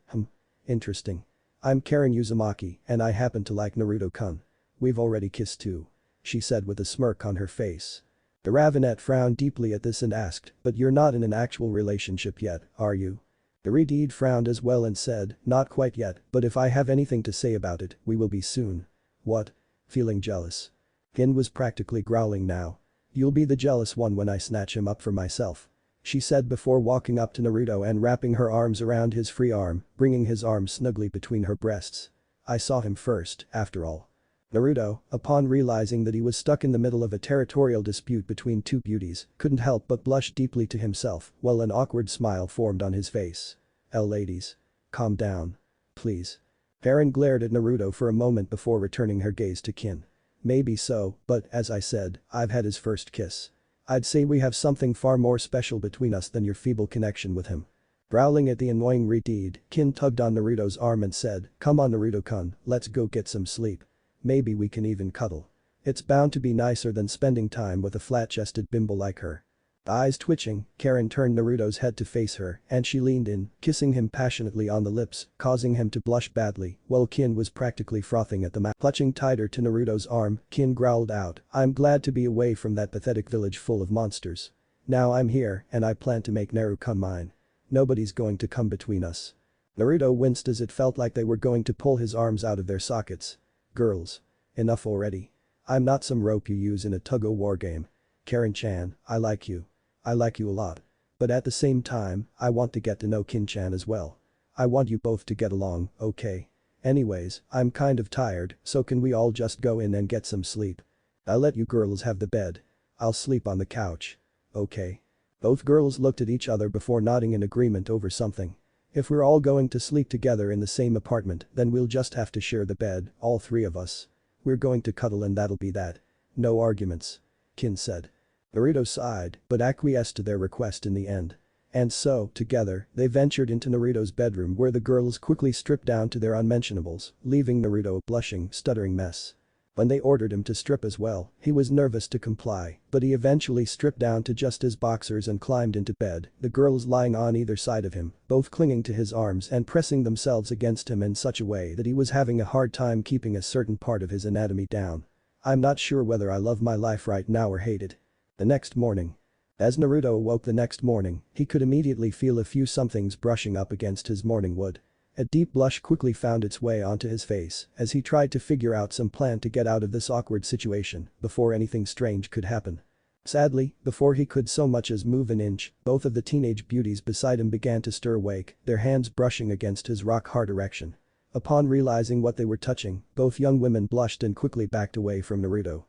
Interesting. I'm Karen Uzumaki, and I happen to like Naruto-kun. We've already kissed too. She said with a smirk on her face. The Ravenet frowned deeply at this and asked, but you're not in an actual relationship yet, are you? The Redeed frowned as well and said, not quite yet, but if I have anything to say about it, we will be soon. What? Feeling jealous? Kin was practically growling now. You'll be the jealous one when I snatch him up for myself. She said before walking up to Naruto and wrapping her arms around his free arm, bringing his arms snugly between her breasts. I saw him first, after all. Naruto, upon realizing that he was stuck in the middle of a territorial dispute between two beauties, couldn't help but blush deeply to himself while an awkward smile formed on his face. Ladies. Calm down. Please. Karen glared at Naruto for a moment before returning her gaze to Kin. Maybe so, but as I said, I've had his first kiss. I'd say we have something far more special between us than your feeble connection with him. Growling at the annoying Redeed, Kin tugged on Naruto's arm and said, come on Naruto-kun, let's go get some sleep. Maybe we can even cuddle. It's bound to be nicer than spending time with a flat-chested bimbo like her. Eyes twitching, Karen turned Naruto's head to face her and she leaned in, kissing him passionately on the lips, causing him to blush badly, while Kin was practically frothing at the mouth. Clutching tighter to Naruto's arm, Kin growled out, I'm glad to be away from that pathetic village full of monsters. Now I'm here and I plan to make Naruto mine. Nobody's going to come between us. Naruto winced as it felt like they were going to pull his arms out of their sockets. Girls. Enough already. I'm not some rope you use in a tug-o-war game. Karen-chan, I like you. I like you a lot. But at the same time, I want to get to know Kin-chan as well. I want you both to get along, okay? Anyways, I'm kind of tired, so can we all just go in and get some sleep? I'll let you girls have the bed. I'll sleep on the couch. Okay. Both girls looked at each other before nodding in agreement over something. If we're all going to sleep together in the same apartment, then we'll just have to share the bed, all three of us. We're going to cuddle and that'll be that. No arguments. Kin said. Naruto sighed, but acquiesced to their request in the end. And so, together, they ventured into Naruto's bedroom where the girls quickly stripped down to their unmentionables, leaving Naruto a blushing, stuttering mess. When they ordered him to strip as well, he was nervous to comply, but he eventually stripped down to just his boxers and climbed into bed, the girls lying on either side of him, both clinging to his arms and pressing themselves against him in such a way that he was having a hard time keeping a certain part of his anatomy down. I'm not sure whether I love my life right now or hate it. The next morning. As Naruto awoke the next morning, he could immediately feel a few somethings brushing up against his morning wood. A deep blush quickly found its way onto his face as he tried to figure out some plan to get out of this awkward situation before anything strange could happen. Sadly, before he could so much as move an inch, both of the teenage beauties beside him began to stir awake, their hands brushing against his rock-hard erection. Upon realizing what they were touching, both young women blushed and quickly backed away from Naruto.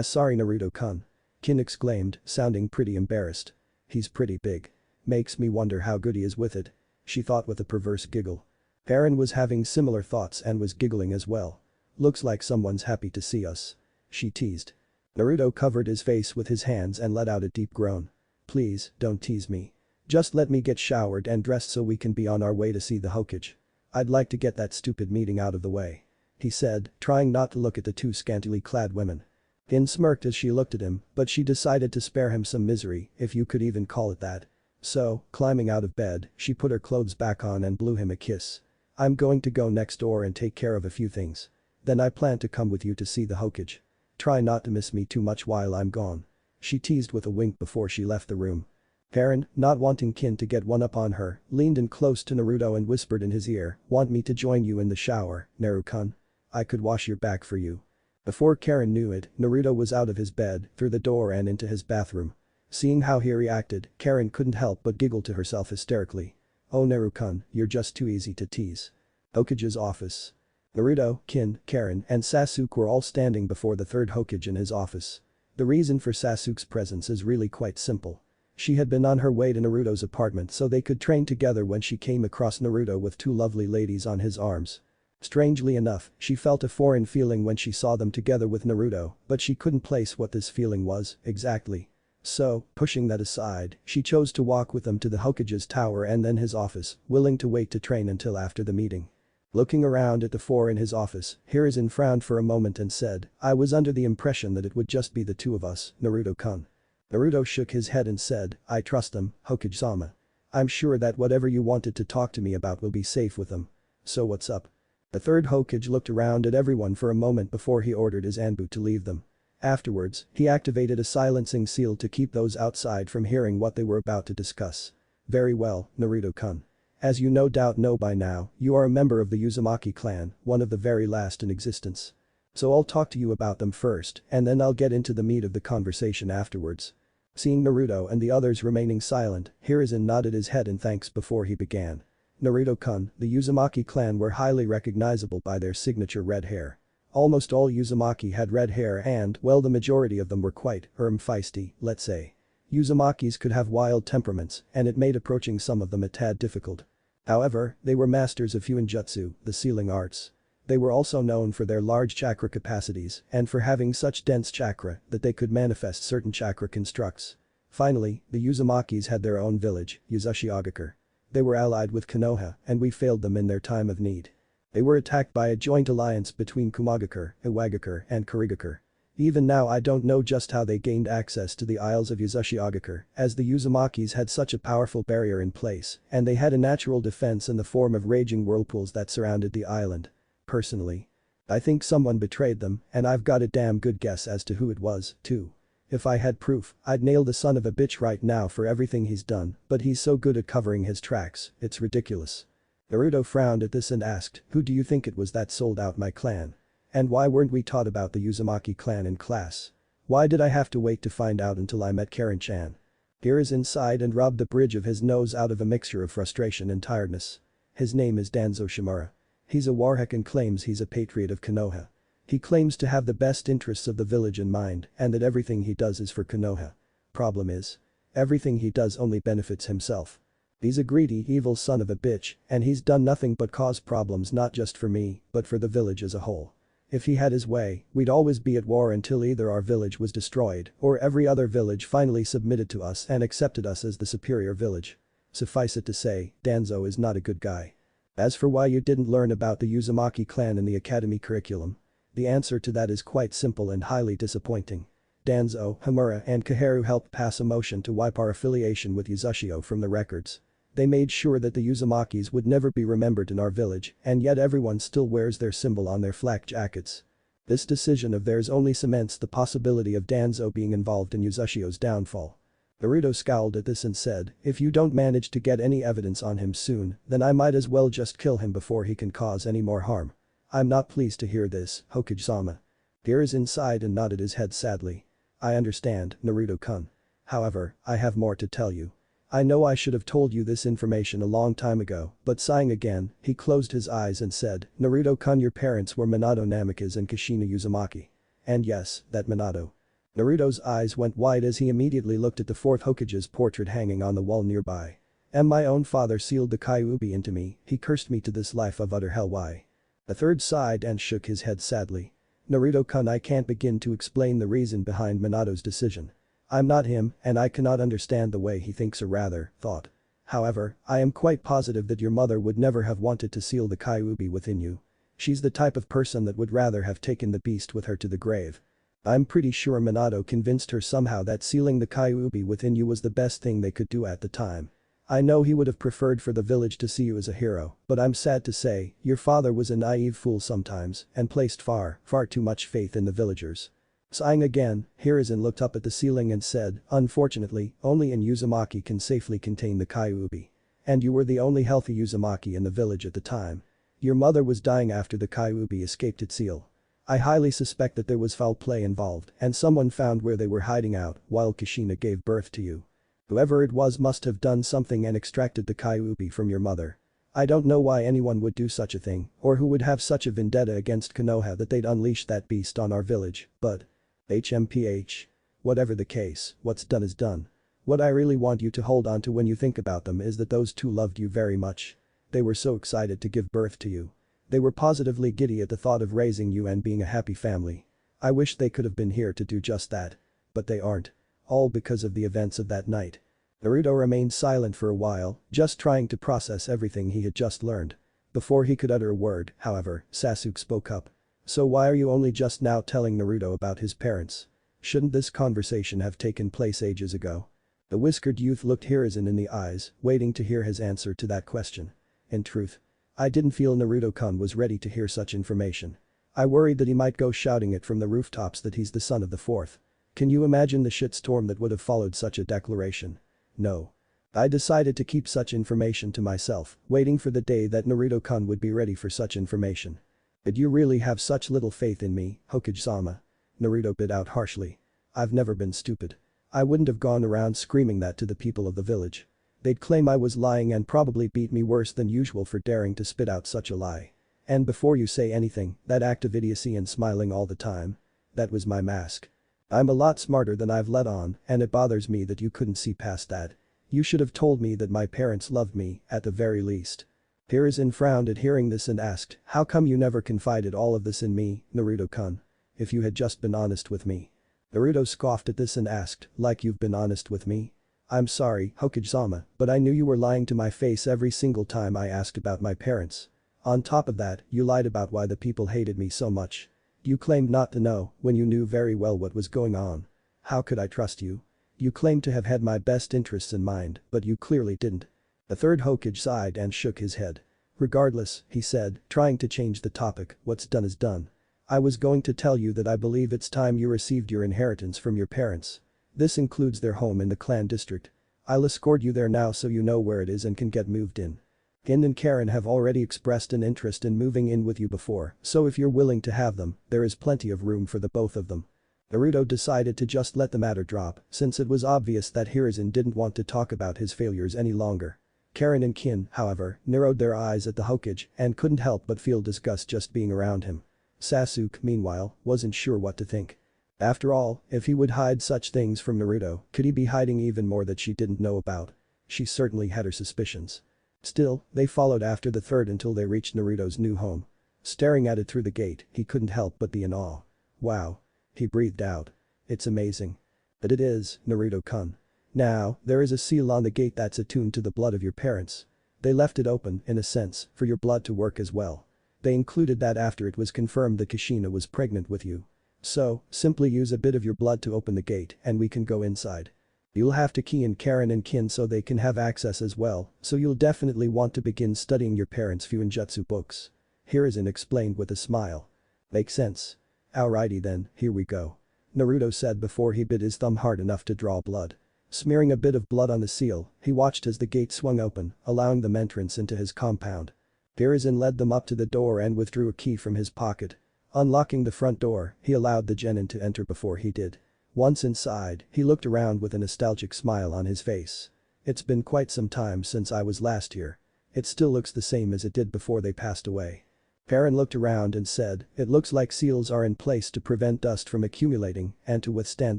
Sorry Naruto-kun. Kin exclaimed, sounding pretty embarrassed. He's pretty big. Makes me wonder how good he is with it. She thought with a perverse giggle. Karen was having similar thoughts and was giggling as well. Looks like someone's happy to see us. She teased. Naruto covered his face with his hands and let out a deep groan. Please, don't tease me. Just let me get showered and dressed so we can be on our way to see the Hokage. I'd like to get that stupid meeting out of the way. He said, trying not to look at the two scantily clad women. Hin smirked as she looked at him, but she decided to spare him some misery, if you could even call it that. So, climbing out of bed, she put her clothes back on and blew him a kiss. I'm going to go next door and take care of a few things. Then I plan to come with you to see the Hokage. Try not to miss me too much while I'm gone. She teased with a wink before she left the room. Karen, not wanting Kin to get one up on her, leaned in close to Naruto and whispered in his ear, want me to join you in the shower, Naru-kun? I could wash your back for you. Before Karen knew it, Naruto was out of his bed, through the door and into his bathroom. Seeing how he reacted, Karen couldn't help but giggle to herself hysterically. Oh Naru-kun, you're just too easy to tease. Hokage's office. Naruto, Kin, Karen, and Sasuke were all standing before the third Hokage in his office. The reason for Sasuke's presence is really quite simple. She had been on her way to Naruto's apartment so they could train together when she came across Naruto with two lovely ladies on his arms. Strangely enough, she felt a foreign feeling when she saw them together with Naruto, but she couldn't place what this feeling was, exactly. So, pushing that aside, she chose to walk with them to the Hokage's tower and then his office, willing to wait to train until after the meeting. Looking around at the four in his office, Hiruzen frowned for a moment and said, I was under the impression that it would just be the two of us, Naruto-kun. Naruto shook his head and said, I trust them, Hokage-sama. I'm sure that whatever you wanted to talk to me about will be safe with them. So what's up? The third Hokage looked around at everyone for a moment before he ordered his Anbu to leave them. Afterwards, he activated a silencing seal to keep those outside from hearing what they were about to discuss. Very well, Naruto-kun. As you no doubt know by now, you are a member of the Uzumaki clan, one of the very last in existence. So I'll talk to you about them first, and then I'll get into the meat of the conversation afterwards. Seeing Naruto and the others remaining silent, Hiruzen nodded his head in thanks before he began. Naruto-kun, the Uzumaki clan were highly recognizable by their signature red hair. Almost all Uzumaki had red hair and, well, the majority of them were quite, feisty, let's say. Uzumakis could have wild temperaments, and it made approaching some of them a tad difficult. However, they were masters of Fuinjutsu, the sealing arts. They were also known for their large chakra capacities and for having such dense chakra that they could manifest certain chakra constructs. Finally, the Uzumakis had their own village, Uzushiogakure. They were allied with Konoha, and we failed them in their time of need. They were attacked by a joint alliance between Kumagakure, Iwagakure, and Kurigakure. Even now I don't know just how they gained access to the Isles of Uzushiogakure, as the Uzumakis had such a powerful barrier in place, and they had a natural defense in the form of raging whirlpools that surrounded the island. Personally, I think someone betrayed them, and I've got a damn good guess as to who it was, too. If I had proof, I'd nail the son of a bitch right now for everything he's done, but he's so good at covering his tracks, it's ridiculous. Naruto frowned at this and asked, who do you think it was that sold out my clan? And why weren't we taught about the Uzumaki clan in class? Why did I have to wait to find out until I met Karen-chan? Hiruzen sighed and rubbed the bridge of his nose out of a mixture of frustration and tiredness. His name is Danzo Shimura. He's a warhawk and claims he's a patriot of Konoha. He claims to have the best interests of the village in mind and that everything he does is for Konoha. Problem is, everything he does only benefits himself. He's a greedy, evil son of a bitch, and he's done nothing but cause problems not just for me, but for the village as a whole. If he had his way, we'd always be at war until either our village was destroyed or every other village finally submitted to us and accepted us as the superior village. Suffice it to say, Danzo is not a good guy. As for why you didn't learn about the Uzumaki clan in the academy curriculum, the answer to that is quite simple and highly disappointing. Danzo, Hamura, and Kaharu helped pass a motion to wipe our affiliation with Uzushio from the records. They made sure that the Uzumakis would never be remembered in our village, and yet everyone still wears their symbol on their flak jackets. This decision of theirs only cements the possibility of Danzo being involved in Uzushio's downfall. Naruto scowled at this and said, if you don't manage to get any evidence on him soon, then I might as well just kill him before he can cause any more harm. I'm not pleased to hear this, Hokage-sama. Hiruzen sighed and nodded his head sadly. I understand, Naruto-kun. However, I have more to tell you. I know I should have told you this information a long time ago, but sighing again, he closed his eyes and said, Naruto-kun, your parents were Minato Namikaze and Kushina Uzumaki. And yes, that Minato. Naruto's eyes went wide as he immediately looked at the fourth Hokage's portrait hanging on the wall nearby. And my own father sealed the Kyuubi into me, he cursed me to this life of utter hell. Why? The third sighed and shook his head sadly. Naruto-kun, I can't begin to explain the reason behind Minato's decision. I'm not him and I cannot understand the way he thinks or rather, thought. However, I am quite positive that your mother would never have wanted to seal the Kyuubi within you. She's the type of person that would rather have taken the beast with her to the grave. I'm pretty sure Minato convinced her somehow that sealing the Kyuubi within you was the best thing they could do at the time. I know he would have preferred for the village to see you as a hero, but I'm sad to say, your father was a naive fool sometimes and placed far too much faith in the villagers. Sighing again, Hiruzen looked up at the ceiling and said, unfortunately, only in Uzumaki can safely contain the Kyuubi. And you were the only healthy Uzumaki in the village at the time. Your mother was dying after the Kyuubi escaped its seal. I highly suspect that there was foul play involved and someone found where they were hiding out while Kushina gave birth to you. Whoever it was must have done something and extracted the Kyuubi from your mother. I don't know why anyone would do such a thing or who would have such a vendetta against Konoha that they'd unleash that beast on our village, but… HMPH. Whatever the case, what's done is done. What I really want you to hold on to when you think about them is that those two loved you very much. They were so excited to give birth to you. They were positively giddy at the thought of raising you and being a happy family. I wish they could have been here to do just that. But they aren't. All because of the events of that night. Naruto remained silent for a while, just trying to process everything he had just learned. Before he could utter a word, however, Sasuke spoke up. So why are you only just now telling Naruto about his parents? Shouldn't this conversation have taken place ages ago? The whiskered youth looked Hiruzen in the eyes, waiting to hear his answer to that question. In truth, I didn't feel Naruto-kun was ready to hear such information. I worried that he might go shouting it from the rooftops that he's the son of the fourth. Can you imagine the shitstorm that would have followed such a declaration? No. I decided to keep such information to myself, waiting for the day that Naruto-kun would be ready for such information. Did you really have such little faith in me, Hokage-sama? Naruto bit out harshly. I've never been stupid. I wouldn't have gone around screaming that to the people of the village. They'd claim I was lying and probably beat me worse than usual for daring to spit out such a lie. And before you say anything, that act of idiocy and smiling all the time. That was my mask. I'm a lot smarter than I've let on, and it bothers me that you couldn't see past that. You should have told me that my parents loved me, at the very least. Hiruzen frowned at hearing this and asked, how come you never confided all of this in me, Naruto-kun? If you had just been honest with me. Naruto scoffed at this and asked, like you've been honest with me? I'm sorry, Hokage-sama, but I knew you were lying to my face every single time I asked about my parents. On top of that, you lied about why the people hated me so much. You claimed not to know when you knew very well what was going on. How could I trust you? You claimed to have had my best interests in mind, but you clearly didn't. The third Hokage sighed and shook his head. Regardless, he said, trying to change the topic, what's done is done. I was going to tell you that I believe it's time you received your inheritance from your parents. This includes their home in the clan district. I'll escort you there now so you know where it is and can get moved in. Gin and Karen have already expressed an interest in moving in with you before, so if you're willing to have them, there is plenty of room for the both of them. Naruto decided to just let the matter drop, since it was obvious that Hiruzen didn't want to talk about his failures any longer. Karen and Kin, however, narrowed their eyes at the Hokage and couldn't help but feel disgust just being around him. Sasuke, meanwhile, wasn't sure what to think. After all, if he would hide such things from Naruto, could he be hiding even more that she didn't know about? She certainly had her suspicions. Still, they followed after the third until they reached Naruto's new home. Staring at it through the gate, he couldn't help but be in awe. Wow. He breathed out. It's amazing. But it is, Naruto-kun. Now, there is a seal on the gate that's attuned to the blood of your parents. They left it open, in a sense, for your blood to work as well. They included that after it was confirmed that Kushina was pregnant with you. So, simply use a bit of your blood to open the gate and we can go inside. You'll have to key in Karen and Kin so they can have access as well, so you'll definitely want to begin studying your parents' Fuinjutsu books. Hiruzen explained with a smile. Makes sense. Alrighty then, here we go. Naruto said before he bit his thumb hard enough to draw blood. Smearing a bit of blood on the seal, he watched as the gate swung open, allowing them entrance into his compound. Hiruzen led them up to the door and withdrew a key from his pocket. Unlocking the front door, he allowed the genin to enter before he did. Once inside, he looked around with a nostalgic smile on his face. It's been quite some time since I was last here. It still looks the same as it did before they passed away. Karen looked around and said, it looks like seals are in place to prevent dust from accumulating and to withstand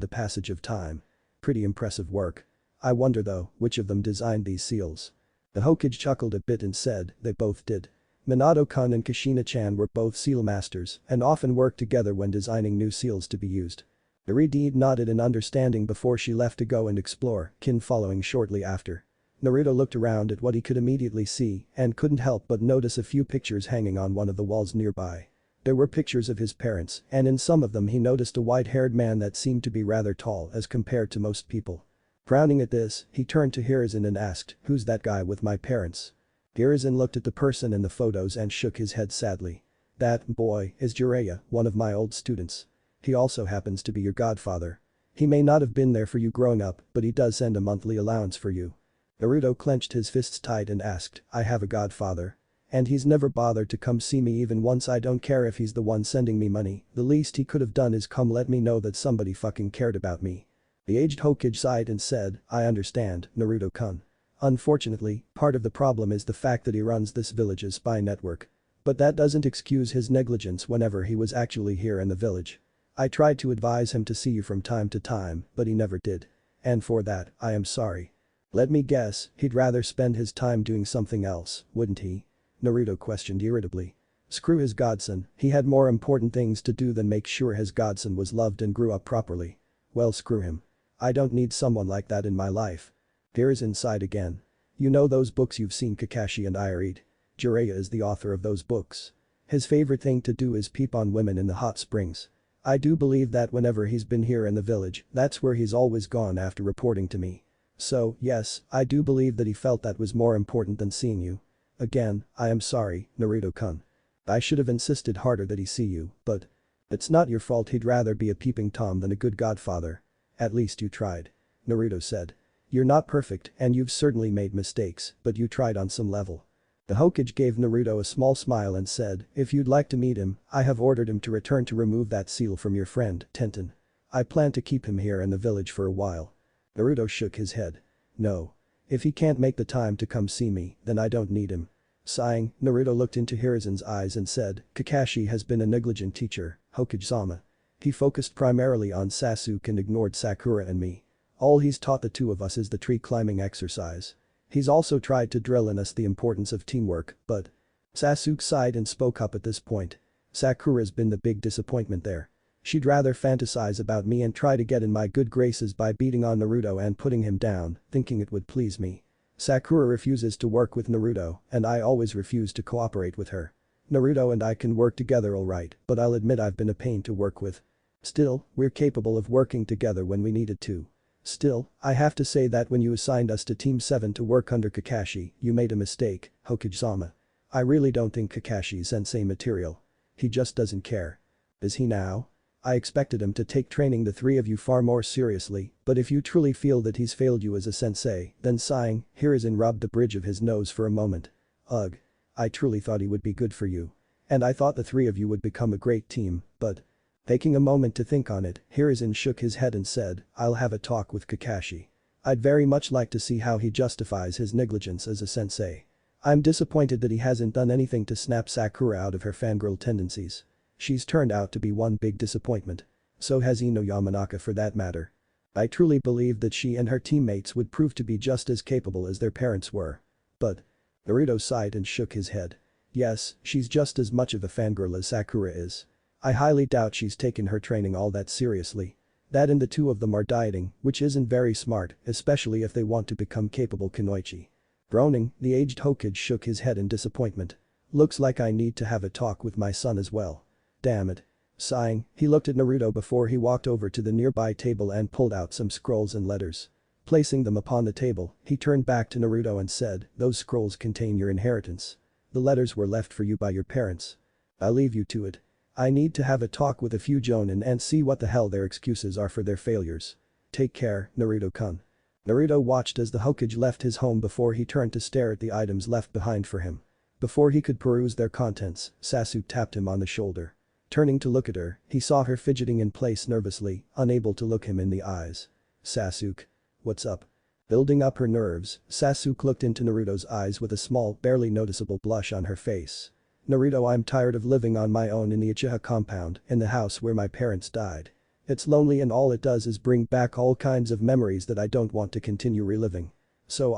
the passage of time. Pretty impressive work. I wonder though, which of them designed these seals? The Hokage chuckled a bit and said, they both did. Minato-kun and Kushina-chan were both seal masters and often worked together when designing new seals to be used. Eri nodded in understanding before she left to go and explore, Kin following shortly after. Naruto looked around at what he could immediately see and couldn't help but notice a few pictures hanging on one of the walls nearby. There were pictures of his parents, and in some of them he noticed a white-haired man that seemed to be rather tall as compared to most people. Frowning at this, he turned to Hiruzen and asked, "Who's that guy with my parents?" Hiruzen looked at the person in the photos and shook his head sadly. "That boy is Jiraiya, one of my old students. He also happens to be your godfather. He may not have been there for you growing up, but he does send a monthly allowance for you." Naruto clenched his fists tight and asked, "I have a godfather? And he's never bothered to come see me even once. I don't care if he's the one sending me money, the least he could have done is come let me know that somebody fucking cared about me." The aged Hokage sighed and said, "I understand, Naruto-kun. Unfortunately, part of the problem is the fact that he runs this village's spy network. But that doesn't excuse his negligence whenever he was actually here in the village. I tried to advise him to see you from time to time, but he never did. And for that, I am sorry. Let me guess, he'd rather spend his time doing something else, wouldn't he?" Naruto questioned irritably. Screw his godson, he had more important things to do than make sure his godson was loved and grew up properly. Well, screw him. I don't need someone like that in my life. Hiruzen sighed again. "You know those books you've seen Kakashi and I read? Jiraiya is the author of those books. His favorite thing to do is peep on women in the hot springs. I do believe that whenever he's been here in the village, that's where he's always gone after reporting to me. So, yes, I do believe that he felt that was more important than seeing you. Again, I am sorry, Naruto-kun. I should have insisted harder that he see you, but it's not your fault. He'd rather be a peeping Tom than a good godfather. At least you tried," Naruto said. "You're not perfect and you've certainly made mistakes, but you tried on some level." The Hokage gave Naruto a small smile and said, "If you'd like to meet him, I have ordered him to return to remove that seal from your friend, Tenten. I plan to keep him here in the village for a while." Naruto shook his head. "No. If he can't make the time to come see me, then I don't need him." Sighing, Naruto looked into Hiruzen's eyes and said, "Kakashi has been a negligent teacher, Hokage-sama. He focused primarily on Sasuke and ignored Sakura and me. All he's taught the two of us is the tree climbing exercise. He's also tried to drill in us the importance of teamwork, but..." Sasuke sighed and spoke up at this point. "Sakura's been the big disappointment there. She'd rather fantasize about me and try to get in my good graces by beating on Naruto and putting him down, thinking it would please me. Sakura refuses to work with Naruto, and I always refuse to cooperate with her. Naruto and I can work together alright, but I'll admit I've been a pain to work with. Still, we're capable of working together when we needed to. Still, I have to say that when you assigned us to Team 7 to work under Kakashi, you made a mistake, Hokage-sama. I really don't think Kakashi's sensei material. He just doesn't care. Is he now? I expected him to take training the three of you far more seriously, but if you truly feel that he's failed you as a sensei, then sighing, Hiruzen rubbed the bridge of his nose for a moment. Ugh. I truly thought he would be good for you. And I thought the three of you would become a great team, but..." Taking a moment to think on it, Hiruzen shook his head and said, "I'll have a talk with Kakashi. I'd very much like to see how he justifies his negligence as a sensei. I'm disappointed that he hasn't done anything to snap Sakura out of her fangirl tendencies. She's turned out to be one big disappointment. So has Ino Yamanaka for that matter. I truly believe that she and her teammates would prove to be just as capable as their parents were. But..." Naruto sighed and shook his head. "Yes, she's just as much of a fangirl as Sakura is. I highly doubt she's taken her training all that seriously. That and the two of them are dieting, which isn't very smart, especially if they want to become capable kunoichi." Groaning, the aged Hokage shook his head in disappointment. "Looks like I need to have a talk with my son as well. Damn it." Sighing, he looked at Naruto before he walked over to the nearby table and pulled out some scrolls and letters. Placing them upon the table, he turned back to Naruto and said, "Those scrolls contain your inheritance. The letters were left for you by your parents. I'll leave you to it. I need to have a talk with a few jonin and see what the hell their excuses are for their failures. Take care, Naruto-kun." Naruto watched as the Hokage left his home before he turned to stare at the items left behind for him. Before he could peruse their contents, Sasuke tapped him on the shoulder. Turning to look at her, he saw her fidgeting in place nervously, unable to look him in the eyes. "Sasuke. What's up?" Building up her nerves, Sasuke looked into Naruto's eyes with a small, barely noticeable blush on her face. "Naruto, I'm tired of living on my own in the Uchiha compound, in the house where my parents died. It's lonely and all it does is bring back all kinds of memories that I don't want to continue reliving. So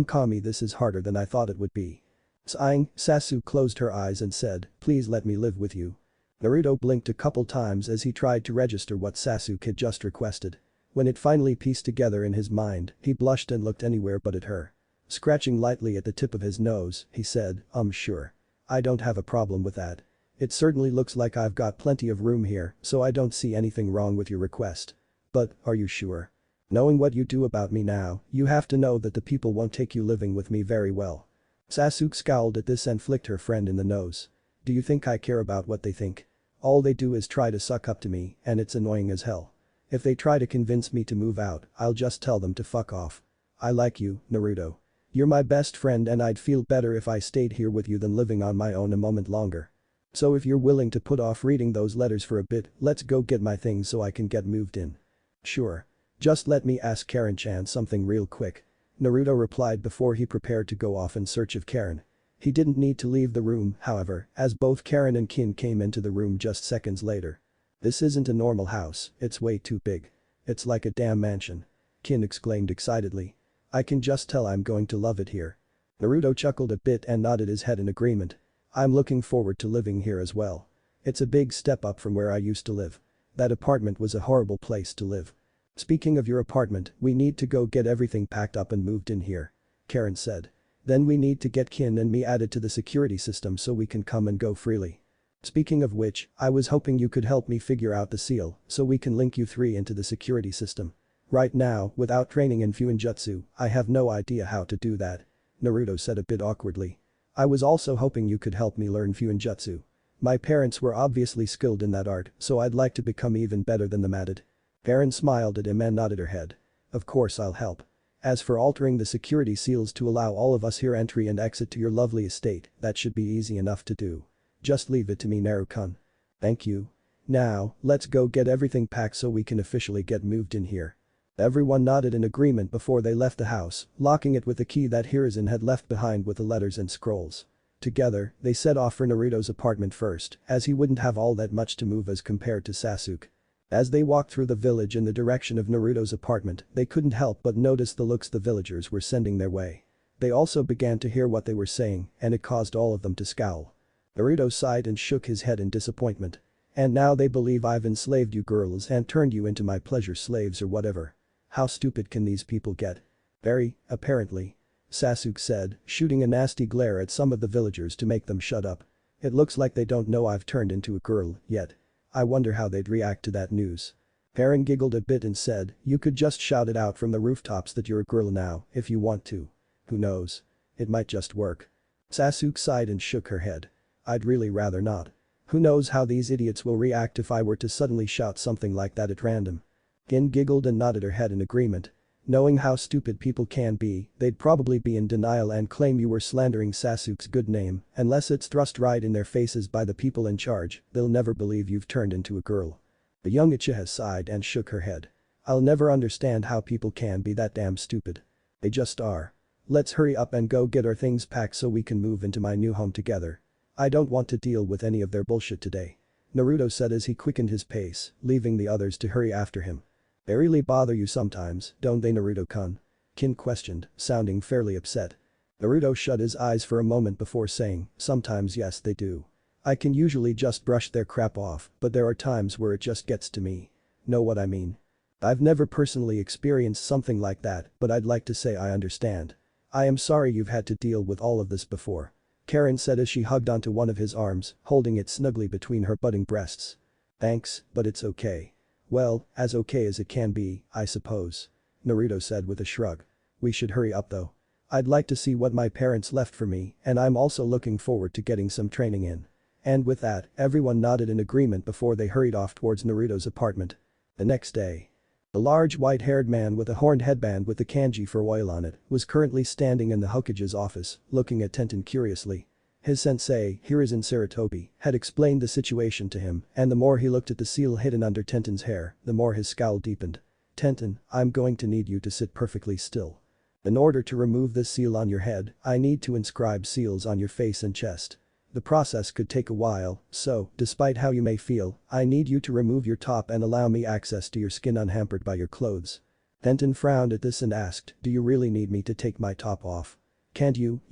Kami, this is harder than I thought it would be." Sighing, Sasuke closed her eyes and said, "Please let me live with you." Naruto blinked a couple times as he tried to register what Sasuke had just requested. When it finally pieced together in his mind, he blushed and looked anywhere but at her. Scratching lightly at the tip of his nose, he said, Sure. I don't have a problem with that. It certainly looks like I've got plenty of room here, so I don't see anything wrong with your request. But, are you sure? Knowing what you do about me now, you have to know that the people won't take you living with me very well." Sasuke scowled at this and flicked her friend in the nose. "Do you think I care about what they think? All they do is try to suck up to me, and it's annoying as hell. If they try to convince me to move out, I'll just tell them to fuck off. I like you, Naruto. You're my best friend and I'd feel better if I stayed here with you than living on my own a moment longer. So if you're willing to put off reading those letters for a bit, let's go get my things so I can get moved in." "Sure. Just let me ask Karen-chan something real quick." Naruto replied before he prepared to go off in search of Karen. He didn't need to leave the room, however, as both Karen and Kin came into the room just seconds later. "This isn't a normal house, it's way too big. It's like a damn mansion." Kin exclaimed excitedly. "I can just tell I'm going to love it here." Naruto chuckled a bit and nodded his head in agreement. "I'm looking forward to living here as well. It's a big step up from where I used to live. That apartment was a horrible place to live." "Speaking of your apartment, we need to go get everything packed up and moved in here," Karen said. "Then we need to get Kin and me added to the security system so we can come and go freely. Speaking of which, I was hoping you could help me figure out the seal so we can link you three into the security system. Right now, without training in Fuinjutsu, I have no idea how to do that," Naruto said a bit awkwardly. "I was also hoping you could help me learn Fuinjutsu. My parents were obviously skilled in that art, so I'd like to become even better than them at it." Karen smiled at him and nodded her head. "Of course I'll help. As for altering the security seals to allow all of us here entry and exit to your lovely estate, that should be easy enough to do. Just leave it to me, Naru-kun." "Thank you. Now, let's go get everything packed so we can officially get moved in here." Everyone nodded in agreement before they left the house, locking it with the key that Hiruzen had left behind with the letters and scrolls. Together, they set off for Naruto's apartment first, as he wouldn't have all that much to move as compared to Sasuke. As they walked through the village in the direction of Naruto's apartment, they couldn't help but notice the looks the villagers were sending their way. They also began to hear what they were saying, and it caused all of them to scowl. Naruto sighed and shook his head in disappointment. "And now they believe I've enslaved you girls and turned you into my pleasure slaves or whatever. How stupid can these people get?" "Very, apparently," Sasuke said, shooting a nasty glare at some of the villagers to make them shut up. "It looks like they don't know I've turned into a girl yet. I wonder how they'd react to that news." Karen giggled a bit and said, "You could just shout it out from the rooftops that you're a girl now, if you want to. Who knows? It might just work." Sasuke sighed and shook her head. "I'd really rather not. Who knows how these idiots will react if I were to suddenly shout something like that at random." Gin giggled and nodded her head in agreement. "Knowing how stupid people can be, they'd probably be in denial and claim you were slandering Sasuke's good name, unless it's thrust right in their faces by the people in charge, they'll never believe you've turned into a girl." The young Uchiha sighed and shook her head. "I'll never understand how people can be that damn stupid. They just are. Let's hurry up and go get our things packed so we can move into my new home together. I don't want to deal with any of their bullshit today," Naruto said as he quickened his pace, leaving the others to hurry after him. "They really bother you sometimes, don't they, Naruto-kun?" Kin questioned, sounding fairly upset. Naruto shut his eyes for a moment before saying, "Sometimes yes they do. I can usually just brush their crap off, but there are times where it just gets to me. Know what I mean? I've never personally experienced something like that, but I'd like to say I understand. I am sorry you've had to deal with all of this before," Karen said as she hugged onto one of his arms, holding it snugly between her budding breasts. "Thanks, but it's okay. Well, as okay as it can be, I suppose," Naruto said with a shrug. "We should hurry up though. I'd like to see what my parents left for me and I'm also looking forward to getting some training in." And with that, everyone nodded in agreement before they hurried off towards Naruto's apartment. The next day. The large white-haired man with a horned headband with the kanji for oil on it was currently standing in the Hokage's office, looking at Tenten curiously. His sensei, Hiruzen Sarutobi, had explained the situation to him, and the more he looked at the seal hidden under Tenten's hair, the more his scowl deepened. "Tenten, I'm going to need you to sit perfectly still. In order to remove this seal on your head, I need to inscribe seals on your face and chest. The process could take a while, so, despite how you may feel, I need you to remove your top and allow me access to your skin unhampered by your clothes." Tenten frowned at this and asked, "Do you really need me to take my top off?" Can't you,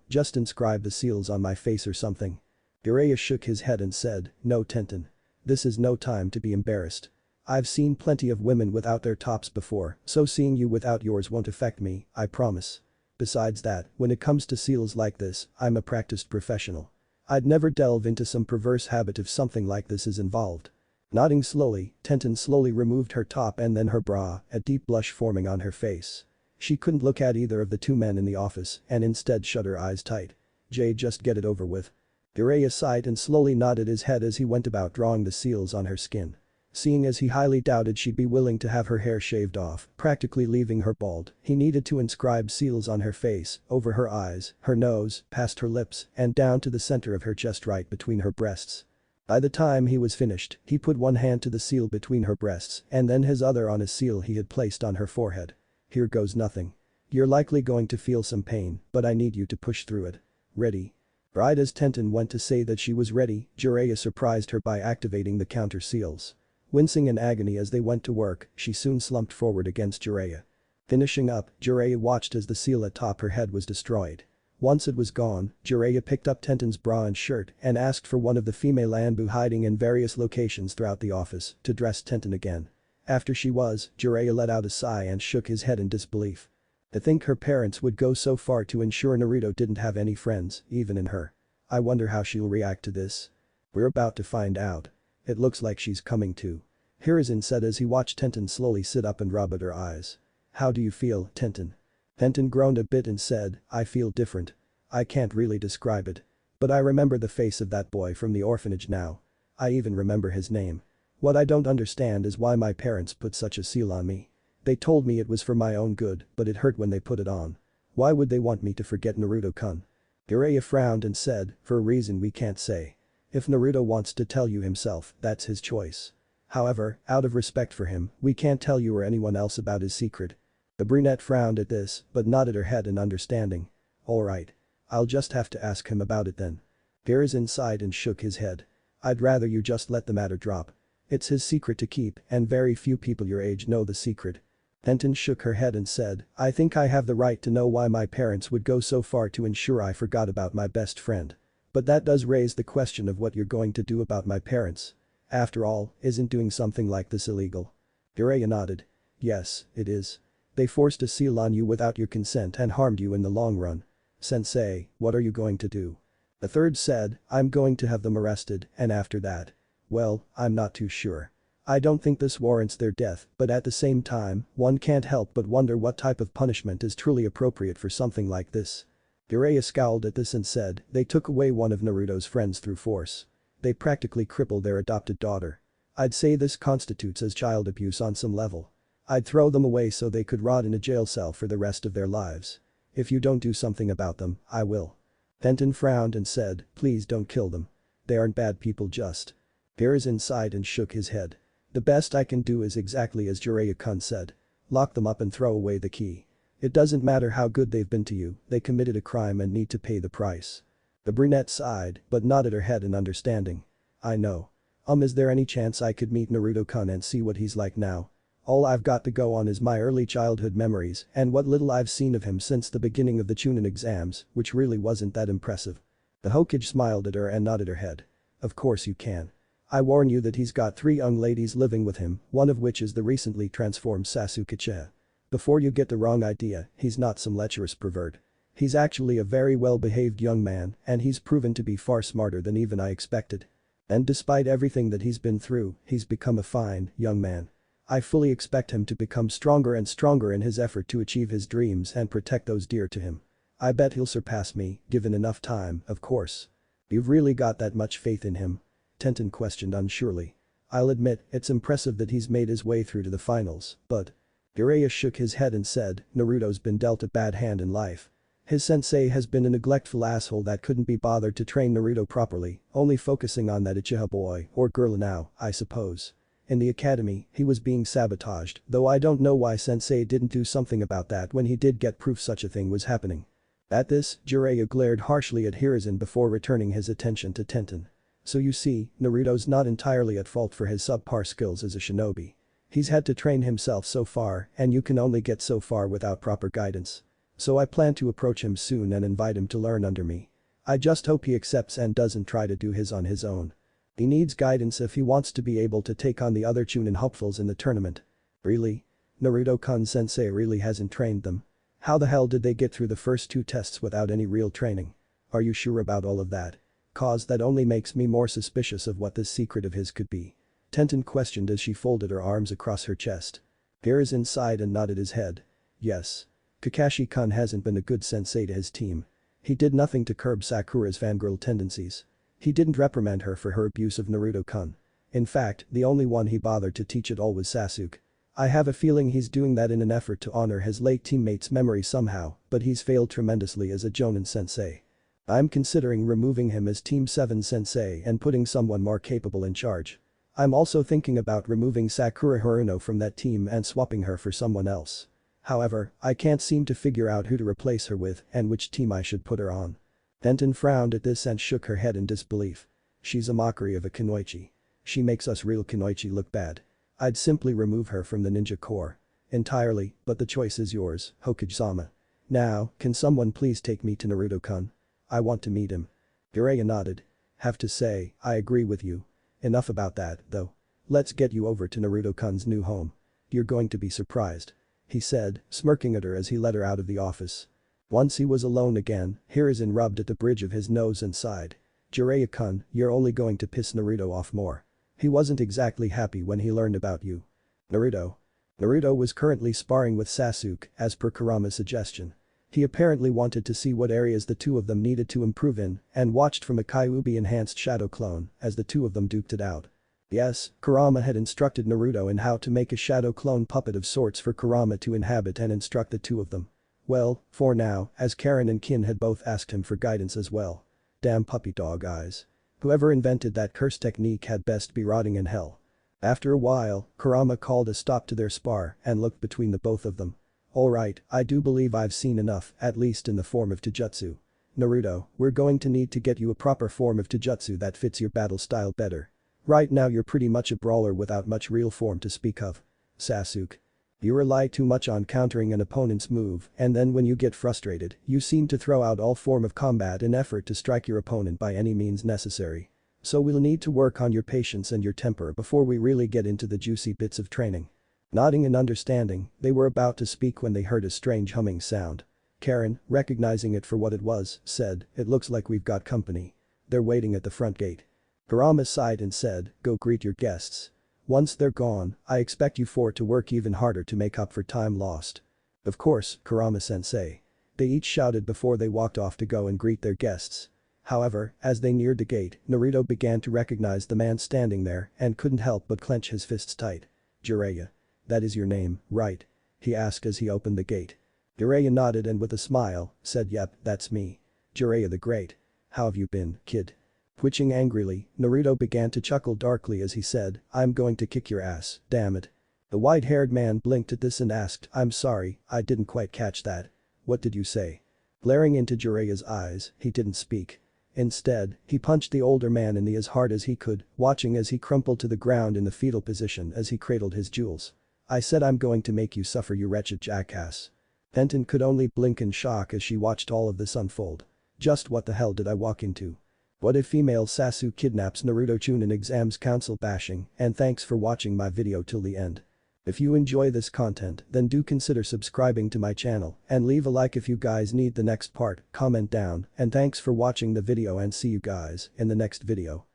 just inscribe the seals on my face or something? Jiraiya shook his head and said, no Tenten. This is no time to be embarrassed. I've seen plenty of women without their tops before, so seeing you without yours won't affect me, I promise. Besides that, when it comes to seals like this, I'm a practiced professional. I'd never delve into some perverse habit if something like this is involved. Nodding slowly, Tenten slowly removed her top and then her bra, a deep blush forming on her face. She couldn't look at either of the two men in the office and instead shut her eyes tight. Just get it over with. Jiraiya sighed and slowly nodded his head as he went about drawing the seals on her skin. Seeing as he highly doubted she'd be willing to have her hair shaved off, practically leaving her bald, he needed to inscribe seals on her face, over her eyes, her nose, past her lips, and down to the center of her chest right between her breasts. By the time he was finished, he put one hand to the seal between her breasts and then his other on a seal he had placed on her forehead. Here goes nothing. You're likely going to feel some pain, but I need you to push through it. Ready? Right as Tenten went to say that she was ready, Jiraiya surprised her by activating the counter seals. Wincing in agony as they went to work, she soon slumped forward against Jiraiya. Finishing up, Jiraiya watched as the seal atop her head was destroyed. Once it was gone, Jiraiya picked up Tenten's bra and shirt and asked for one of the female Anbu hiding in various locations throughout the office to dress Tenten again. After she was, Jiraiya let out a sigh and shook his head in disbelief. To think her parents would go so far to ensure Naruto didn't have any friends, even in her. I wonder how she'll react to this. We're about to find out. It looks like she's coming to. Hiruzen said as he watched Tenten slowly sit up and rub at her eyes. How do you feel, Tenten? Tenten groaned a bit and said, I feel different. I can't really describe it. But I remember the face of that boy from the orphanage now. I even remember his name. What I don't understand is why my parents put such a seal on me. They told me it was for my own good, but it hurt when they put it on. Why would they want me to forget Naruto-kun? Jiraiya frowned and said, for a reason we can't say. If Naruto wants to tell you himself, that's his choice. However, out of respect for him, we can't tell you or anyone else about his secret. The brunette frowned at this, but nodded her head in understanding. Alright. I'll just have to ask him about it then. Hiruzen sighed and shook his head. I'd rather you just let the matter drop. It's his secret to keep and very few people your age know the secret. Tenten shook her head and said, I think I have the right to know why my parents would go so far to ensure I forgot about my best friend. But that does raise the question of what you're going to do about my parents. After all, isn't doing something like this illegal? Jiraiya nodded. Yes, it is. They forced a seal on you without your consent and harmed you in the long run. Sensei, what are you going to do? The third said, I'm going to have them arrested, and after that. Well, I'm not too sure. I don't think this warrants their death, but at the same time, one can't help but wonder what type of punishment is truly appropriate for something like this. Jiraiya scowled at this and said, they took away one of Naruto's friends through force. They practically crippled their adopted daughter. I'd say this constitutes as child abuse on some level. I'd throw them away so they could rot in a jail cell for the rest of their lives. If you don't do something about them, I will. Tenten frowned and said, please don't kill them. They aren't bad people just. Hiruzen sighed and shook his head. The best I can do is exactly as Jiraiya-kun said. Lock them up and throw away the key. It doesn't matter how good they've been to you, they committed a crime and need to pay the price. The brunette sighed, but nodded her head in understanding. I know. Is there any chance I could meet Naruto-kun and see what he's like now? All I've got to go on is my early childhood memories and what little I've seen of him since the beginning of the chunin exams, which really wasn't that impressive. The Hokage smiled at her and nodded her head. Of course you can. I warn you that he's got 3 young ladies living with him, one of which is the recently transformed Sasuke. Before you get the wrong idea, he's not some lecherous pervert. He's actually a very well-behaved young man and he's proven to be far smarter than even I expected. And despite everything that he's been through, he's become a fine, young man. I fully expect him to become stronger and stronger in his effort to achieve his dreams and protect those dear to him. I bet he'll surpass me, given enough time, of course. You've really got that much faith in him? Tenten questioned unsurely. I'll admit, it's impressive that he's made his way through to the finals, but… Jiraiya shook his head and said, Naruto's been dealt a bad hand in life. His sensei has been a neglectful asshole that couldn't be bothered to train Naruto properly, only focusing on that Uchiha boy or girl now, I suppose. In the academy, he was being sabotaged, though I don't know why sensei didn't do something about that when he did get proof such a thing was happening. At this, Jiraiya glared harshly at Hiruzen before returning his attention to Tenten. So you see, Naruto's not entirely at fault for his subpar skills as a shinobi. He's had to train himself so far and you can only get so far without proper guidance. So I plan to approach him soon and invite him to learn under me. I just hope he accepts and doesn't try to do his on his own. He needs guidance if he wants to be able to take on the other chunin hopefuls in the tournament. Really? Naruto-kun sensei really hasn't trained them? How the hell did they get through the first 2 tests without any real training? Are you sure about all of that? Cause that only makes me more suspicious of what this secret of his could be. Tenten questioned as she folded her arms across her chest. Here is inside and nodded his head. Yes. Kakashi-kun hasn't been a good sensei to his team. He did nothing to curb Sakura's fangirl tendencies. He didn't reprimand her for her abuse of Naruto-kun. In fact, the only one he bothered to teach at all was Sasuke. I have a feeling he's doing that in an effort to honor his late teammate's memory somehow, but he's failed tremendously as a Jonin sensei. I'm considering removing him as Team 7 sensei and putting someone more capable in charge. I'm also thinking about removing Sakura Haruno from that team and swapping her for someone else. However, I can't seem to figure out who to replace her with and which team I should put her on. Tenten frowned at this and shook her head in disbelief. She's a mockery of a kunoichi. She makes us real kunoichi look bad. I'd simply remove her from the ninja corps. Entirely, but the choice is yours, Hokage-sama. Now, can someone please take me to Naruto-kun? I want to meet him. Jiraiya nodded. Have to say, I agree with you. Enough about that, though. Let's get you over to Naruto-kun's new home. You're going to be surprised. He said, smirking at her as he led her out of the office. Once he was alone again, Hiruzen rubbed at the bridge of his nose and sighed. Jiraiya-kun, you're only going to piss Naruto off more. He wasn't exactly happy when he learned about you. Naruto. Naruto was currently sparring with Sasuke, as per Kurama's suggestion. He apparently wanted to see what areas the two of them needed to improve in and watched from a Kyuubi-enhanced shadow clone as the two of them duked it out. Yes, Kurama had instructed Naruto in how to make a shadow clone puppet of sorts for Kurama to inhabit and instruct the two of them. Well, for now, as Karen and Kin had both asked him for guidance as well. Damn puppy dog eyes. Whoever invented that curse technique had best be rotting in hell. After a while, Kurama called a stop to their spar and looked between the both of them. Alright, I do believe I've seen enough, at least in the form of Taijutsu. Naruto, we're going to need to get you a proper form of Taijutsu that fits your battle style better. Right now you're pretty much a brawler without much real form to speak of. Sasuke. You rely too much on countering an opponent's move and then when you get frustrated, you seem to throw out all form of combat in effort to strike your opponent by any means necessary. So we'll need to work on your patience and your temper before we really get into the juicy bits of training. Nodding in understanding, they were about to speak when they heard a strange humming sound. Karen, recognizing it for what it was, said, "It looks like we've got company. They're waiting at the front gate." Kurama sighed and said, "Go greet your guests. Once they're gone, I expect you four to work even harder to make up for time lost." "Of course, Kurama-sensei." They each shouted before they walked off to go and greet their guests. However, as they neared the gate, Naruto began to recognize the man standing there and couldn't help but clench his fists tight. "Jiraiya. That is your name, right?" he asked as he opened the gate. Jiraiya nodded and with a smile, said, "Yep, that's me. Jiraiya the Great. How have you been, kid?" Twitching angrily, Naruto began to chuckle darkly as he said, "I'm going to kick your ass, damn it." The white-haired man blinked at this and asked, "I'm sorry, I didn't quite catch that. What did you say?" Glaring into Jiraiya's eyes, he didn't speak. Instead, he punched the older man in the as hard as he could, watching as he crumpled to the ground in the fetal position as he cradled his jewels. "I said I'm going to make you suffer, you wretched jackass." Tenten could only blink in shock as she watched all of this unfold. Just what the hell did I walk into? What if female Sasuke kidnaps Naruto Chunin exams council bashing, and thanks for watching my video till the end. If you enjoy this content then do consider subscribing to my channel and leave a like if you guys need the next part, comment down, and thanks for watching the video and see you guys in the next video.